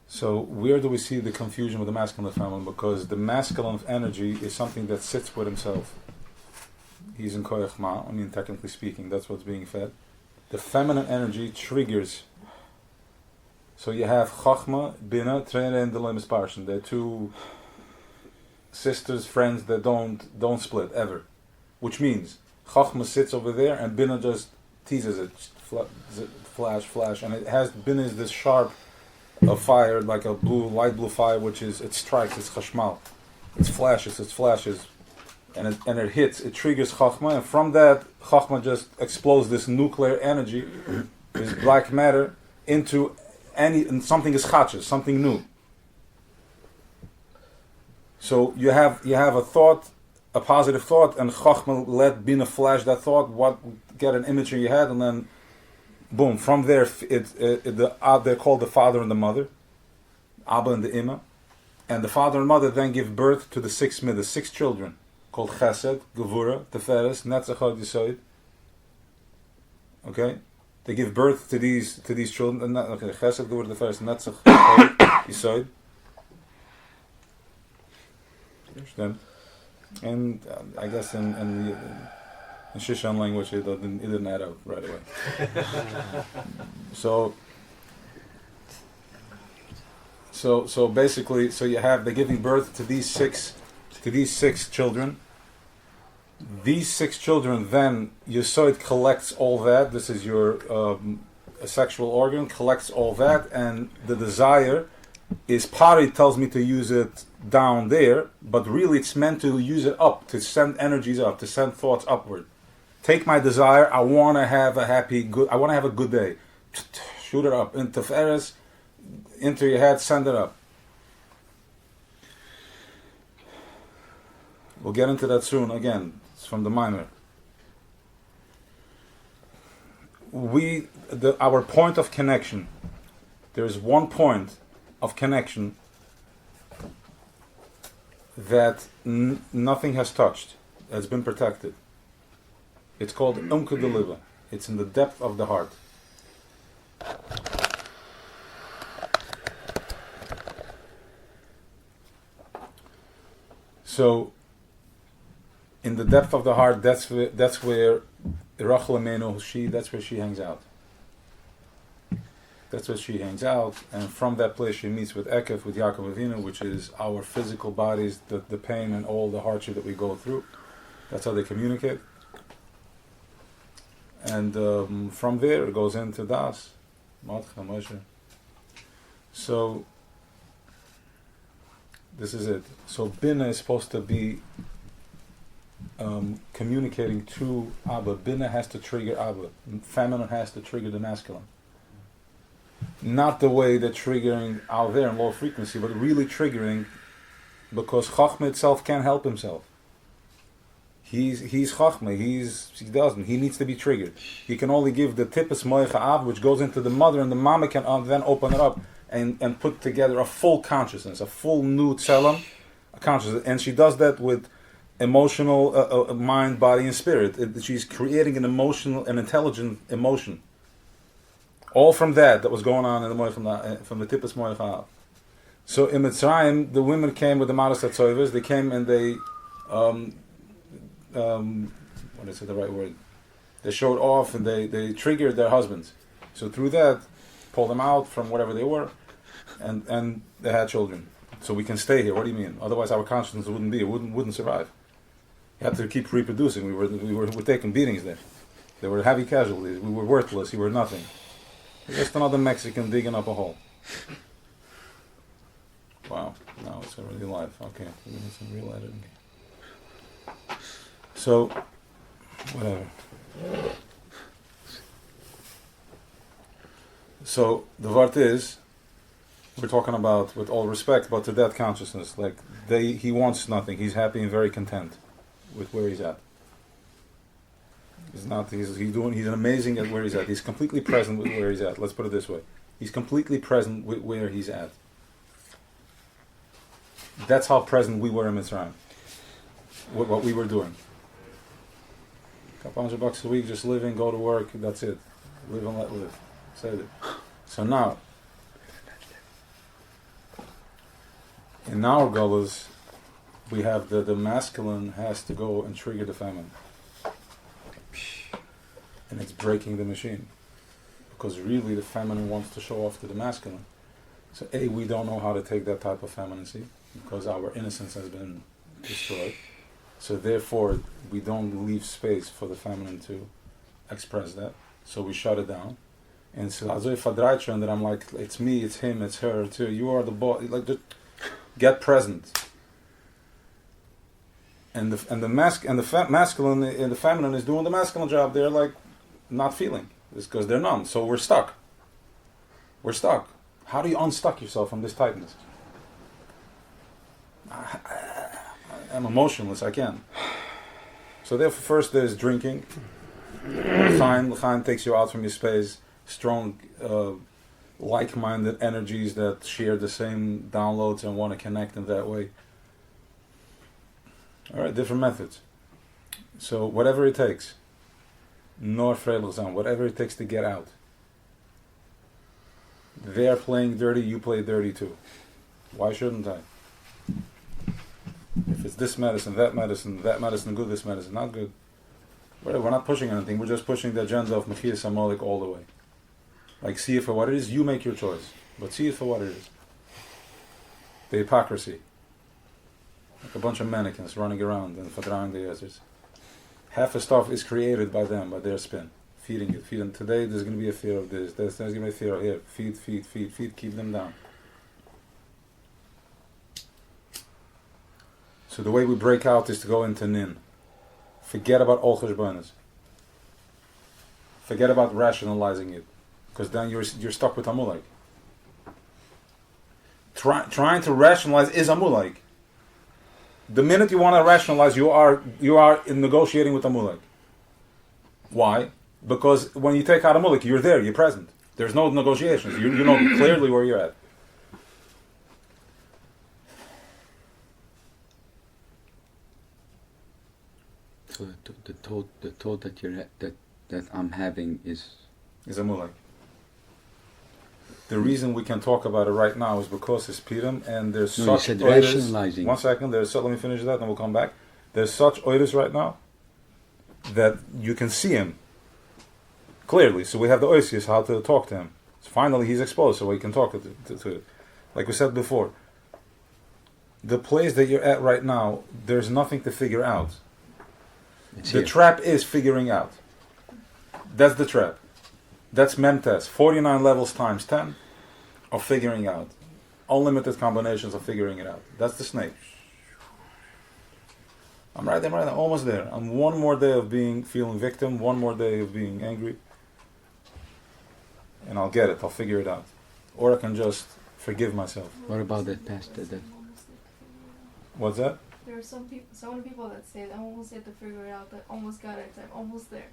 So where do we see the confusion with the masculine and feminine? Because the masculine energy is something that sits with himself. He's in koyach ma, technically speaking, that's what's being fed. The feminine energy triggers. So you have chachma, bina, trena, and dilemmas parshan. They're two sisters, friends that don't split ever. Which means chachma sits over there and bina just teases it, flash, and it has bina is this sharp of fire, like a light blue fire, which is, it strikes, it's chashmal. It flashes, and it hits, it triggers chachma, and from that, chachma just explodes this nuclear energy, this black matter, into and something is chachas, something new. So you have a thought, a positive thought, and chachma let bina flash that thought, get an image in your head, and then boom, from there, they're called the father and the mother, Abba and the Ima. And the father and mother then give birth to the six children, called Chesed, Gevura, Teferes, Netzach, Yisoid. Okay? They give birth to these children, Chesed, Gevura, Teferes, Netzach, Yisoid. Understand? And I guess in Shishan language, it didn't add up right away. So basically, they're giving birth to these six children. These six children, then Yesod collects all that. This is your sexual organ, collects all that, and the desire is Pari tells me to use it down there, but really it's meant to use it up, to send energies up, to send thoughts upward. Take my desire, I want to have a good day. Shoot it up into Teferes, into your head, send it up. We'll get into that soon again. It's from the minor. Our point of connection. There is one point of connection that nothing has touched. It's been protected. It's called Umke de Liba. It's in the depth of the heart. So, in the depth of the heart, that's where Rachel Amenu, that's where she hangs out. That's where she hangs out, and from that place she meets with Ekev, with Yaakov Avinu, which is our physical bodies, the pain and all the hardship that we go through. That's how they communicate. And from there it goes into Das, Matcha, Moshe. So, this is it. So Bina is supposed to be communicating to Abba. Bina has to trigger Abba. Feminine has to trigger the masculine. Not the way they're triggering out there in low frequency, but really triggering because Chachma itself can't help himself. He's Chachma. He doesn't. He needs to be triggered. He can only give the tipus moicha av, which goes into the mother, and the mama can then open it up and put together a full consciousness, a full new tzelem, a consciousness. And she does that with emotional mind, body, and spirit. She's creating an intelligent emotion. All from that was going on in the moich from the tipus moich av. So in Mitzrayim, the women came with the Maras HaTzoyves. They came and they what is the right word? They showed off and they triggered their husbands. So through that, pulled them out from whatever they were, and they had children. So we can stay here. What do you mean? Otherwise, our consciousness wouldn't survive. You had to keep reproducing. We were taking beatings there. There were heavy casualties. We were worthless. We were nothing. Just another Mexican digging up a hole. Wow, now it's already live. Okay, we need some real editing. So, whatever. So, the vart is, we're talking about, with all respect, but to that consciousness, like, he wants nothing. He's happy and very content with where he's at. He's amazing at where he's at. He's completely present with where he's at. Let's put it this way. He's completely present with where he's at. That's how present we were in Mitzrayim. What we were doing. $200 a week, just living, go to work, that's it. Live and let live. Say it. So now, in our Gullahs, we have the masculine has to go and trigger the feminine. And it's breaking the machine. Because really the feminine wants to show off to the masculine. So we don't know how to take that type of femininity because our innocence has been destroyed. So therefore we don't leave space for the feminine to express that. So we shut it down. And so and then I'm like, it's me, it's him, it's her too. You are the boss. Like, just get present. And the masculine and the feminine is doing the masculine job. They're like not feeling. It's because they're numb. So we're stuck. We're stuck. How do you unstuck yourself from this tightness? I'm emotionless. I can't. So therefore, first there's drinking. L'chaim takes you out from your space. Strong, like-minded energies that share the same downloads and want to connect in that way. All right, different methods. So whatever it takes. Nor freilich, whatever it takes to get out. They are playing dirty, you play dirty too. Why shouldn't I? If it's this medicine, that medicine good, this medicine not good. Whatever, we're not pushing anything, we're just pushing the agenda of Mechias Amuliek all the way. Like, see it for what it is, you make your choice. But see it for what it is. The hypocrisy. Like a bunch of mannequins running around and verdraaien the others. Half the stuff is created by them, by their spin. Feeding it. Today there's going to be a fear of this. There's going to be a fear of here. Feed. Keep them down. So the way we break out is to go into nin. Forget about all cheshbonos. Forget about rationalizing it. Because then you're stuck with Amuliek. Trying to rationalize is Amuliek. The minute you want to rationalize, you are in negotiating with Amuliek. Why? Because when you take out Amuliek, you're there, you're present. There's no negotiations. You know clearly where you're at. So the thought that you're that I'm having is Amuliek. The reason we can talk about it right now is because it's Piram and there's such rationalizing. 1 second, let me finish that and we'll come back. There's such oidus right now that you can see him clearly. So we have the oisius, how to talk to him. So finally he's exposed so we can talk to it. Like we said before, the place that you're at right now, there's nothing to figure out. The trap is figuring out. That's the trap. That's Memtes, 49 levels times 10 of figuring out. Unlimited combinations of figuring it out. That's the snake. I'm right there, almost there. I'm one more day of feeling victim, one more day of being angry. And I'll get it, I'll figure it out. Or I can just forgive myself. What about that past? What's that? There are some many people that say I'm almost yet to figure it out, I almost got it, I'm almost there.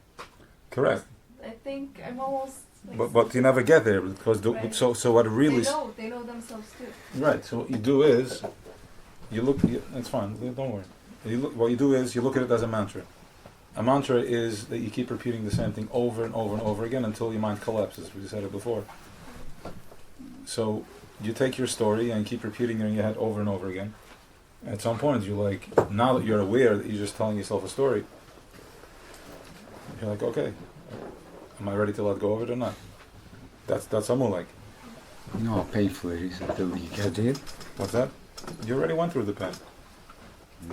Correct. I think I'm almost. But you never get there because right. So what really they know themselves too. Right. So what you do is you look. It's fine. Don't worry. What you do is you look at it as a mantra. A mantra is that you keep repeating the same thing over and over and over again until your mind collapses. We said it before. So you take your story and keep repeating it in your head over and over again. At some point, you're like, now that you're aware that you're just telling yourself a story, you're like, okay. Am I ready to let go of it or not? That's Amuliek. No, painful it is until you get there. What's that? You already went through the pain.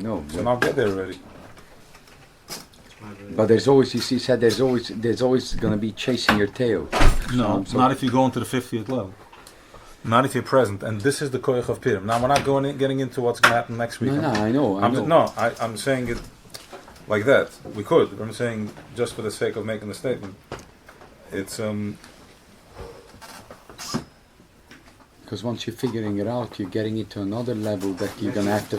No. So now get there already. But there's always, you said there's always going to be chasing your tail. No, not if you go into the 50th level. Not if you're present, and this is the koich of Purim. Now we're not getting into what's going to happen next week. I know. I'm saying it like that. We could. I'm saying just for the sake of making the statement. It's because once you're figuring it out, you're getting it to another level that you're gonna have to.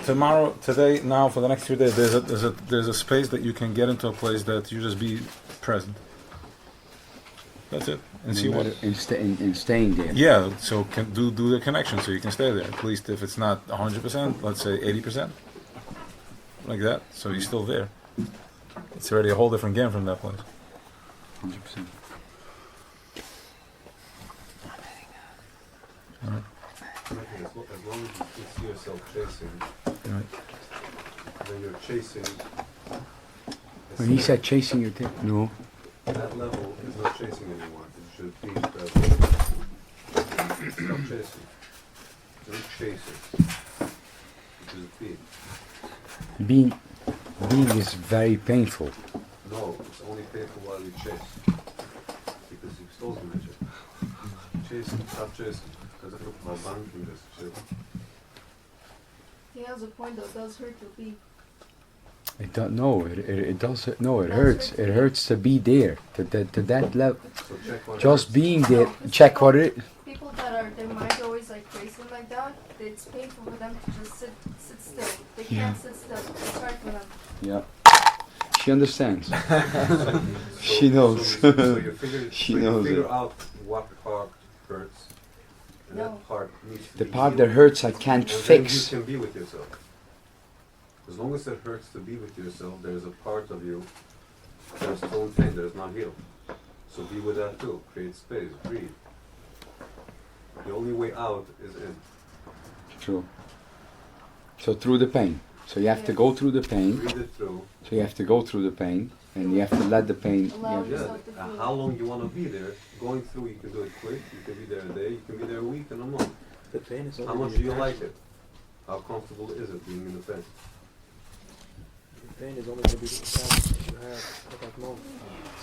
Tomorrow, today, now for the next few days, there's a space that you can get into a place that you just be present. That's it, and see what in staying there. Yeah, so can do the connection, so you can stay there. At least if it's not 100%, let's say 80%, like that. So you're still there. It's already a whole different game from that place. 100%. Right. As long as you see yourself chasing, right. When you're chasing. When he said chasing your tail, no. That level is not chasing anymore. It should be stop chasing. Don't chase it. It is a feed. Being is very painful. No, it's only painful while you chase. Because you've stolen it. Chasing, stop chasing. Because if you're banking this shit. He has a point though, it does hurt your feet. It does. No, it hurts. It hurts to be there to that level. So just being there. Check what it. People that are their mind always like racing like that, it's painful for them to just sit still. They can't sit still. It's hard for them. Yeah. She understands. She knows. So you figure out what part hurts, and that part needs to the be part healed. that hurts I can't fix. You can be with yourself. As long as it hurts to be with yourself, there's a part of you that's own thing that is not healed. So be with that too. Create space. Breathe. The only way out is in. True. So through the pain. So you have to go through the pain. Breathe it through. So you have to go through the pain, and you have to let the pain. How long you want to be there? Going through, you can do it quick. You can be there a day. You can be there a week and a month. The pain is. How much do you like it? How comfortable is it being in the pain? Pain is only going to be the challenge that you have at that moment.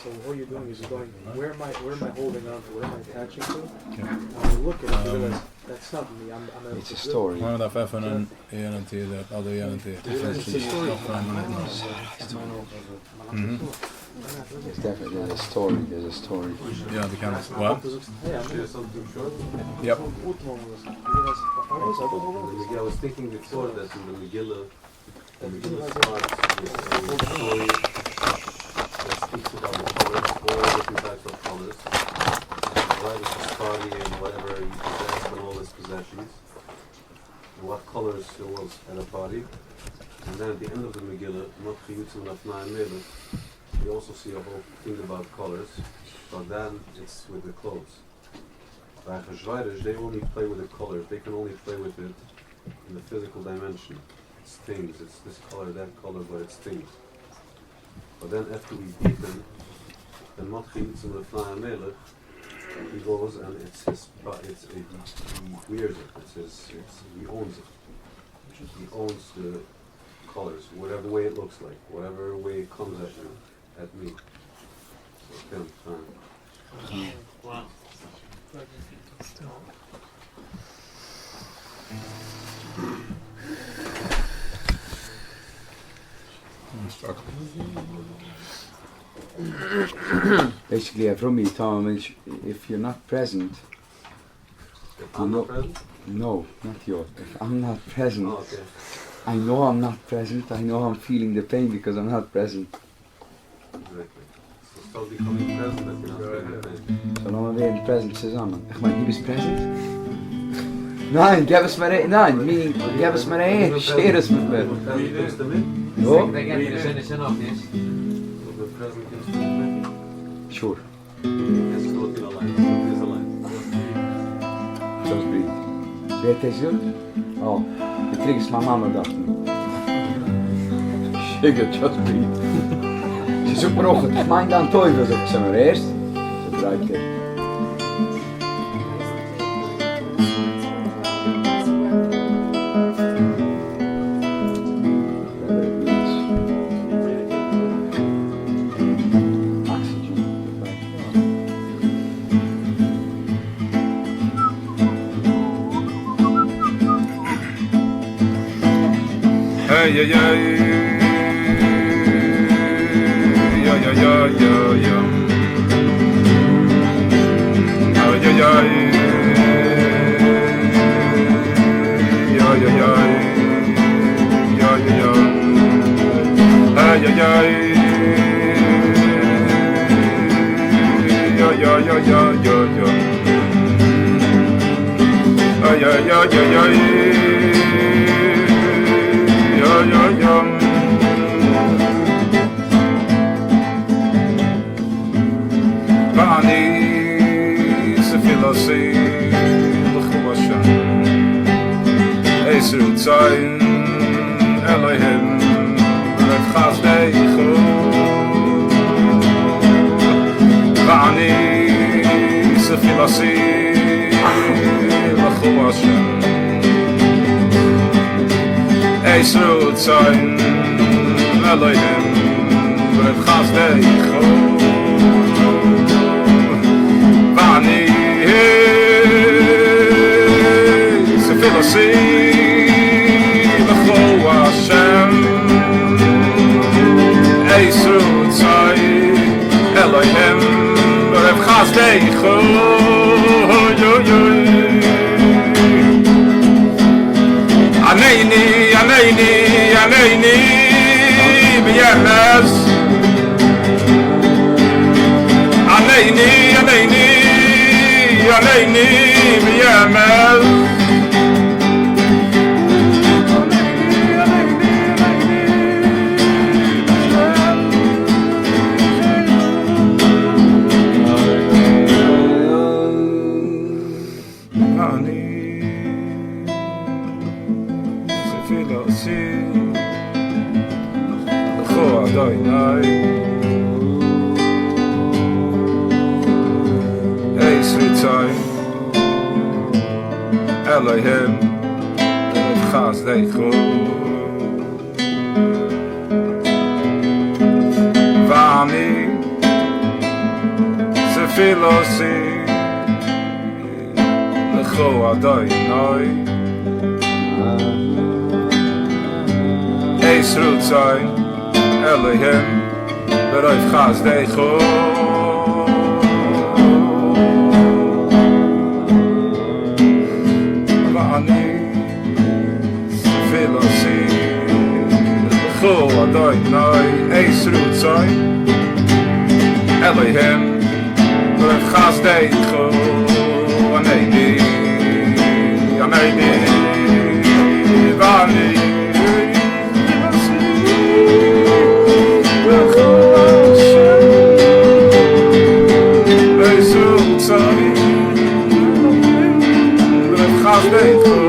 So all you're doing is you're going, where am I holding on to? Where am I attaching to? Okay. When you look at it, you realize that's not me. It's a story. Waarom dat even een ENT dat oude ENT? It's definitely there's a story. There's a story. Yeah, the kind of what? Yep. I was thinking before that in the Megillah. The Megillah starts with a story that speaks about the colors, all different types of colors. Why is the party and whatever you possess and all his possessions. And what colors there was at a party. And then at the end of the Megillah, you also see a whole thing about colors, but then it's with the clothes. By Hashvaidish, they only play with the colors, they can only play with it in the physical dimension. It's things, it's this color, that color, but it's things. But then after we beat them, then Matchi Yitzim Lefnai HaMelech, he goes and it's his, he wears it, he owns it. He owns the colors, whatever way it looks like, whatever way it comes at you, at me. So him, Wow. Basically, from me, Tom, if you're not present, I'm not present? No, not yours. If I'm not present, okay. I know I'm not present. I know I'm feeling the pain because I'm not present. Exactly. So start becoming present that you're not feeling the pain. Zolang we weer present samen. Echt maar, die is present? Nein, gib es mir nein, gib es mir share es mit mir. Jo? Sure. Just breathe. Weet is het? Oh, the trick is my mama dacht me. Sugar, just breathe. Ze zoekt maar ook het mind aan teufel, zeg ik ze maar eerst. Ze draait het. Ay, ay, ay. Yo, yo, yo, yo, yo. Ay, ay, ay. Yo, yo, yo. Yo, yo, yo. Ay, ay, ay. Yo, yo, yo, yo, yo, yo. Ay, ay, ay, ay, ay. Yo, yo, yo. Vani se filasi l'chuvashan Esru tzayin Elohim Rev chasdeichu Vani se filasi l'chuvashan Esru tzayin Elohim Rev chasdeichu Vani se filasi l'chol Hashem Eisru tzai Elohim Rev chasdeichu Aneini, aneini, aneini B'yemes Aneini, aneini Aneini b'yemes Ani Zefilasi L'cho Adonai Esritzai Elohim Rev chasdeichu Vani Zefilosi L'cho Adonai Esrutzai Elohim Rev chasdeichu Adonai Esru tzai Elohim Rev chasdeichu Aneini Aneini Vani Esru tzai Rev chasdeichu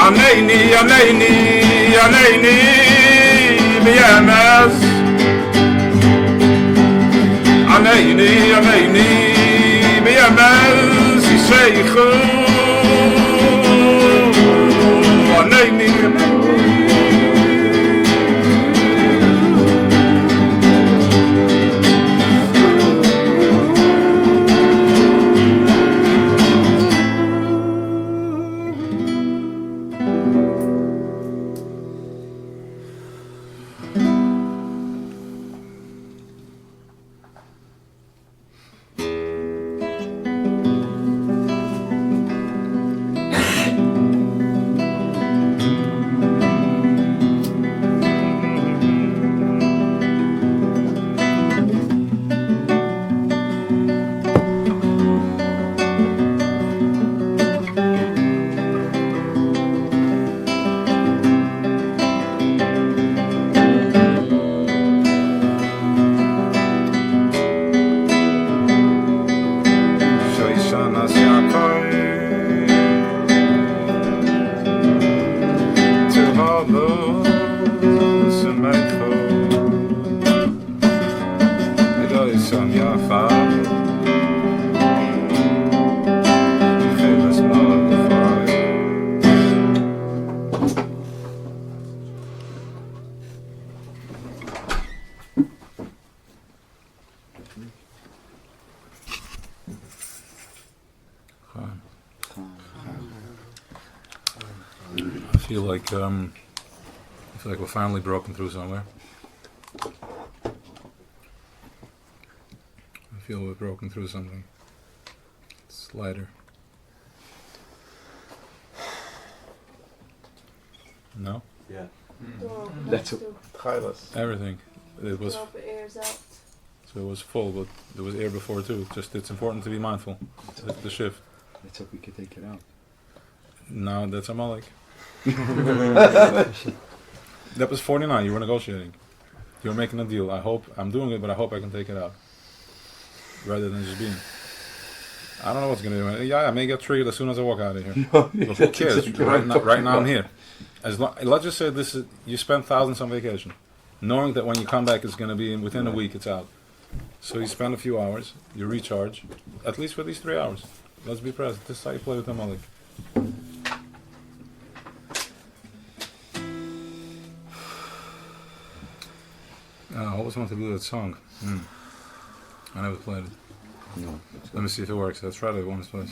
Aneini, aneini, aneini, b'yemes Aneini, aneini, b'yemes Yisheichu Aneini, feel like we're finally broken through somewhere. I feel we're broken through something. It's lighter. No? Yeah. That's everything. It was The air's out. so it was full, but there was air before too. Just it's important to be mindful. The shift. Let's hope we can take it out. No, that's Amuliek. That was 49. You were negotiating. You were making a deal. I'm doing it, but I hope I can take it out. Rather than just being. I don't know what's gonna do. Yeah, I may get triggered as soon as I walk out of here. But who cares? Right now I'm here. Let's just say this is you spend thousands on vacation, knowing that when you come back it's gonna be within a week it's out. So you spend a few hours, you recharge, at least for these 3 hours. Let's be present. This is how you play with Amuliek. I always wanted to do that song. I never played it. No. Let me see if it works. Let's try it once, please.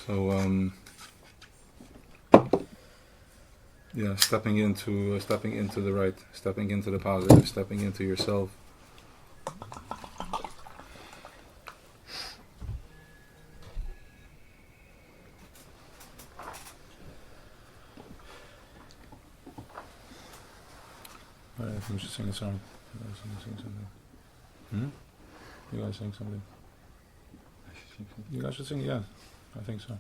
So yeah, stepping into the right, stepping into the positive, stepping into yourself. I think we should sing a song. You guys sing something. You guys sing something. You guys should sing, yeah. I think so.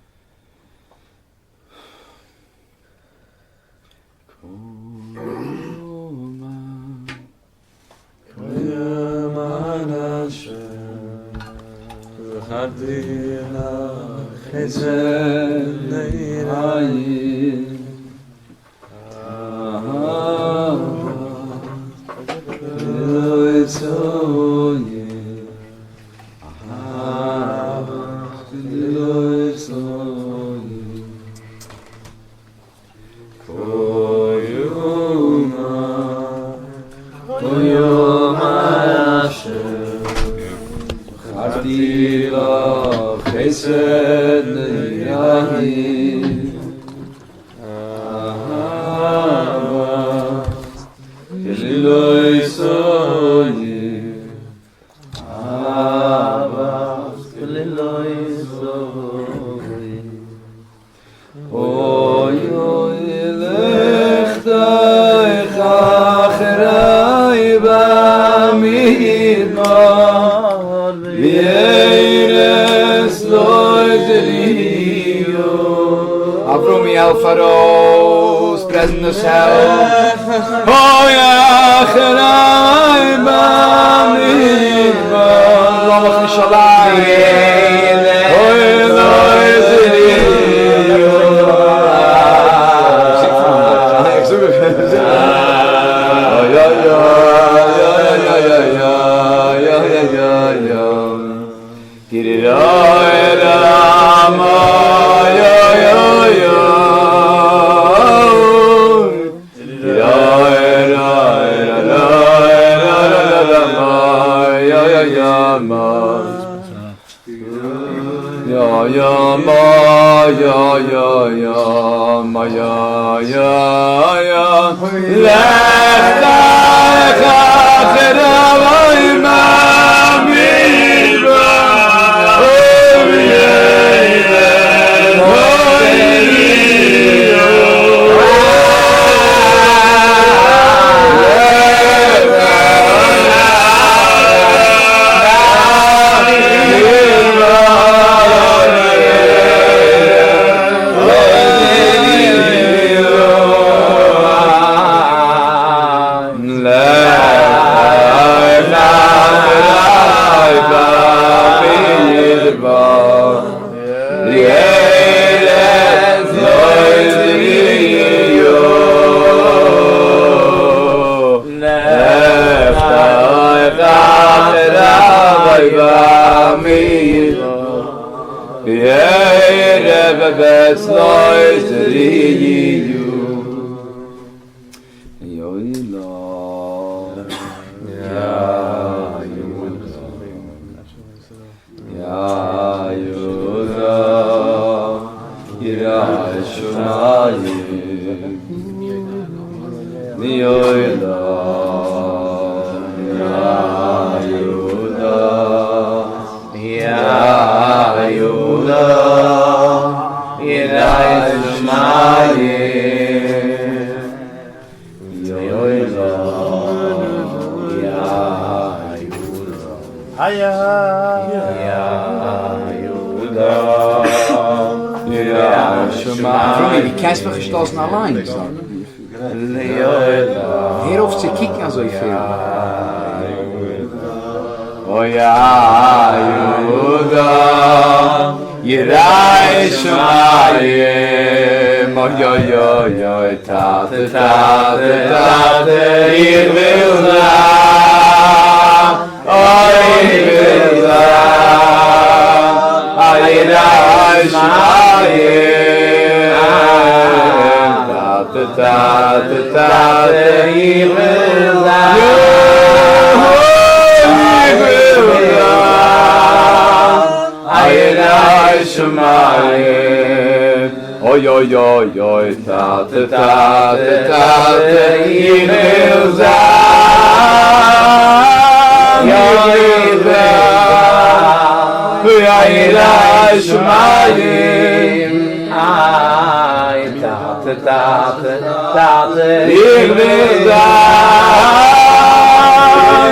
Lech bebets lois riyu yoilo ya yuda ira shumayim yoilo Yehuda, Yirai Shmayim, Yehuda, Yirai Shmayim. Die Kasper gestoßen allein. Hier hoeft ze kicken zo veel. Oh ya Yehuda, Yirai Shmayim, oh yo yo yo, tate tate tate, Yirvilna, oh Yirvilna, Yirai Shmayim, tate tate tate, Yirvilna. Yirai Shmayim, oy oy oy oy, tate tate tate, Yirvilna, Yirvilna, Yirai Shmayim, tate tate tate, Yirvilna,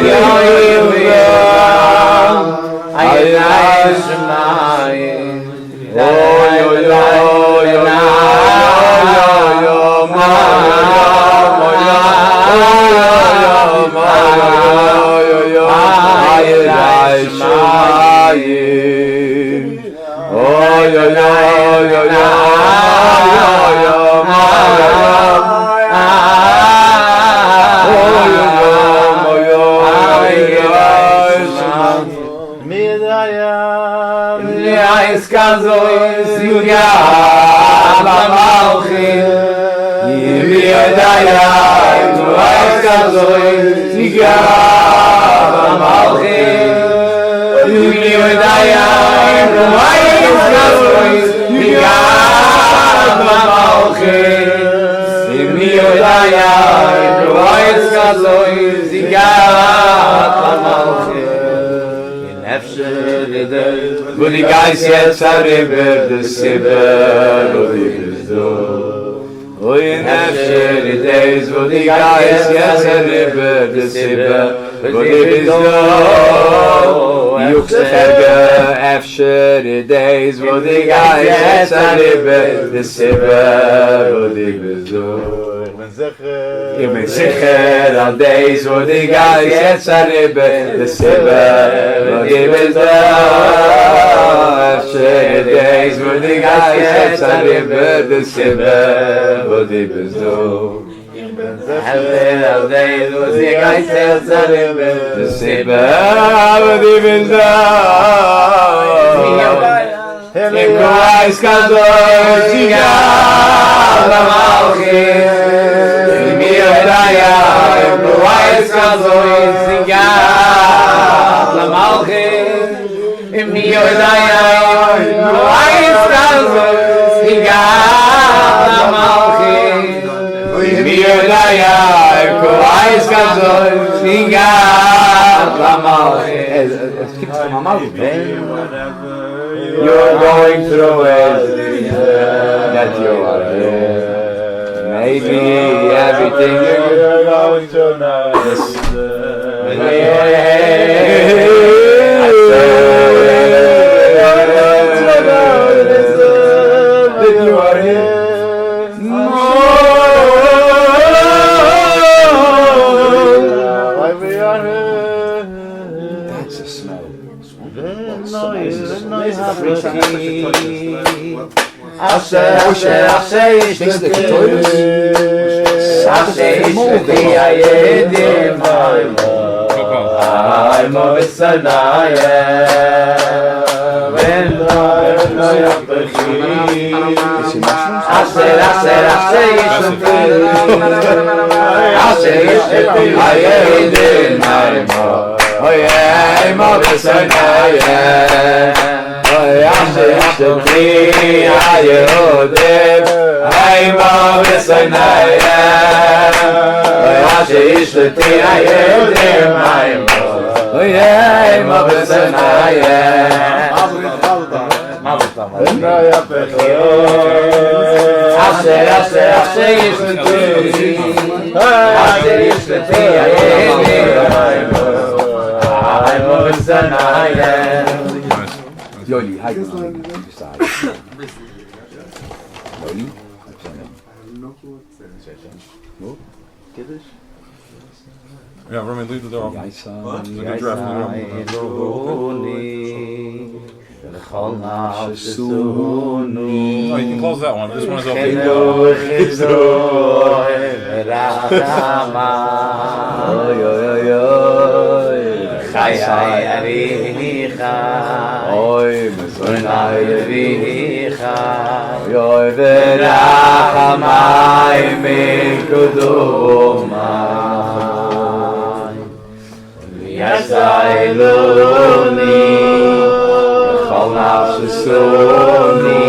Yirvilna. Yirai Shmayim, oh yo yo yo yo yo ma yo yo Yirai Shmayim, oh yo yo yo yo yo ma Weisz kazois yugad lamalchim Yimi yodayim Weisz kazois yugad lamalchim Yimi yodayim Weisz kazois yugad lamalchim Yimi yodayim Weisz kazois yugad lamalchim Wo die Geist jetzt arriver, the Sibber, wo die Bezdo. Wo in Efsher days, wo die Geist jetzt arriver, the Sibber, wo die Bezdo. Yuxerge, Efsher days, wo die Geist jetzt arriver, the Sibber, wo die Bezdo. Ich bin sicher an days, wo die Geist jetzt arriver, the Sibber, wo die Bezdo. After days, wo die Geist jetzt arriver, the Sibber, wo die Bezdo. After days, wo die Geist jetzt arriver, the Sibber, wo die Bezdo. Im Weisz kazois yugad lamalchim Yimi yodayim Weisz kazois yugad lamalchim Yimi yodayim Weisz kazois yugad lamalchim Yimi yodayim Weisz kazois yugad lamalchim Es gibt von Amuliek. You're going through it, that you are here. Maybe everything you're going through now is that you are here. That's a smell. I'm Asher yishti hayedin haymo Oyeymo b'sonayeh Asher yishti hayedim haymo b'sonayeh Asher yishti hayedim haymo Oyeymo b'sonayeh Asher yishti haymo b'sonayeh Yoli, hi. Yoli? Yeah, Roman, leave the door open. There's a good draft in the room. Oh, you can close that one. This one is open. Oy, Mezonai Levicha, Oy, Verachamai Mikudumai, Yasailuni, Chol Nafshesuni,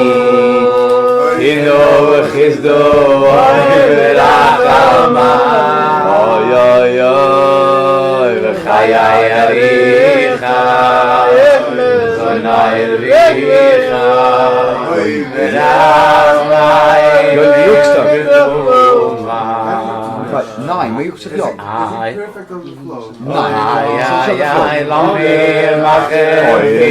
Ino V'chizdo, Oy, Verachamai, Oy, Oy, Oy, V'chayai Aricha, Nine, maar je ook zegt ja. Perfect on the flow.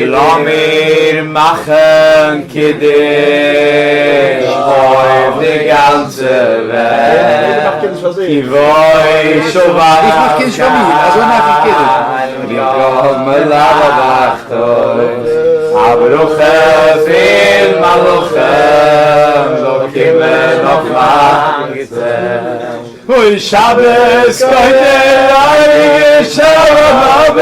Lamir machen Kiddush auf die ganze Welt. Ich weiß schon was. Ich mach Kiddush von mir, also mach ich Kiddush. Ich komme aber auch viel Maluchem, so kommen auf Magazin. Und Shabbos kommt Heilige Shabbat.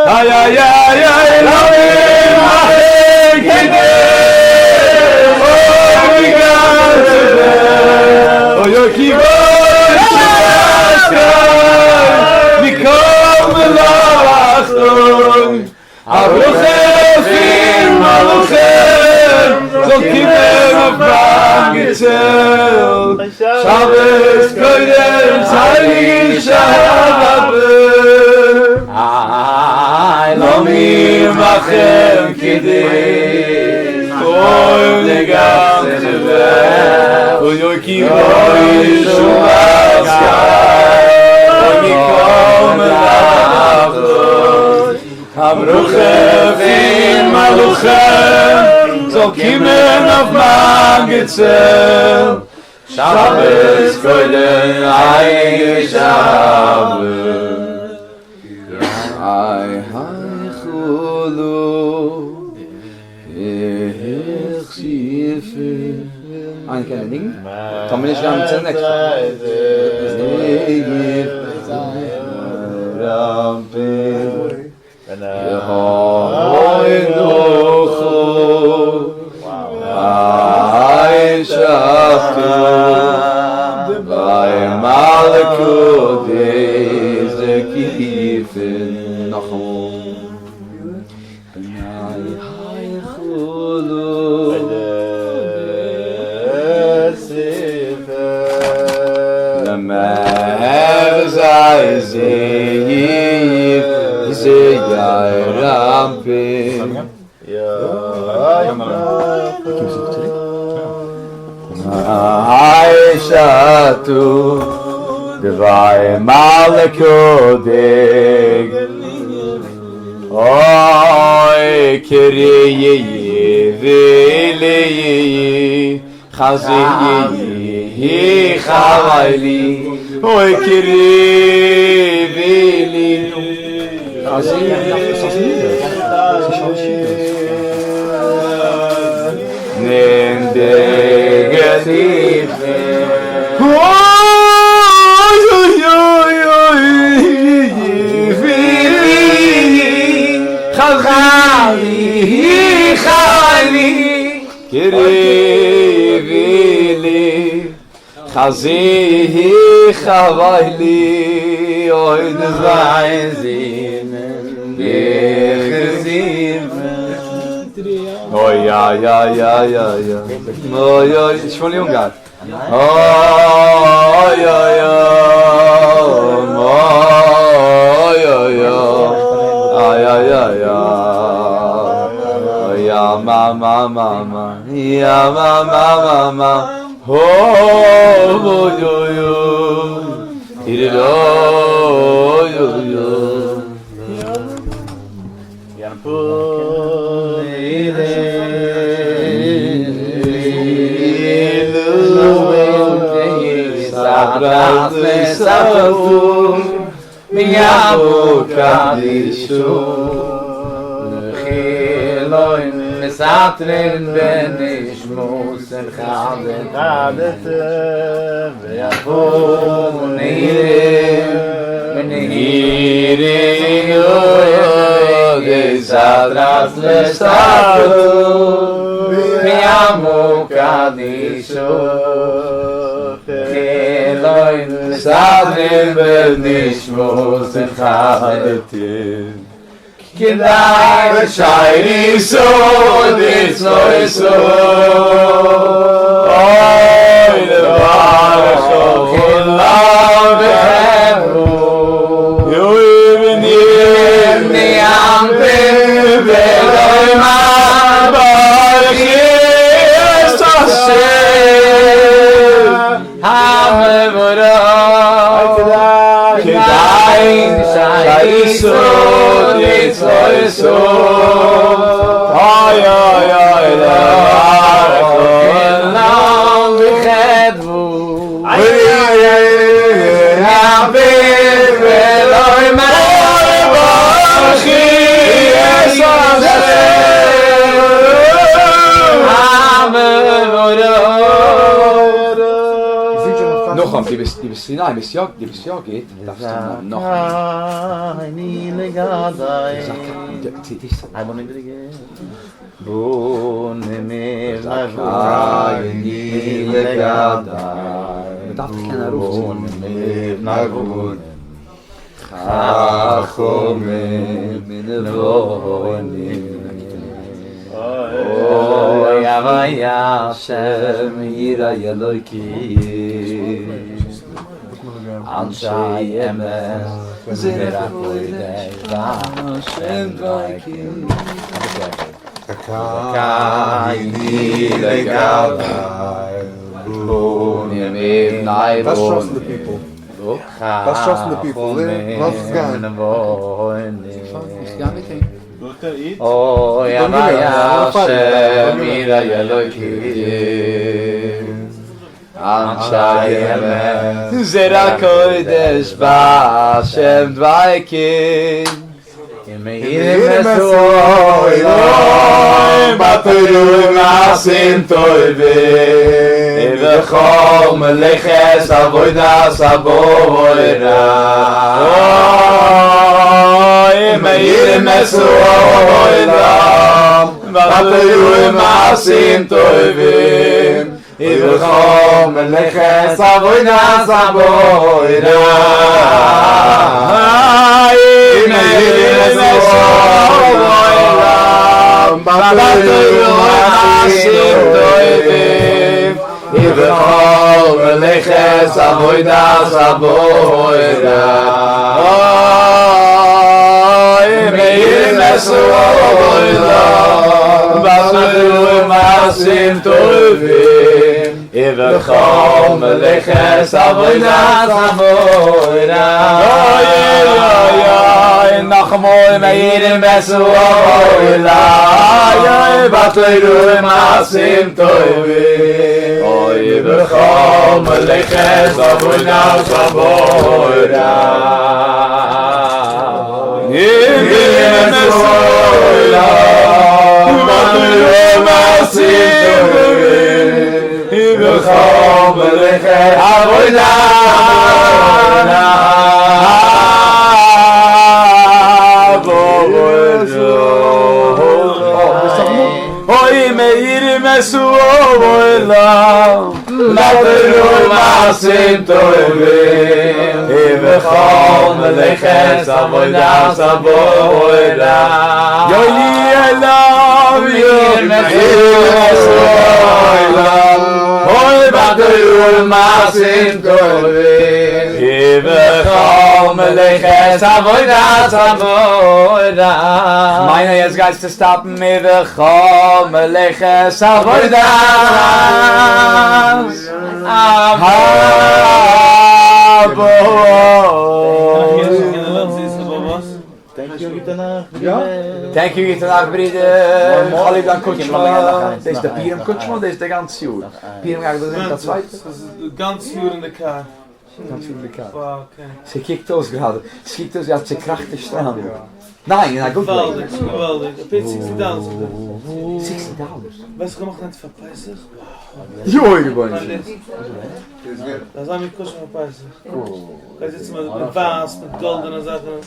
Ay, ay, ay, ay, Lamir machen Kiddush. Oh, die ganze Welt. Oh, yo, Kibon, Shabbat, wie kommen Achtung. Aruchem, viel Maluchem, so kommen auf Magazin. Shabbos koidem Heilige Shabbat. Ay, Lamir machem Kiddush, koim de ganze Welt. Und yo kiboi shumaskay, und kommen Achtung. Aruchem, viel Maluchem, so kommen auf Magazin. Shabbos koidem Heilige Shabbat. Ay, hay, chulu, ich schiefe. Ein kleiner Ding. Kann man nicht gar nicht next. Devai Malakodig Oy Kiriye Vili Chaziye Chawali Oy Kiriye Vili Nendegetif Chawali Kayli Kirivili Chazihi Chavaili Oy Nezayzim Bechzim Oh ja Oh ja, ich von Jungar Oh ja Ya mama ho yo yo ya Satren ben ich muss en khaden ya fun nire yo de satras le satu mi amo kadisho Eloin satren ben ich muss en khaden Kedai shiny so this no so Oy the baruch love you even in the amber veloy ma baruch yes Kedai shiny so so ay long khadvu ya beloy ma bashi noch am die bist nein bis ja geht darfst du noch I want to again. Bon me la ni legada. Dat kan er ook me na bon. Khome min voni. Oh ya shem ira yeloki. Anshaim zera koide Hashem vaikim Kayni legadai Bunim nai Let's trust the people. Let's trust the people. Let's go. Oh ya Hashem ira yelokim Anshaim zera kodesh b'Hashem dvaikim Yemeim esoyim b'toyim asim toivim V'chol meleches avodas aboira Yemeim esoyim b'toyim asim toivim Ibchom leches avodas aboira Imeim esovoira Batoyim asim toivim Ibchom leches avodas aboira Imeim esovoira Batoyim asim toivim Ivachom leches avodas aboira Nachamoy meirim besu aboira Batoyim asim toivim Ivachom leches avodas aboira Ivim esoila Batoyim asim toivim V'chol meleches avodas aboira Oy Yesu Olam Latenu Masim Tovim Ivechol Meleches Avodas Aboida Yoyi Elam Yesu Olam Oy Latenu Masim Tovim Ivechol Meleches Avodas Aboida Meine jetzt guys to stop me the Chol Meleches Avodas Thank you, Gitanach, Bride. Khalid dan Kutschma. Das ist der Piram Kutschma, das ist der ganze Jahr. Piram gaat er in dat zweite. Ganz Jahr in de car. Ganz in de car. Wow, okay. Ze kijkt ons gerade. Ze kijkt ons, ja, ze krachtig staan. Nein, na gut. Geweldig, geweldig. Op $60. $60. Was gemacht net für Preise? Joi, gewonnen. Da sind wir kurz für Preise. Da sitzen wir mit Weisz, mit goldene Sachen.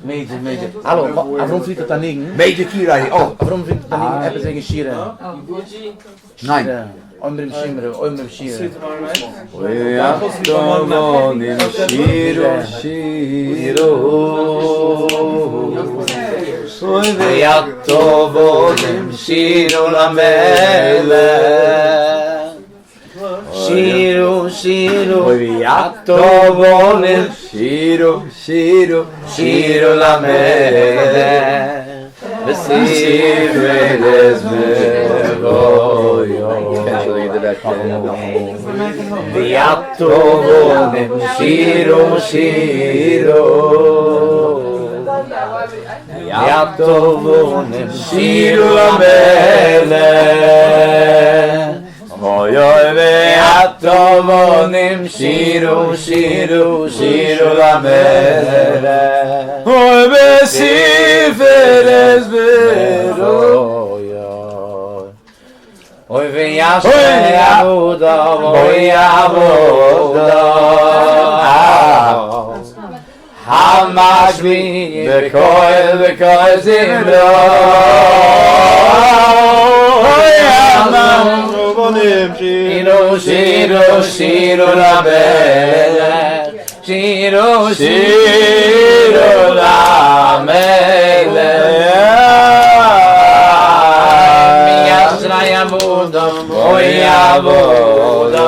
Major. Hallo, waarom vindt het dan niet? Major Kira, oh. Waarom vindt het dan niet? Hebben ze geen shiren? Nein. Oimrim shiren. Ja, Tomon in Shiro. Ja, Tomon in Shiro la mele. Shiro, ja, Tomon in Shiro la mele. Receive it Viatovonem Shiro Viatovonem Shiro Amele Oy Viatovonem Shiro Amele Oy Besiferes Vero Oy veyashe avoda, oy avoda. Hamash mi bekoy zimro. Oy amam shiro la mele, shiro la mele. Oy avoda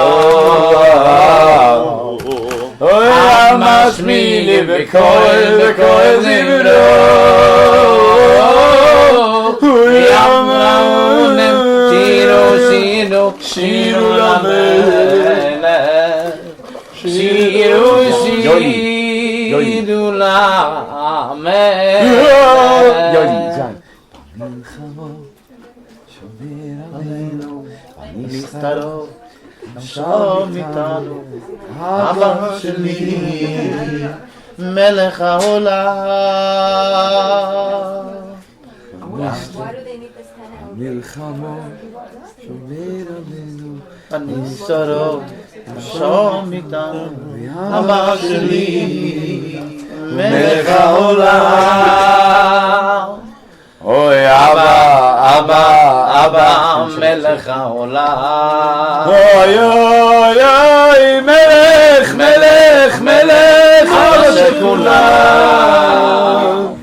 Oy amash mi bekoy zimro Oy amanem shiro la mele Shiro la mele Nistaro, Shomitano, Abba Sheli, Melech HaOlam. Why do they need this 10 hours? Milchamo, Shomer Aleinu, Nistaro, Shomitano, Abba Sheli, Melech HaOlam. Oy Abba Melech HaOlam Oy Melech Abba של כולם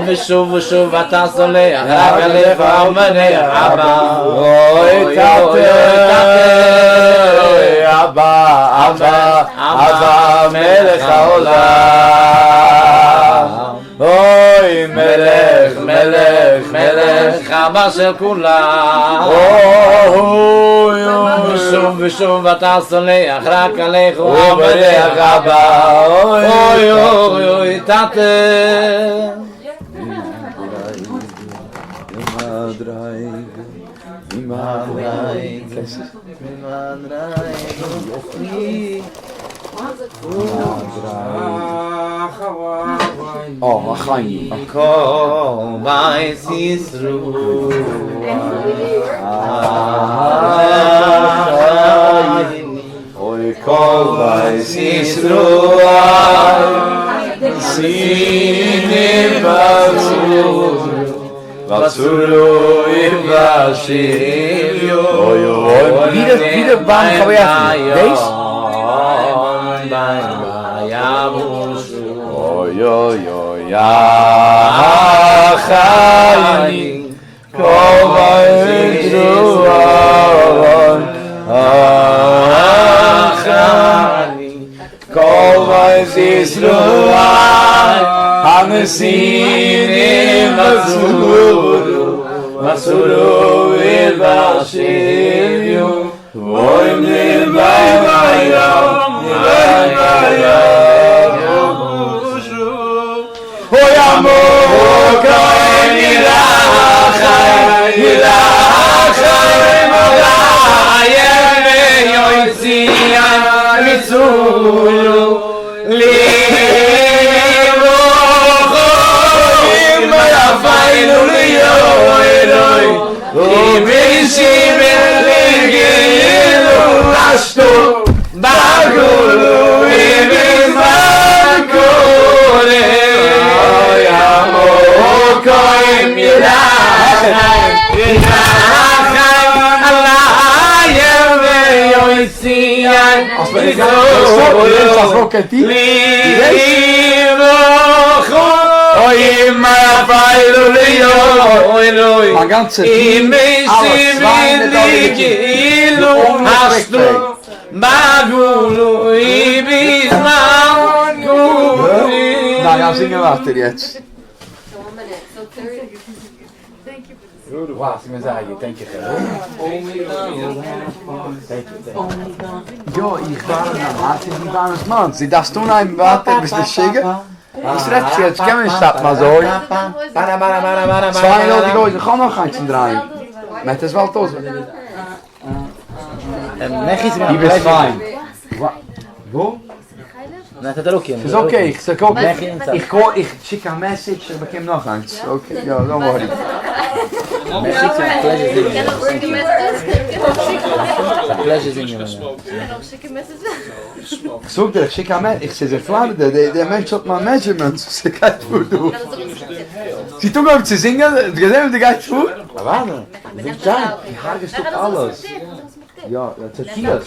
ושוב אתה סולח רק עליך ומניח אבא אוי אבא מלך העולם אוי מלך אבא של כולם ושוב אתה סולח רק עליך ומניח אבא אוי תתה Oh, Chaim. Kol Weisz Yisru. Oy Kol Weisz Yisru. Sinim Batzur. Matsuru Ivashir Wieder Bam Kabayati. Deze? Ya Chayani Kol Achani Kol Yisroel Hanesinim Matsuru Ivashir Oim Nibayayam Oyamokai Yilachai Molayem Yoitzian Mitzulu Livochoim Mayafaynu Liyoiroi Imishim Ligilu Ashtu Bagulu Imizmakule Oyamokai Nou ja, zingen we achter jetzt. Wow, ik ben zeggen, thank you. Jo, ich war na Martin, die waren es man. Sie das tun ein Warte bis nicht schicken. Ich recht jetzt, kann man statt mal so. Zwei Leute gehen, gaan noch eins drehen. Met das wel tos. Die bist fein. Wo? It's okay, ich sag okay. Ich schicke ein Message, ich bekomme noch eins. Okay, ja, don't worry. Ik zoek er, ik schik aan mij. Ik zeg, de mens had maar measurements. Ze gaat goed doen. Zie toch ook te zingen? Gezegd, de gaat goed? Waarom? Die haar gestopt alles. Ja, dat is hier.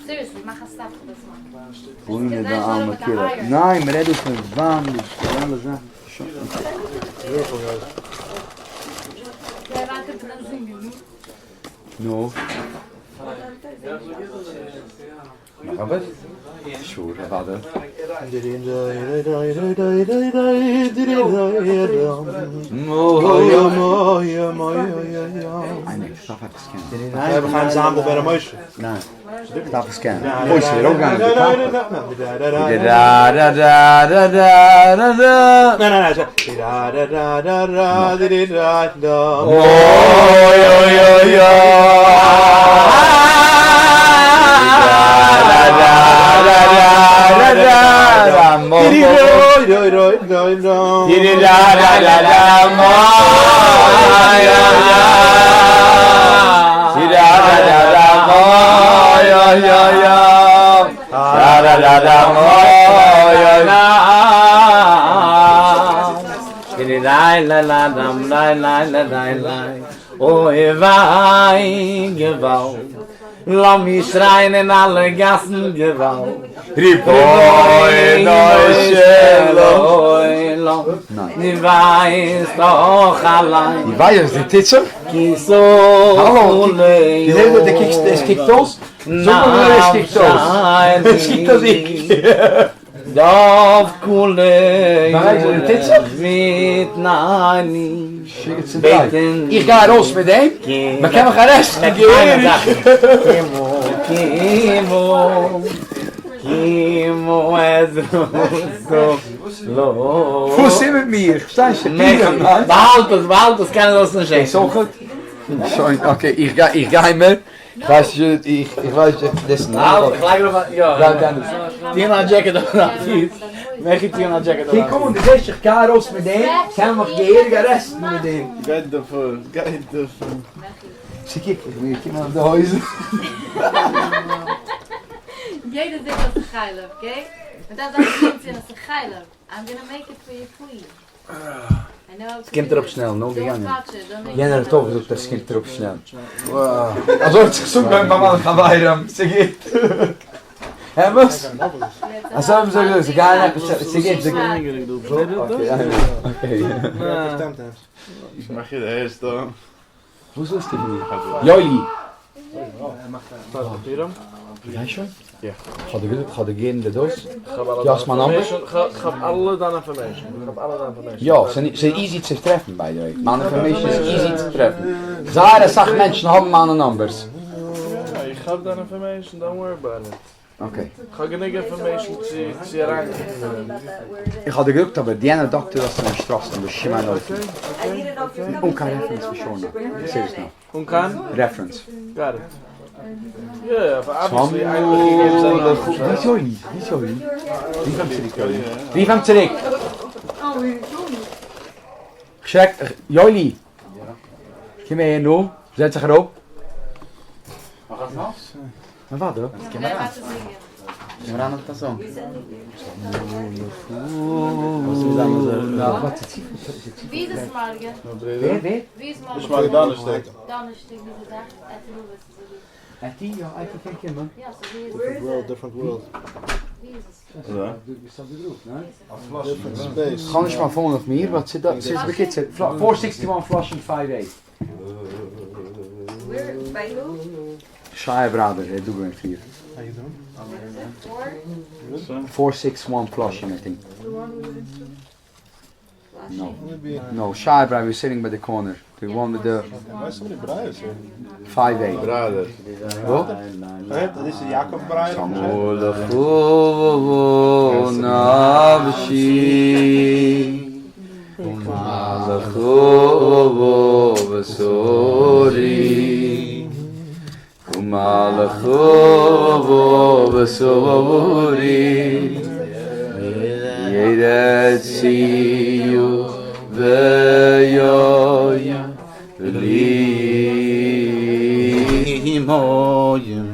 Seriously, mach a stop for this one. Voelen de arme killer. Nee, maar dat is een waan. Dus alles aan. No. Robert? Sure, warte. We gaan samen bij de Moshe. Nee. Ik ga scannen. Moshe, ook gaan. Lass mich schreien in alle Gassen Gewalt. Ripoi, die Weisz doch allein. Die Weisz, die Titzer? Hallo, die hele, die kikt ons? Zomaar kikt ons. Het kikt ons ik. Dov kule. Weisz, die Titzer? Mit nani. Ich gehe raus mit dem, man kann mich arresten. Kimo, Wo sind mit mir? Verstehst du? Behalt das, kann das nicht sehen. So gut? Okay, ich gehe mit. Ich weiß, das ist ja. Tina Jacket auf Mach ich Tina Jacket auf. Hier kommen die 60 Karos mit dem, kann man gehen arresten mit dem. Geht davon. Sie kicken, wir gehen auf die Häuser. Jeder zit op de geil, oké? But that's actually a chayler. I'm gonna make it for you clean. I know. Het komt erop snel, no gegangen. Don't touch it. Don't make Jener it het over zoekt, dat komt erop snel. Wow. Als ooit gezoekt bij mijn man gaan wij zeg het. Hè, Mos? Als zou hem zeggen, ze gaan even zeggen, ze gaan. Oké. Mag je de eerste? Hoezo is het niet? Jolly. Ja, schon? Ja. Ga de geen de doos? Ja, mijn nummer? Ga alle dan information. Ja, ze easy te treffen, by the way. Mijn information is easy te treffen. Zare zag mensen hebben mijn numbers. Ja, je gaat dan information, don't worry about it. Okay. Ga ik niet information zu erreichen. Ich hatte geguckt, aber die eine Doktor ist in der Straße und das ist immer noch. Und kein Reference für schon. Seriously. Und kein? Reference. Got it. Yeah, but obviously I Wieso nicht? Wieso nicht? Wie vom zurück? Check, Jolly. Kom hier nu. Zet zich erop. Mag het nog? Maar wat hoor? Kom maar aan. Kom maar aan op dat zo. Wie is het morgen? Wie? Wie is morgen? Dus mag ik dan een steek? Dan een steek die ze daar. En die? Ja, ik denk je man. Ja, zo wie is Different world. Wie is het? Ja. Different space. Ga eens maar volgen of meer. Wat zit dat? Zit bekend zit. 461 Flushing 58. Where? By who? Shai brother, hij doet weer 4. How you doing? 461 Flushing, I think. The one who didn't No. No, Shai brother, we're sitting by the corner. The one with the Why so many brothers here? 5-8. Brother. What? Dat is de Jacob Brother. Samulachu navshi Umalachu besori Umalachu besori Yeretziyu veyoya Limoyim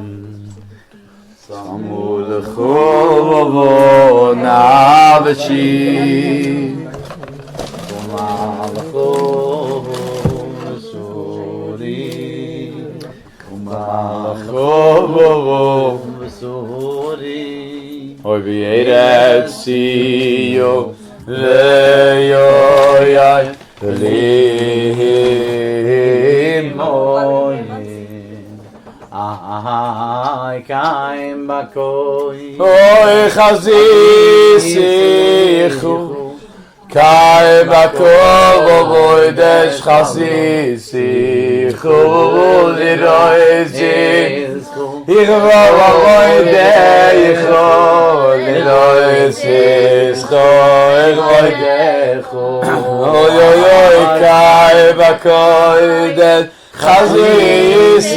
Samulachu navshi Umalachu besori Umalachu besori Oy v'yeretziyu ve'yoyay limoyim ay kaim bakoy oy chazisichu kaim bakoy oy desh chazisichu liroyzin Ich war heute, ich war Oy oy oy kai bakoydet chazisicho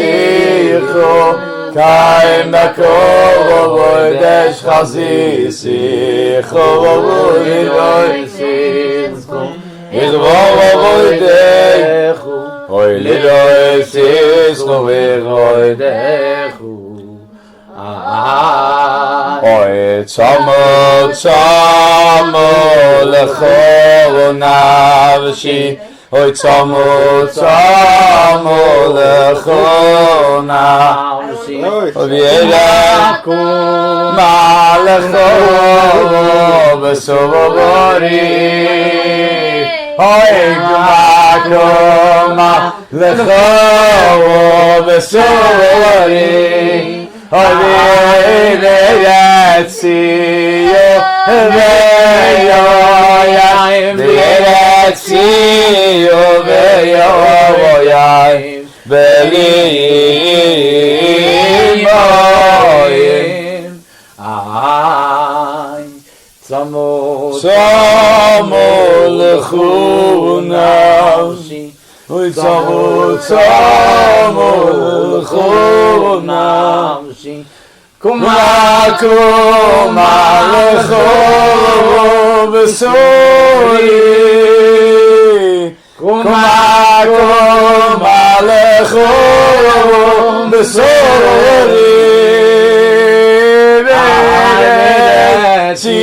kai bakoydet chazisicho ich war heute oy liroysicho Oy tzamu lecho navshi Oy tzamu lecho navshi Oy v'yeraku ma lecho besovori Oy g'makoma lecho besovori Oy v'yeretziyu ve'yoyayim v'yeretziyu ve'yoyayim ve'limoyim ay tzamu lechu navshi Oy tzamu lechu navshi Kuma lecho besori Kuma lecho besori Ve'yeretziyu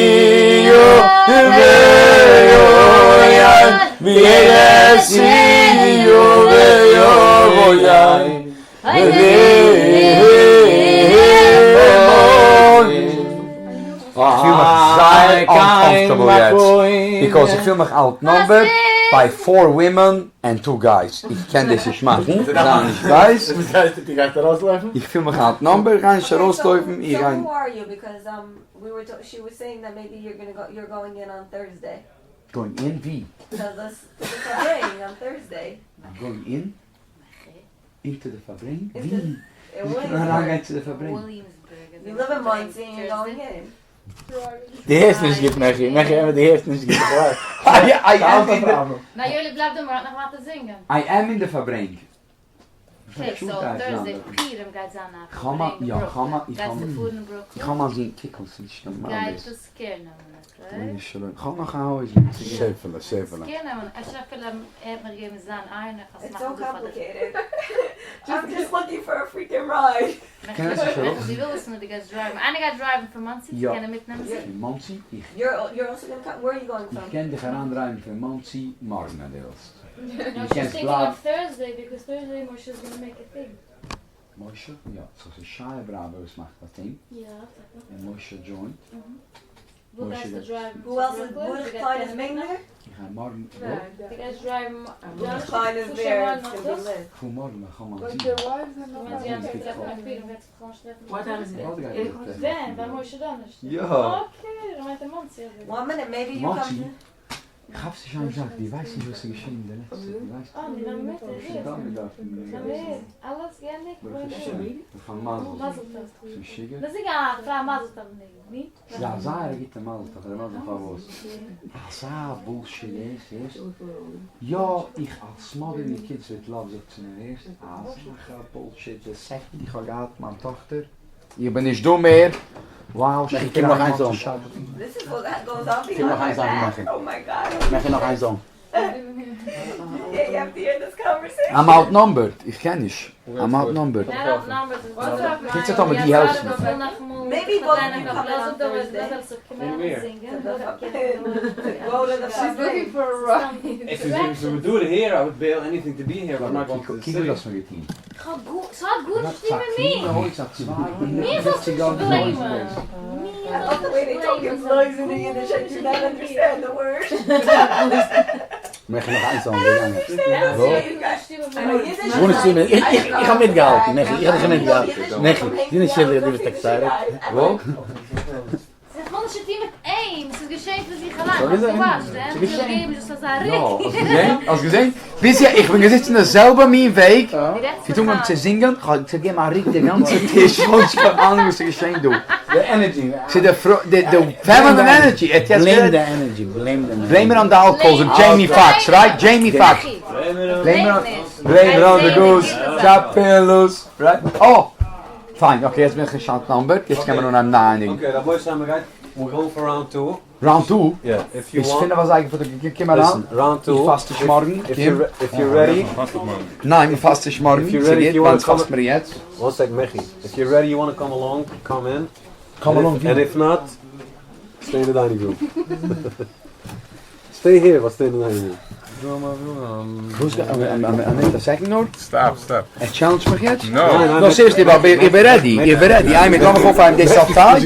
Because ik feel me outnumbered by 4 women and 2 guys. Ik ken deze schmaken. Guys. Ik feel me outnumbered. Ga je rausläufen. So who are you? Because she was saying that maybe you're going in on Thursday. Going in wie? To the Fabring on Thursday. I'm going in? Into the Fabring? Wie? In Williamsburg. To the Fabring. You live in Muncie and you're going in. De eerste niet giet, Meggie. Meggie hebben de eerste niet giet. Maar jullie blijven maar nog laten zingen. I am in the Fabring. Okay, so Thursday, Peter gaat aan naar Gamma, ja, gamma. Ik ga maar zien. Kijk, als het is normaal Guys, is. to scare them. Gamma gehouden is. Sevelen. Scare them. Als je film hebt me gegeven zijn aardig. It's so complicated. I'm just looking for a freaking ride. Die wil eens naar de guys driven. En ik ga driven van Muncie. Ja. Ken je met Nancy? Muncie. You're also going to come. Where are you going from? Ik ken de aanrijden van Muncie, Marnadeels. No, she's thinking of Thursday because Thursday Moshe is going to make a thing. Moshe? Ja, zoals een Shia Bravo's maakt dat ding. Ja. En Moshe joint. Who guys to drive? Who else is Klein is being there? Ik ga morgen. The guys drive. Klein is there. It's going to be lit. Goedemorgen, gaan we What time is it? Then, bij Moshe dan is. Ja. Okay, dan met de Muncie. 1 minute, maybe you come to... Ich hab's dir schon gesagt, die weiß nicht, was sie geschehen in der letzten Zeit. Oh, die dan met de alles gerne. Van Mazel. Mazeltag. Zo'n schigger. Dat is ik aan, vraag Mazeltag niet? Ja, Zara geht der Mazeltag, der Mazeltag was. Zara bullshit is. Ja, ich als Mother, die kids with love, sagt zu mir erst. Zara bullshit, das sagt, ich habe gehabt, meine Tochter. Ich bin nicht dumm mehr. Wow, ich gebe noch einen Song. This is what that goes on Ich gebe noch einen Song, behind my back. Oh my God. Mach noch einen Song. Yeah, you have to hear this conversation. I'm outnumbered. Ich kenn nicht. I'm outnumbered. Gibt's het allemaal die helft? Maybe both of you come in on Thursday. Go to the She's looking for a ride. If we would do it here, I would bail anything to be here, but I'm not going to the city. Dat is nog je team. Ze had goed stimmen mee. Meer is als problemen. I love the way they talk in Floyds in the Yiddish. I do not understand the word. Mach noch einen Song. Ohne Stimme. Ich habe mitgehalten. Ich habe mitgehalten. Die nicht schön, die wird textieren. Wo? Zeg man, als je team met één, het is geschehen für sie gelijk. Als gezegd, bisher, ich bin gesessen selber mein Weg. Sie tun mir zu singen, ich gebe mal richtig den ganzen Tisch, ich kann an, was geschehen du. The energy. See the feminine energy. Blame the energy. Blame the energy. Blame it on the alcohols of Jamie Foxx, right? Jamie Foxx. Blame it on the goose. Capellos, right? Oh, fine. Okay, jetzt bin ich outnumbered. Jetzt können wir nur nach einem. Okay, that boys time right. We'll go for round 2. Round 2? Yeah. If you ich want. finde was eigentlich für die Kimmer an. Round 2. Ich faste ich morgen. If you're ready. Nein, ich faste ich morgen. If you're ready, you want to come. Mir jetzt. One sec, Mechi. If you're ready, you want to come along. Come in. Come along. And if not, stay in the dining room. Stay here, but stay in the dining room. Who's got a second note? Stop. A challenge me yet? No. No, seriously, but you're ready. I'm going to go find this outside.